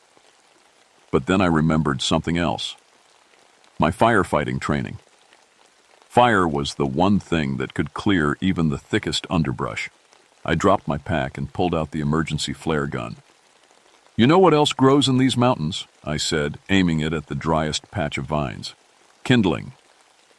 But then I remembered something else. My firefighting training. Fire was the one thing that could clear even the thickest underbrush. I dropped my pack and pulled out the emergency flare gun. "You know what else grows in these mountains?" I said, aiming it at the driest patch of vines. "Kindling."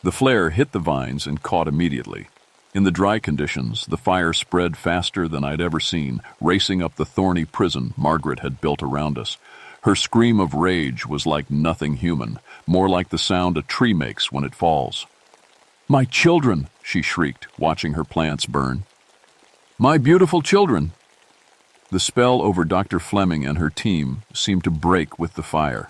The flare hit the vines and caught immediately. In the dry conditions, the fire spread faster than I'd ever seen, racing up the thorny prison Margaret had built around us. Her scream of rage was like nothing human, more like the sound a tree makes when it falls. "My children!" she shrieked, watching her plants burn. "My beautiful children!" The spell over Dr. Fleming and her team seemed to break with the fire.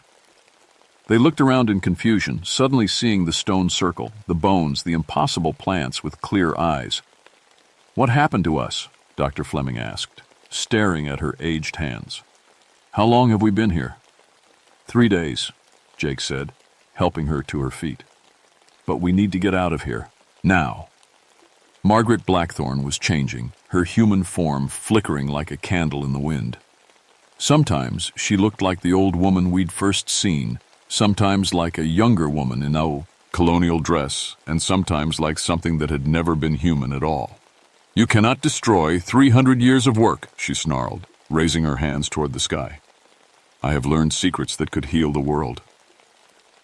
They looked around in confusion, suddenly seeing the stone circle, the bones, the impossible plants with clear eyes. "What happened to us?" Dr. Fleming asked, staring at her aged hands. "How long have we been here?" 3 days, Jake said, helping her to her feet. "But we need to get out of here, now." Margaret Blackthorne was changing, her human form flickering like a candle in the wind. Sometimes she looked like the old woman we'd first seen, sometimes like a younger woman in a colonial dress, and sometimes like something that had never been human at all. "You cannot destroy 300 years of work," she snarled, raising her hands toward the sky. "I have learned secrets that could heal the world."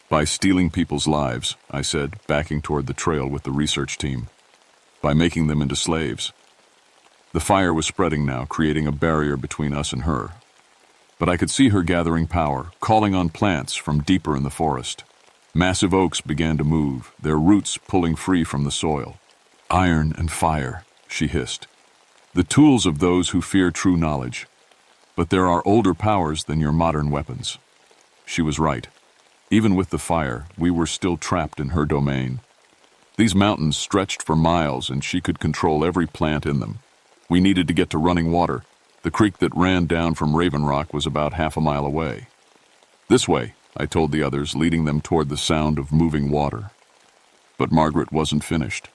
"By stealing people's lives," I said, backing toward the trail with the research team. "By making them into slaves." The fire was spreading now, creating a barrier between us and her. But I could see her gathering power, calling on plants from deeper in the forest. Massive oaks began to move, their roots pulling free from the soil. "Iron and fire," she hissed. "The tools of those who fear true knowledge. But there are older powers than your modern weapons." She was right. Even with the fire, we were still trapped in her domain. These mountains stretched for miles, and she could control every plant in them. We needed to get to running water. The creek that ran down from Raven Rock was about half a mile away. "This way," I told the others, leading them toward the sound of moving water. But Margaret wasn't finished.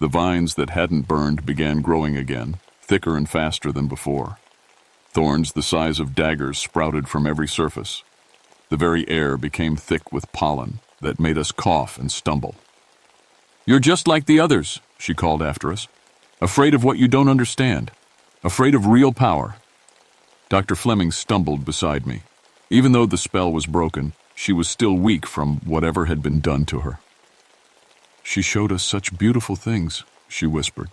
The vines that hadn't burned began growing again, thicker and faster than before. Thorns the size of daggers sprouted from every surface. The very air became thick with pollen that made us cough and stumble. "You're just like the others," she called after us. "Afraid of what you don't understand. Afraid of real power." Dr. Fleming stumbled beside me. Even though the spell was broken, she was still weak from whatever had been done to her. "She showed us such beautiful things," she whispered.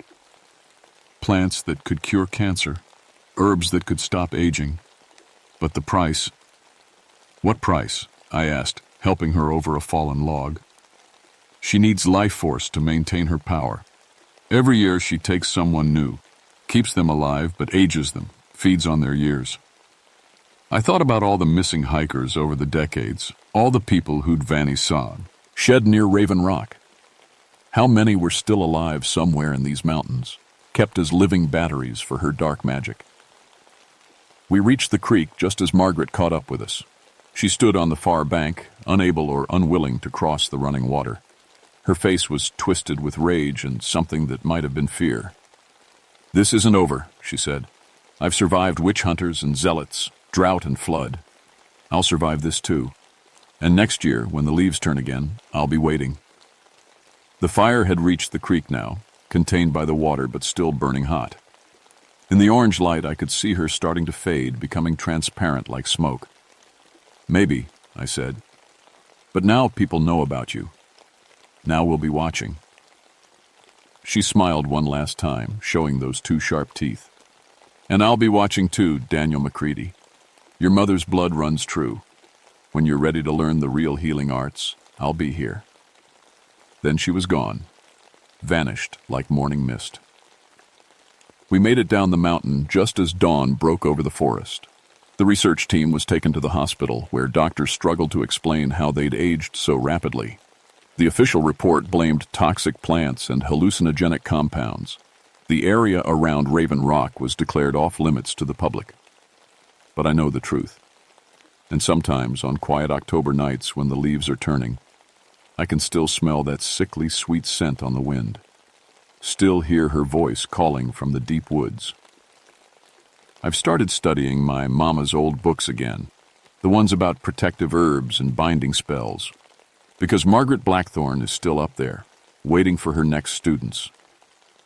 "Plants that could cure cancer, herbs that could stop aging. But the price—" "What price?" I asked, helping her over a fallen log. "She needs life force to maintain her power. Every year she takes someone new, Keeps them alive, but ages them, feeds on their years. I thought about all the missing hikers over the decades, all the people who'd vanished shed near Raven Rock. How many were still alive somewhere in these mountains, kept as living batteries for her dark magic? We reached the creek just as Margaret caught up with us. She stood on the far bank, unable or unwilling to cross the running water. Her face was twisted with rage and something that might have been fear. "This isn't over," she said. "I've survived witch hunters and zealots, drought and flood. I'll survive this too. And next year, when the leaves turn again, I'll be waiting." The fire had reached the creek now, contained by the water but still burning hot. In the orange light, I could see her starting to fade, becoming transparent like smoke. "Maybe," I said. "But now people know about you. Now we'll be watching." She smiled one last time, showing those two sharp teeth. "And I'll be watching too, Daniel McCready. Your mother's blood runs true. When you're ready to learn the real healing arts, I'll be here." Then she was gone, vanished like morning mist. We made it down the mountain just as dawn broke over the forest. The research team was taken to the hospital, where doctors struggled to explain how they'd aged so rapidly. The official report blamed toxic plants and hallucinogenic compounds. The area around Raven Rock was declared off-limits to the public. But I know the truth. And sometimes, on quiet October nights when the leaves are turning, I can still smell that sickly sweet scent on the wind. Still hear her voice calling from the deep woods. I've started studying my mama's old books again, the ones about protective herbs and binding spells, because Margaret Blackthorne is still up there, waiting for her next students.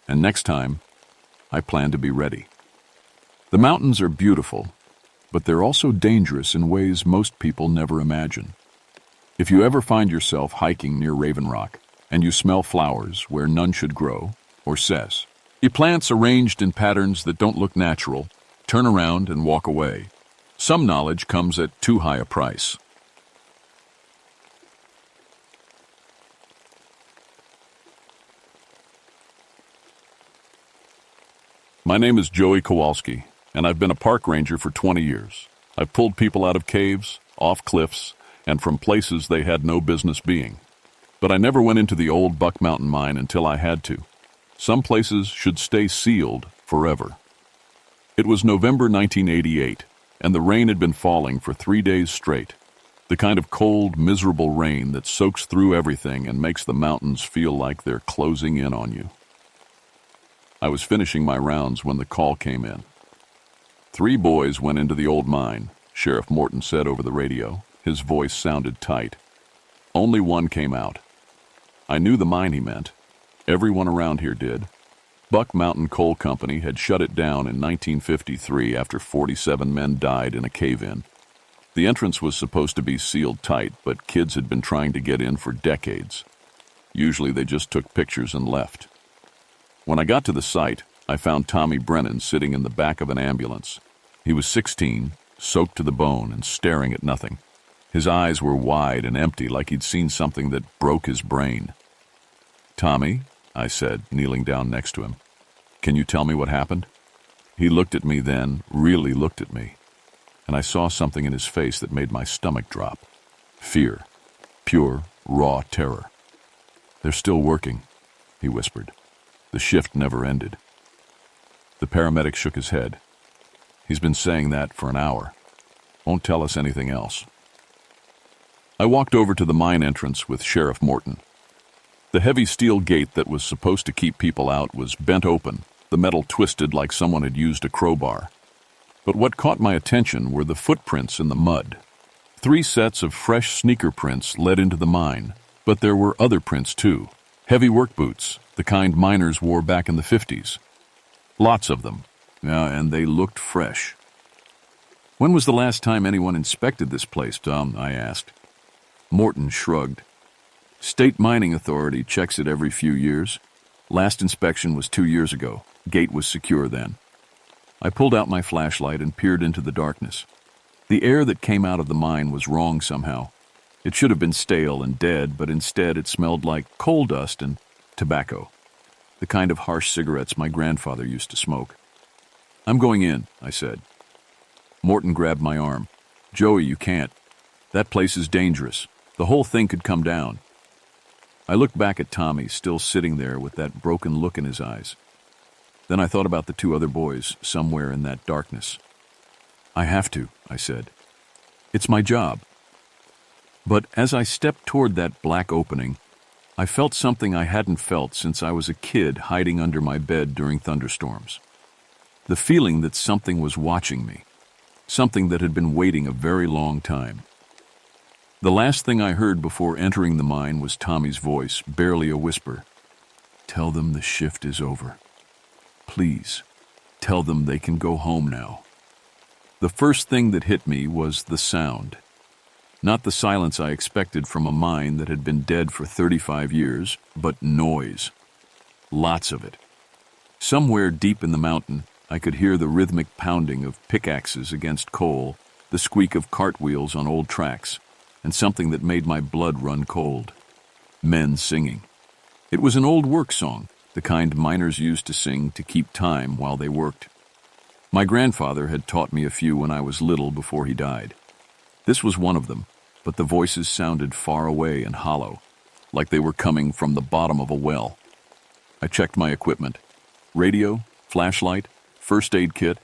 And next time, I plan to be ready. The mountains are beautiful, but they're also dangerous in ways most people never imagine. If you ever find yourself hiking near Raven Rock, and you smell flowers where none should grow, or plants arranged in patterns that don't look natural, turn around and walk away. Some knowledge comes at too high a price. My name is Joey Kowalski, and I've been a park ranger for 20 years. I've pulled people out of caves, off cliffs, and from places they had no business being. But I never went into the old Buck Mountain mine until I had to. Some places should stay sealed forever. It was November 1988, and the rain had been falling for 3 days straight. The kind of cold, miserable rain that soaks through everything and makes the mountains feel like they're closing in on you. I was finishing my rounds when the call came in. 3 boys went into the old mine, Sheriff Morton said over the radio. His voice sounded tight. Only one came out. I knew the mine he meant. Everyone around here did. Buck Mountain Coal Company had shut it down in 1953 after 47 men died in a cave-in. The entrance was supposed to be sealed tight, but kids had been trying to get in for decades. Usually they just took pictures and left. When I got to the site, I found Tommy Brennan sitting in the back of an ambulance. He was 16, soaked to the bone and staring at nothing. His eyes were wide and empty, like he'd seen something that broke his brain. "Tommy," I said, kneeling down next to him, "can you tell me what happened?" He looked at me then, really looked at me, and I saw something in his face that made my stomach drop. Fear. Pure, raw terror. "They're still working," he whispered. "The shift never ended." The paramedic shook his head. "He's been saying that for an hour. Won't tell us anything else." I walked over to the mine entrance with Sheriff Morton. The heavy steel gate that was supposed to keep people out was bent open, the metal twisted like someone had used a crowbar. But what caught my attention were the footprints in the mud. 3 sets of fresh sneaker prints led into the mine, but there were other prints too. Heavy work boots, the kind miners wore back in the 50s. Lots of them, and they looked fresh. "When was the last time anyone inspected this place, Tom?" I asked. Morton shrugged. "State Mining Authority checks it every few years. Last inspection was 2 years ago. Gate was secure then." I pulled out my flashlight and peered into the darkness. The air that came out of the mine was wrong somehow. It should have been stale and dead, but instead it smelled like coal dust and tobacco, the kind of harsh cigarettes my grandfather used to smoke. I'm going in, I said. Morton grabbed my arm. Joey, you can't. That place is dangerous. The whole thing could come down. I looked back at Tommy, still sitting there with that broken look in his eyes. Then I thought about the two other boys somewhere in that darkness. I have to, I said. It's my job. But as I stepped toward that black opening, I felt something I hadn't felt since I was a kid hiding under my bed during thunderstorms. The feeling that something was watching me, something that had been waiting a very long time. The last thing I heard before entering the mine was Tommy's voice, barely a whisper. Tell them the shift is over. Please, tell them they can go home now. The first thing that hit me was the sound. Not the silence I expected from a mine that had been dead for 35 years, but noise. Lots of it. Somewhere deep in the mountain, I could hear the rhythmic pounding of pickaxes against coal, the squeak of cartwheels on old tracks, and something that made my blood run cold. Men singing. It was an old work song, the kind miners used to sing to keep time while they worked. My grandfather had taught me a few when I was little before he died. This was one of them, but the voices sounded far away and hollow, like they were coming from the bottom of a well. I checked my equipment. Radio, flashlight, first aid kit,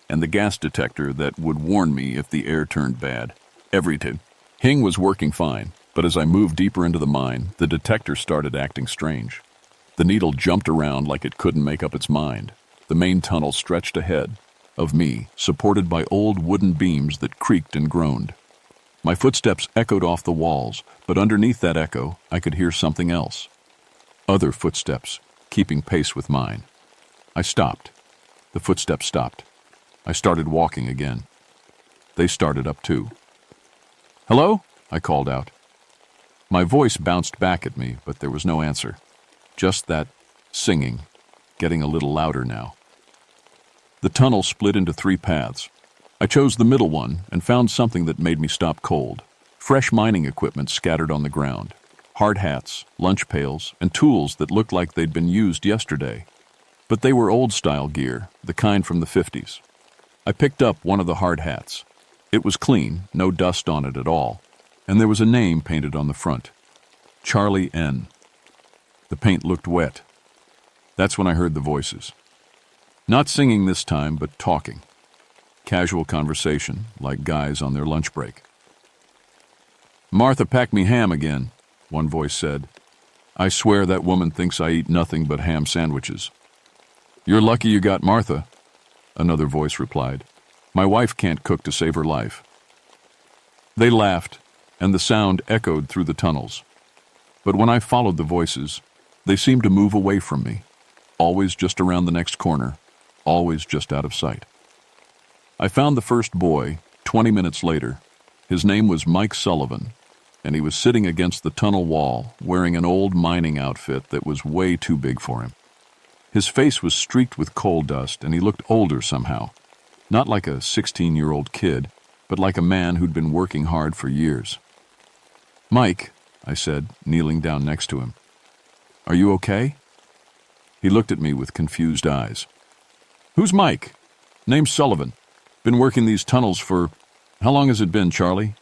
and the gas detector that would warn me if the air turned bad. Everything. Hing was working fine, but as I moved deeper into the mine, the detector started acting strange. The needle jumped around like it couldn't make up its mind. The main tunnel stretched ahead of me, supported by old wooden beams that creaked and groaned. My footsteps echoed off the walls, but underneath that echo, I could hear something else. Other footsteps, keeping pace with mine. I stopped. The footsteps stopped. I started walking again. They started up too. Hello? I called out. My voice bounced back at me, but there was no answer. Just that singing, getting a little louder now. The tunnel split into 3 paths. I chose the middle one and found something that made me stop cold. Fresh mining equipment scattered on the ground. Hard hats, lunch pails, and tools that looked like they'd been used yesterday. But they were old-style gear, the kind from the 50s. I picked up one of the hard hats. It was clean, no dust on it at all, and there was a name painted on the front. Charlie N. The paint looked wet. That's when I heard the voices. Not singing this time, but talking. Casual conversation, like guys on their lunch break. Martha packed me ham again, one voice said. I swear that woman thinks I eat nothing but ham sandwiches. You're lucky you got Martha, another voice replied. My wife can't cook to save her life. They laughed, and the sound echoed through the tunnels. But when I followed the voices, they seemed to move away from me, always just around the next corner, always just out of sight. I found the first boy 20 minutes later. His name was Mike Sullivan, and he was sitting against the tunnel wall wearing an old mining outfit that was way too big for him. His face was streaked with coal dust, and he looked older somehow. Not like a 16-year-old kid, but like a man who'd been working hard for years. Mike, I said, kneeling down next to him. Are you okay? He looked at me with confused eyes. Who's Mike? Name's Sullivan. Been working these tunnels for... How long has it been, Charlie?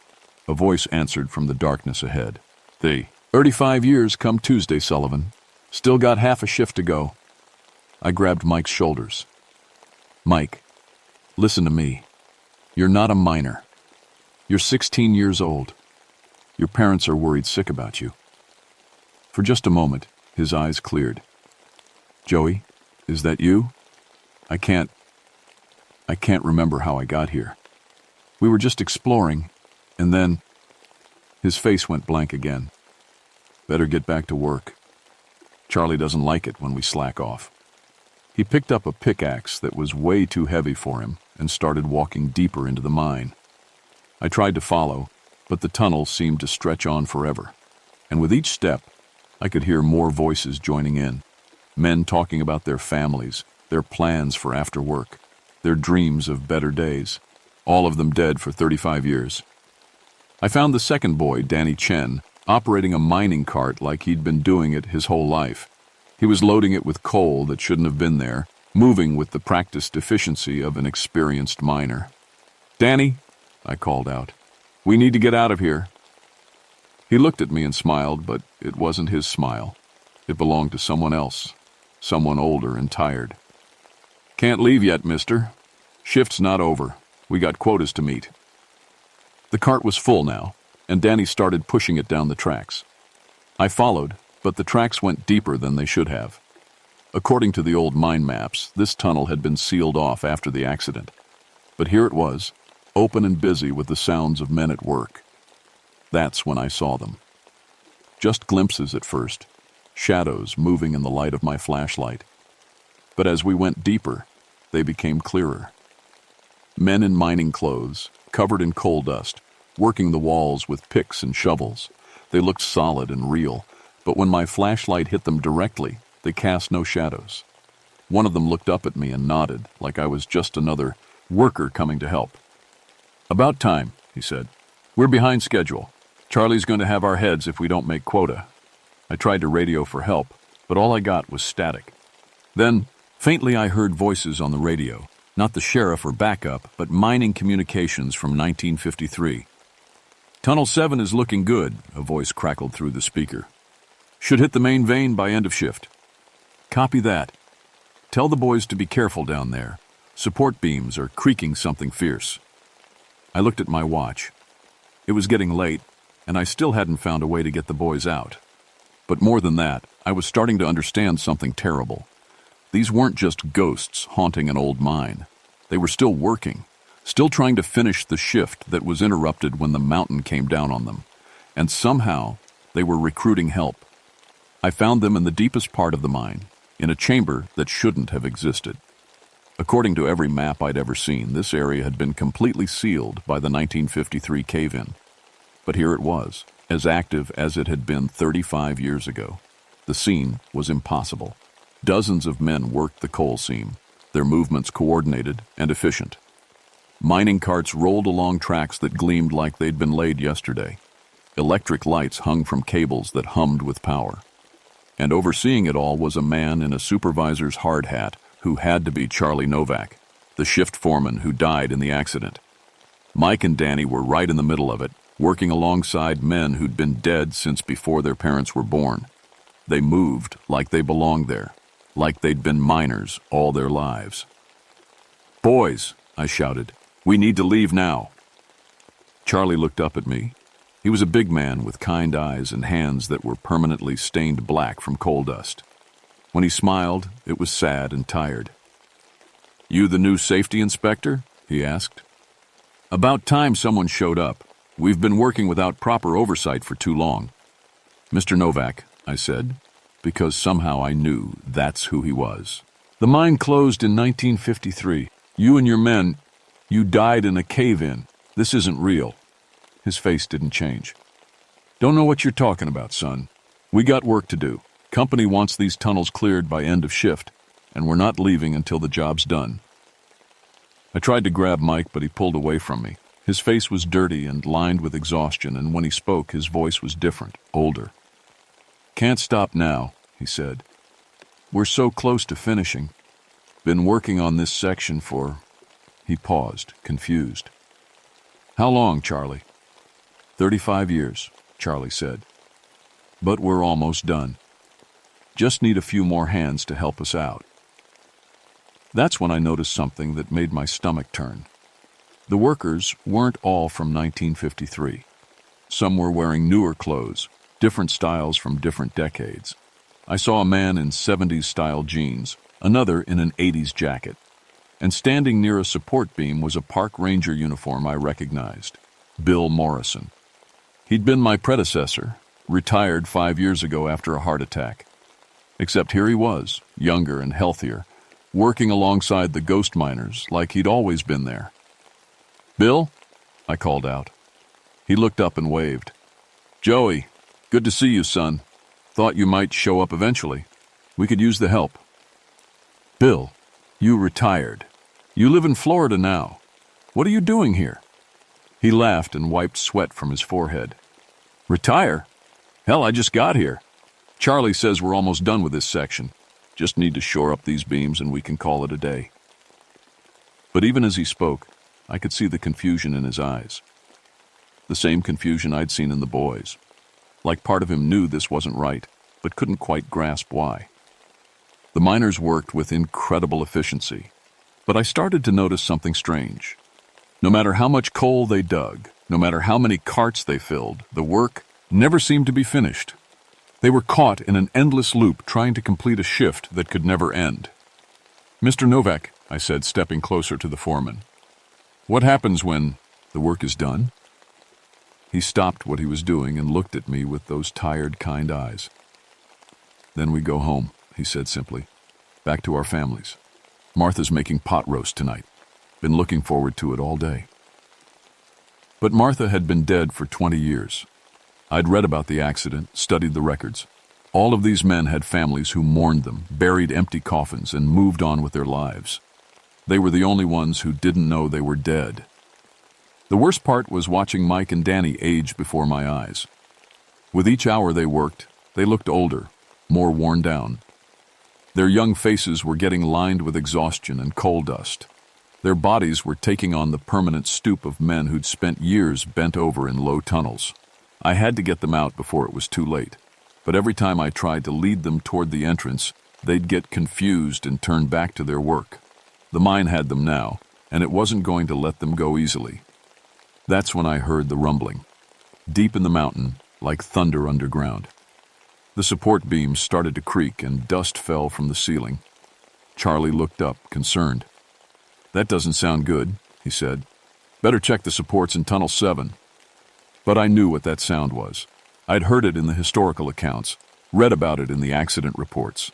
A voice answered from the darkness ahead. 35 years come Tuesday, Sullivan. Still got half a shift to go. I grabbed Mike's shoulders. Mike, listen to me. You're not a miner. You're 16 years old. Your parents are worried sick about you. For just a moment, his eyes cleared. Joey, is that you? I can't remember how I got here. We were just exploring, and then... His face went blank again. Better get back to work. Charlie doesn't like it when we slack off. He picked up a pickaxe that was way too heavy for him and started walking deeper into the mine. I tried to follow, but the tunnel seemed to stretch on forever. And with each step, I could hear more voices joining in. Men talking about their families, their plans for after work, their dreams of better days, all of them dead for 35 years. I found the second boy, Danny Chen, operating a mining cart like he'd been doing it his whole life. He was loading it with coal that shouldn't have been there, moving with the practiced efficiency of an experienced miner. "Danny," I called out, "we need to get out of here." He looked at me and smiled, but it wasn't his smile. It belonged to someone else, someone older and tired. "Can't leave yet, mister. Shift's not over. We got quotas to meet." The cart was full now, and Danny started pushing it down the tracks. I followed, but the tracks went deeper than they should have. According to the old mine maps, this tunnel had been sealed off after the accident. But here it was, open and busy with the sounds of men at work. That's when I saw them. Just glimpses at first, shadows moving in the light of my flashlight. But as we went deeper, they became clearer. Men in mining clothes, covered in coal dust, working the walls with picks and shovels. They looked solid and real, but when my flashlight hit them directly, they cast no shadows. One of them looked up at me and nodded, like I was just another worker coming to help. "About time," he said. "We're behind schedule. Charlie's going to have our heads if we don't make quota." I tried to radio for help, but all I got was static. Then, faintly I heard voices on the radio, not the sheriff or backup, but mining communications from 1953. "Tunnel 7 is looking good," a voice crackled through the speaker. "Should hit the main vein by end of shift." "Copy that. Tell the boys to be careful down there. Support beams are creaking something fierce." I looked at my watch. It was getting late, and I still hadn't found a way to get the boys out. But more than that, I was starting to understand something terrible. These weren't just ghosts haunting an old mine. They were still working, still trying to finish the shift that was interrupted when the mountain came down on them. And somehow, they were recruiting help. I found them in the deepest part of the mine, in a chamber that shouldn't have existed. According to every map I'd ever seen, this area had been completely sealed by the 1953 cave-in. But here it was, as active as it had been 35 years ago. The scene was impossible. Dozens of men worked the coal seam, their movements coordinated and efficient. Mining carts rolled along tracks that gleamed like they'd been laid yesterday. Electric lights hung from cables that hummed with power. And overseeing it all was a man in a supervisor's hard hat who had to be Charlie Novak, the shift foreman who died in the accident. Mike and Danny were right in the middle of it, working alongside men who'd been dead since before their parents were born. They moved like they belonged there, like they'd been miners all their lives. "Boys," I shouted, "we need to leave now." Charlie looked up at me. He was a big man with kind eyes and hands that were permanently stained black from coal dust. When he smiled, it was sad and tired. "You the new safety inspector?" he asked. "About time someone showed up. We've been working without proper oversight for too long." "Mr. Novak," I said, because somehow I knew that's who he was. "The mine closed in 1953. You and your men, you died in a cave-in. This isn't real." His face didn't change. "Don't know what you're talking about, son. We got work to do. Company wants these tunnels cleared by end of shift, and we're not leaving until the job's done." I tried to grab Mike, but he pulled away from me. His face was dirty and lined with exhaustion, and when he spoke, his voice was different, older. "Can't stop now," he said. "We're so close to finishing. Been working on this section for..." He paused, confused. "How long, Charlie?" 35 years, Charlie said. "But we're almost done. Just need a few more hands to help us out." That's when I noticed something that made my stomach turn. The workers weren't all from 1953. Some were wearing newer clothes, different styles from different decades. I saw a man in 70s-style jeans, another in an 80s jacket. And standing near a support beam was a park ranger uniform I recognized, Bill Morrison. He'd been my predecessor, retired 5 years ago after a heart attack. Except here he was, younger and healthier, working alongside the ghost miners like he'd always been there. "Bill?" I called out. He looked up and waved. "Joey, good to see you, son. Thought you might show up eventually. We could use the help." "Bill, you retired. You live in Florida now. What are you doing here?" He laughed and wiped sweat from his forehead. "Retire? Hell, I just got here. Charlie says we're almost done with this section. Just need to shore up these beams and we can call it a day." But even as he spoke, I could see the confusion in his eyes. The same confusion I'd seen in the boys. Like part of him knew this wasn't right, but couldn't quite grasp why. The miners worked with incredible efficiency, but I started to notice something strange. No matter how much coal they dug, no matter how many carts they filled, the work never seemed to be finished. They were caught in an endless loop trying to complete a shift that could never end. "Mr. Novak," I said, stepping closer to the foreman, "what happens when the work is done?" He stopped what he was doing and looked at me with those tired, kind eyes. "Then we go home," he said simply. "Back to our families. Martha's making pot roast tonight. Been looking forward to it all day." But Martha had been dead for 20 years. I'd read about the accident, studied the records. All of these men had families who mourned them, buried empty coffins, and moved on with their lives. They were the only ones who didn't know they were dead. The worst part was watching Mike and Danny age before my eyes. With each hour they worked, they looked older, more worn down. Their young faces were getting lined with exhaustion and coal dust. Their bodies were taking on the permanent stoop of men who'd spent years bent over in low tunnels. I had to get them out before it was too late, but every time I tried to lead them toward the entrance, they'd get confused and turn back to their work. The mine had them now, and it wasn't going to let them go easily. That's when I heard the rumbling, deep in the mountain, like thunder underground. The support beams started to creak and dust fell from the ceiling. Charlie looked up, concerned. "That doesn't sound good," he said. "Better check the supports in Tunnel 7. But I knew what that sound was. I'd heard it in the historical accounts, read about it in the accident reports.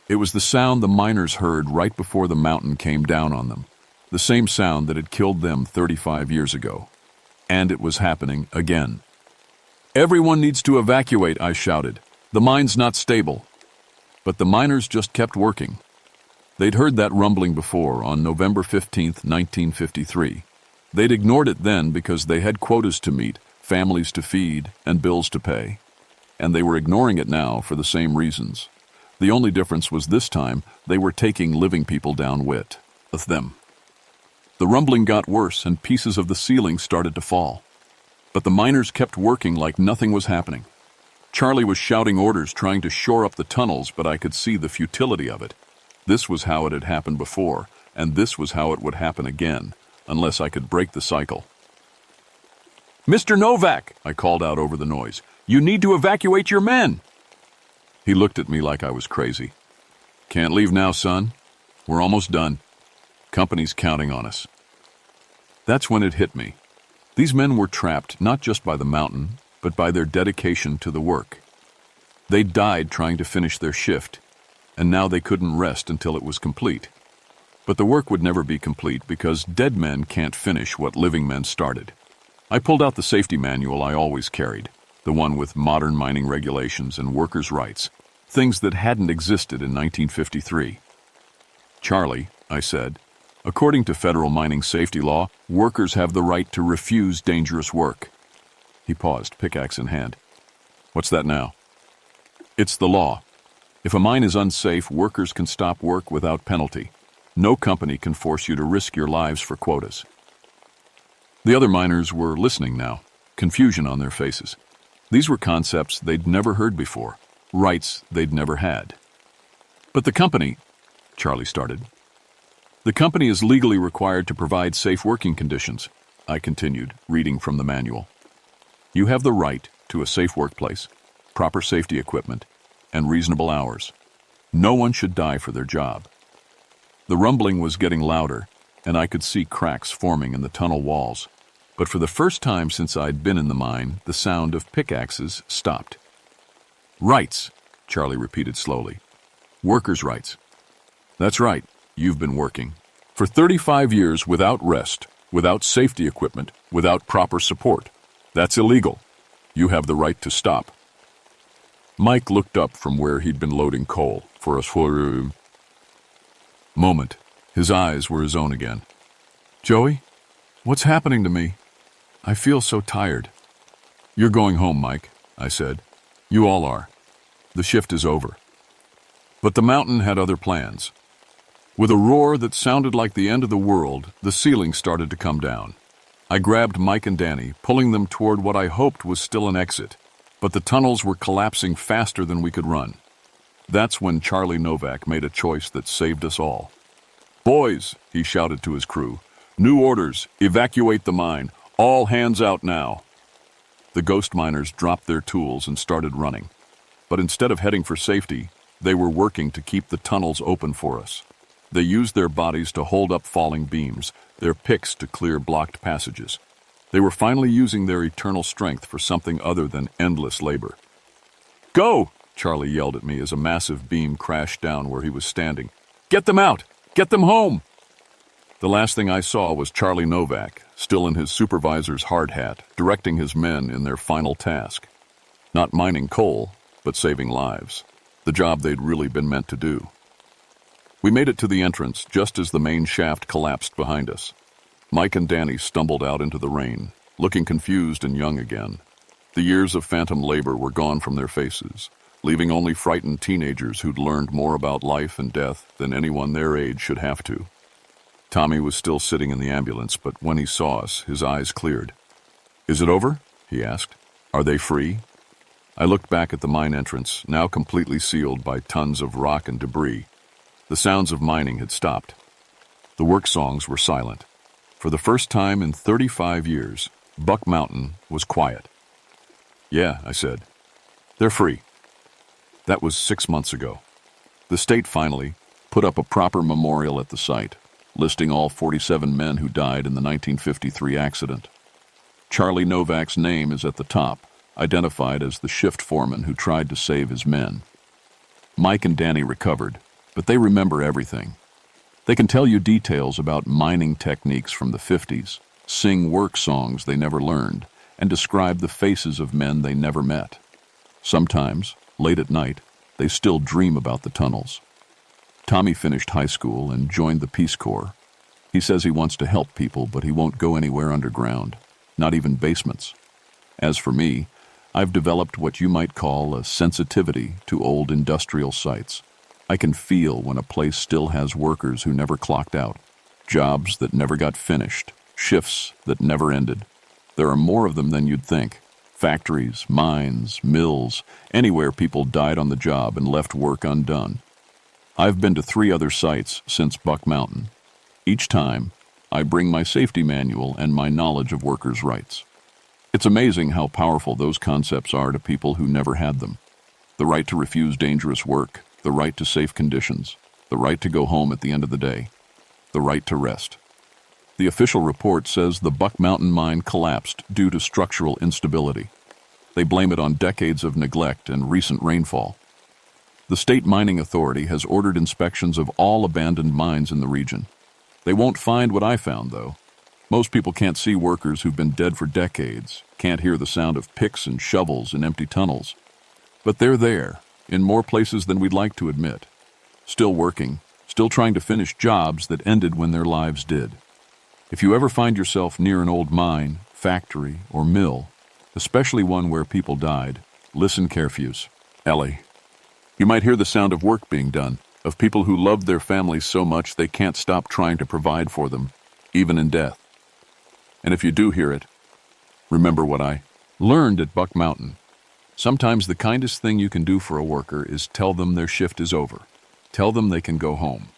It was the sound the miners heard right before the mountain came down on them, the same sound that had killed them 35 years ago. And it was happening again. "Everyone needs to evacuate," I shouted. "The mine's not stable." But the miners just kept working. They'd heard that rumbling before on November 15th, 1953. They'd ignored it then because they had quotas to meet, families to feed, and bills to pay. And they were ignoring it now for the same reasons. The only difference was this time they were taking living people down with them. The rumbling got worse and pieces of the ceiling started to fall. But the miners kept working like nothing was happening. Charlie was shouting orders, trying to shore up the tunnels, but I could see the futility of it. This was how it had happened before, and this was how it would happen again, unless I could break the cycle. "Mr. Novak," I called out over the noise, "you need to evacuate your men." He looked at me like I was crazy. "Can't leave now, son. We're almost done. Company's counting on us." That's when it hit me. These men were trapped not just by the mountain, but by their dedication to the work. They died trying to finish their shift, and now they couldn't rest until it was complete. But the work would never be complete because dead men can't finish what living men started. I pulled out the safety manual I always carried, the one with modern mining regulations and workers' rights, things that hadn't existed in 1953. "Charlie," I said, "according to federal mining safety law, workers have the right to refuse dangerous work." He paused, pickaxe in hand. "What's that now?" "It's the law. If a mine is unsafe, workers can stop work without penalty. No company can force you to risk your lives for quotas." The other miners were listening now, confusion on their faces. These were concepts they'd never heard before, rights they'd never had. "But the company," Charlie started. "The company is legally required to provide safe working conditions," I continued, reading from the manual. "You have the right to a safe workplace, proper safety equipment, and reasonable hours. No one should die for their job." The rumbling was getting louder, and I could see cracks forming in the tunnel walls. But for the first time since I'd been in the mine, the sound of pickaxes stopped. "Rights," Charlie repeated slowly. "Workers' rights. That's right, you've been working. For 35 years without rest, without safety equipment, without proper support. That's illegal. You have the right to stop." Mike looked up from where he'd been loading coal for a moment. His eyes were his own again. "Joey, what's happening to me? I feel so tired." "You're going home, Mike," I said. "You all are. The shift is over." But the mountain had other plans. With a roar that sounded like the end of the world, the ceiling started to come down. I grabbed Mike and Danny, pulling them toward what I hoped was still an exit, but the tunnels were collapsing faster than we could run. That's when Charlie Novak made a choice that saved us all. "Boys," he shouted to his crew, "new orders, evacuate the mine, all hands out now." The ghost miners dropped their tools and started running. But instead of heading for safety, they were working to keep the tunnels open for us. They used their bodies to hold up falling beams, their picks to clear blocked passages. They were finally using their eternal strength for something other than endless labor. "Go!" Charlie yelled at me as a massive beam crashed down where he was standing. "Get them out! Get them home!" The last thing I saw was Charlie Novak, still in his supervisor's hard hat, directing his men in their final task. Not mining coal, but saving lives. The job they'd really been meant to do. We made it to the entrance just as the main shaft collapsed behind us. Mike and Danny stumbled out into the rain, looking confused and young again. The years of phantom labor were gone from their faces, leaving only frightened teenagers who'd learned more about life and death than anyone their age should have to. Tommy was still sitting in the ambulance, but when he saw us, his eyes cleared. "Is it over?" he asked. "Are they free?" I looked back at the mine entrance, now completely sealed by tons of rock and debris. The sounds of mining had stopped. The work songs were silent. For the first time in 35 years, Buck Mountain was quiet. "Yeah," I said. "They're free." That was 6 months ago. The state finally put up a proper memorial at the site, listing all 47 men who died in the 1953 accident. Charlie Novak's name is at the top, identified as the shift foreman who tried to save his men. Mike and Danny recovered, but they remember everything. They can tell you details about mining techniques from the 50s, sing work songs they never learned, and describe the faces of men they never met. Sometimes, late at night, they still dream about the tunnels. Tommy finished high school and joined the Peace Corps. He says he wants to help people, but he won't go anywhere underground, not even basements. As for me, I've developed what you might call a sensitivity to old industrial sites. I can feel when a place still has workers who never clocked out, jobs that never got finished, shifts that never ended. There are more of them than you'd think. Factories, mines, mills, anywhere people died on the job and left work undone. I've been to 3 other sites since Buck Mountain. Each time, I bring my safety manual and my knowledge of workers' rights. It's amazing how powerful those concepts are to people who never had them. The right to refuse dangerous work, the right to safe conditions, the right to go home at the end of the day, the right to rest. The official report says the Buck Mountain mine collapsed due to structural instability. They blame it on decades of neglect and recent rainfall. The State Mining Authority has ordered inspections of all abandoned mines in the region. They won't find what I found, though. Most people can't see workers who've been dead for decades, can't hear the sound of picks and shovels in empty tunnels. But they're there, in more places than we'd like to admit. Still working, still trying to finish jobs that ended when their lives did. If you ever find yourself near an old mine, factory, or mill, especially one where people died, listen carefully. Ellie. You might hear the sound of work being done, of people who loved their families so much they can't stop trying to provide for them, even in death. And if you do hear it, remember what I learned at Buck Mountain. Sometimes the kindest thing you can do for a worker is tell them their shift is over. Tell them they can go home.